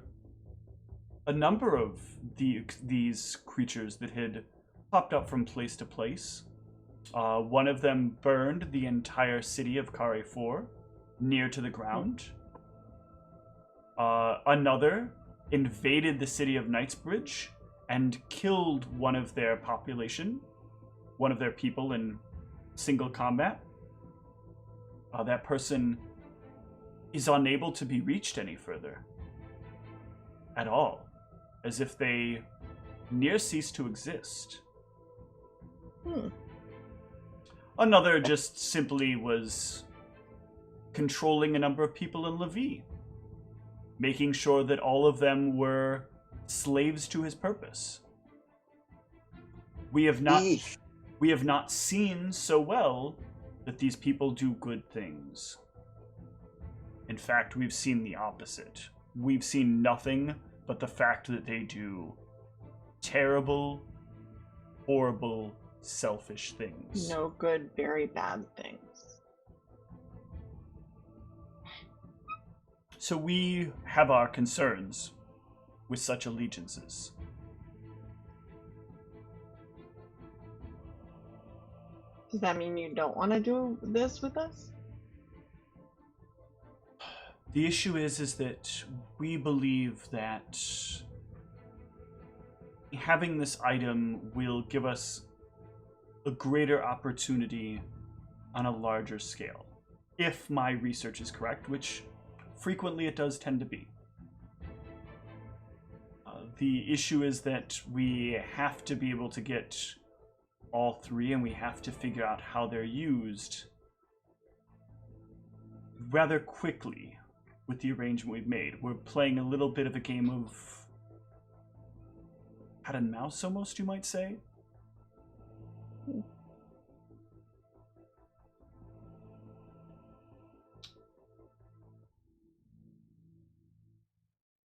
a number of these creatures that had popped up from place to place. One of them burned the entire city of Kare 4 near to the ground. Another invaded the city of Knightsbridge and killed one of their population, one of their people in single combat. That person is unable to be reached any further at all, as if they near cease to exist. Another just simply was controlling a number of people in Levi, making sure that all of them were slaves to his purpose. We have not seen so well that these people do good things. In fact, we've seen the opposite. We've seen nothing but the fact that they do terrible, horrible, selfish things. No good, very bad things. So we have our concerns with such allegiances. Does that mean you don't want to do this with us? The issue is that we believe that having this item will give us a greater opportunity on a larger scale. If my research is correct, which frequently it does tend to be. The issue is that we have to be able to get all three, and we have to figure out how they're used rather quickly with the arrangement we've made. We're playing a little bit of a game of cat and mouse, almost, you might say.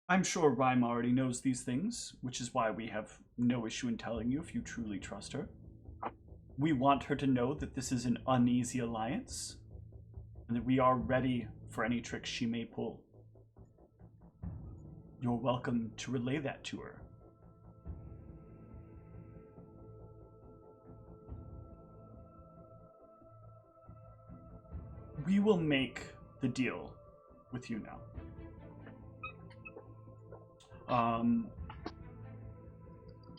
I'm sure Rhyme already knows these things, which is why we have no issue in telling you if you truly trust her. We want her to know that this is an uneasy alliance, and that we are ready for any tricks she may pull. You're welcome to relay that to her. We will make the deal with you now.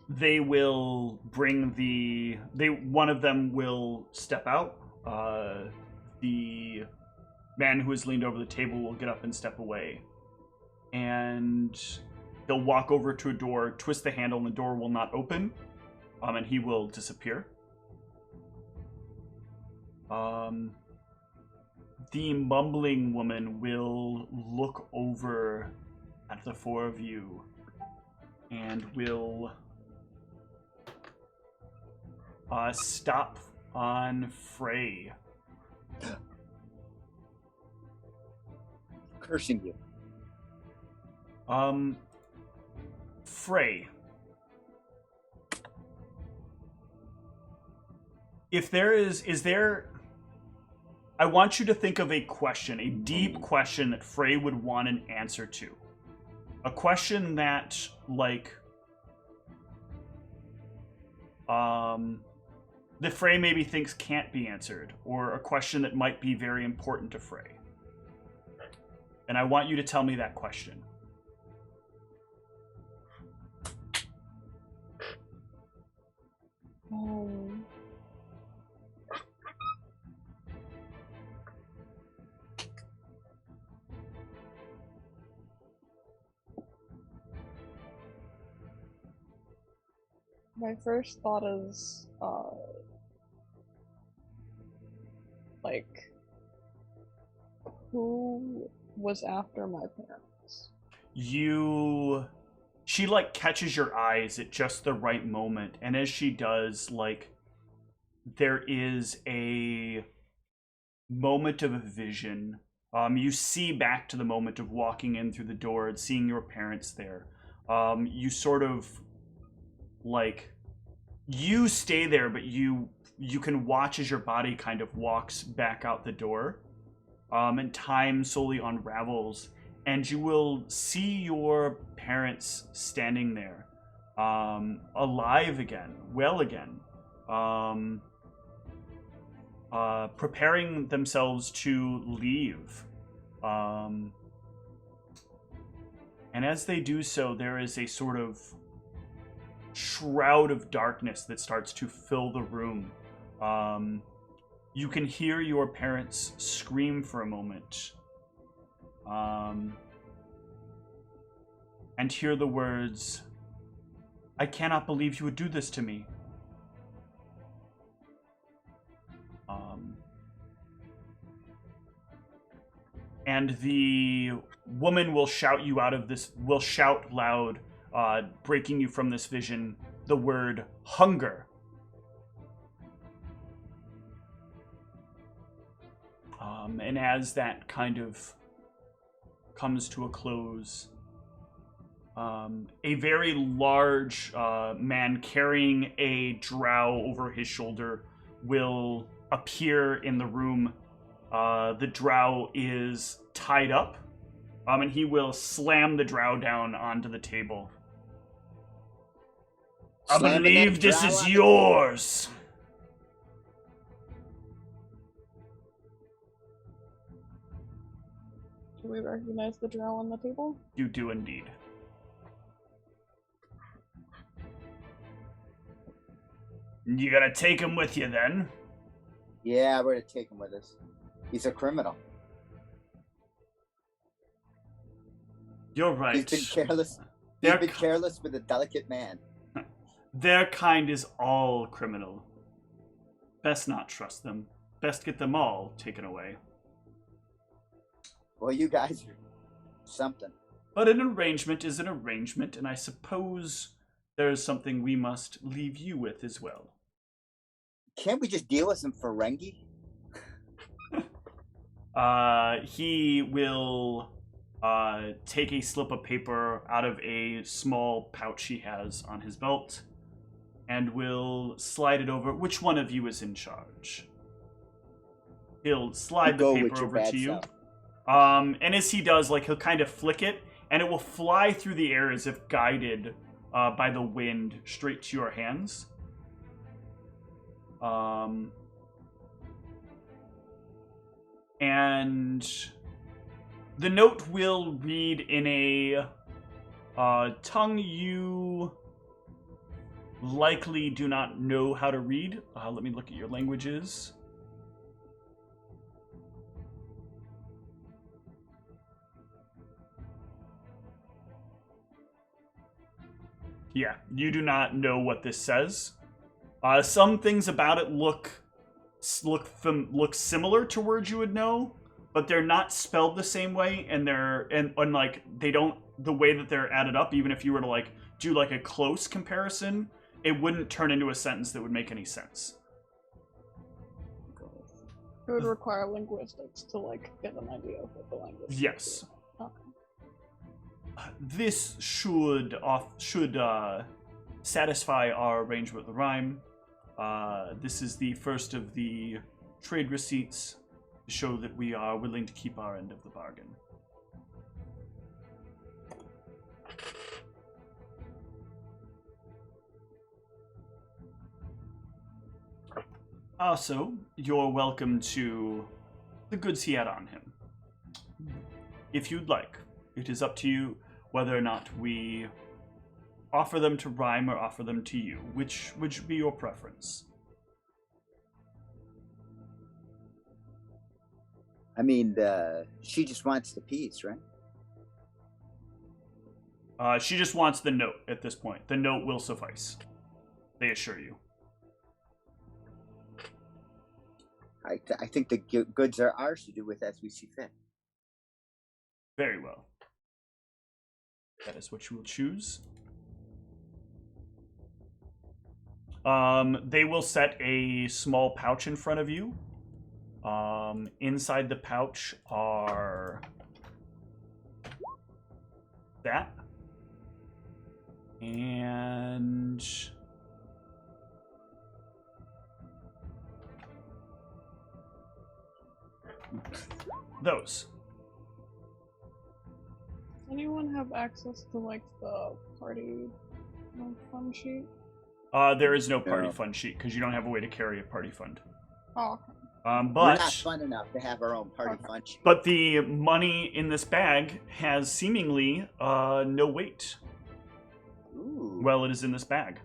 They will bring one of them will step out. The man who has leaned over the table will get up and step away. And they'll walk over to a door, twist the handle, and the door will not open. And he will disappear. The mumbling woman will look over at the four of you and will stop on Frey. Cursing you. Frey. If there is there... I want you to think of a question, a deep question that Frey would want an answer to. A question that, like, that Frey maybe thinks can't be answered, or a question that might be very important to Frey. And I want you to tell me that question. My first thought is, who was after my parents? She, like, catches your eyes at just the right moment, and as she does, like, there is a moment of a vision. You see back to the moment of walking in through the door and seeing your parents there. You sort of, like, you stay there, but you can watch as your body kind of walks back out the door, and time slowly unravels, and you will see your parents standing there, alive again, well again, preparing themselves to leave. And as they do so, there is a sort of shroud of darkness that starts to fill the room. You can hear your parents scream for a moment, and hear the words, "I cannot believe you would do this to me." And the woman will shout you out of this, will shout loud, breaking you from this vision, the word hunger. And as that kind of comes to a close, a very large man carrying a drow over his shoulder will appear in the room. The drow is tied up, and he will slam the drow down onto the table. I believe this is yours. Do we recognize the drow on the table? You do indeed. You gotta take him with you then. Yeah, we're gonna take him with us. He's a criminal. You're right. He's been careless. He's been careless with a delicate man. Their kind is all criminal. Best not trust them. Best get them all taken away. Well, you guys are something. But an arrangement is an arrangement, and I suppose there is something we must leave you with as well. Can't we just deal with some Ferengi? He will take a slip of paper out of a small pouch he has on his belt and will slide it over. Which one of you is in charge? He'll slide the paper over to you. And as he does, like, he'll kind of flick it, and it will fly through the air as if guided by the wind straight to your hands. And the note will read in a tongue you likely do not know how to read. Let me look at your languages. Yeah, you do not know what this says. Some things about it look similar to words you would know, but they're not spelled the same way, and they don't, the way that they're added up, even if you were to like do like a close comparison, it wouldn't turn into a sentence that would make any sense. It would require linguistics to like get an idea of what the language is. Yes. Okay. This should satisfy our arrangement with the rhyme. This is the first of the trade receipts to show that we are willing to keep our end of the bargain. Also, you're welcome to the goods he had on him. If you'd like, it is up to you whether or not we offer them to Rhyme or offer them to you. Which would be your preference? I mean, she just wants the piece, right? She just wants the note at this point. The note will suffice. They assure you. I think the goods are ours to do with as we see fit. Very well. That is what you will choose. They will set a small pouch in front of you. Inside the pouch are that. And those. Does anyone have access to like the party fun sheet? There is no party fund sheet because you don't have a way to carry a party fund. Oh, okay. But we're not fun enough to have our own party fund sheet. But the money in this bag has seemingly no weight. Ooh. Well, it is in this bag.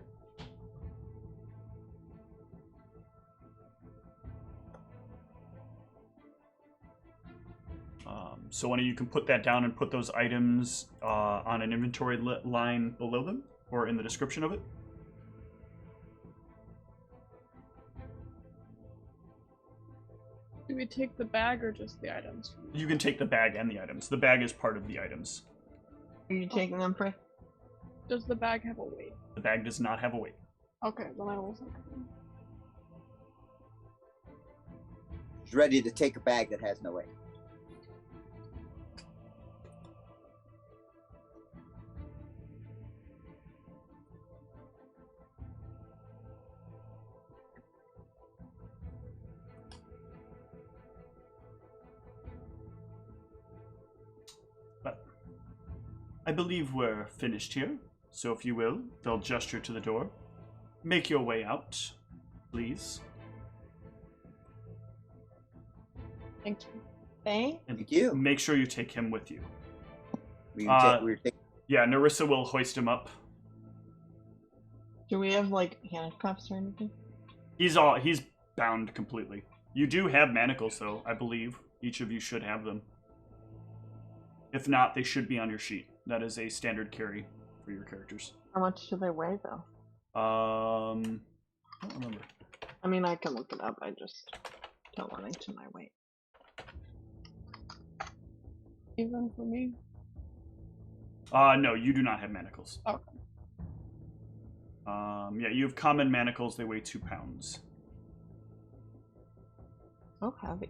So one of you can put that down and put those items on an inventory line below them, or in the description of it. Do we take the bag or just the items? You can take the bag and the items. The bag is part of the items. Are you taking them, Pri? Does the bag have a weight? The bag does not have a weight. Okay, then I will take them. He's ready to take a bag that has no weight. But I believe we're finished here. So if you will, they'll gesture to the door. Make your way out, please. Thank you. Thank you. Make sure you take him with you. Yeah, Narissa will hoist him up. Do we have like handcuffs or anything? He's bound completely. You do have manacles, though, I believe. Each of you should have them. If not, they should be on your sheet. That is a standard carry for your characters. How much do they weigh, though? I don't remember. I mean, I can look it up. I just don't want it to my weight. Even for me? No, you do not have manacles. Okay. Yeah, you have common manacles. They weigh 2 pounds. So heavy.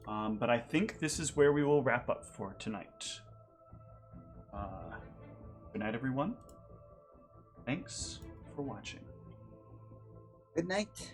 But I think this is where we will wrap up for tonight. Good night, everyone. Thanks for watching. Good night.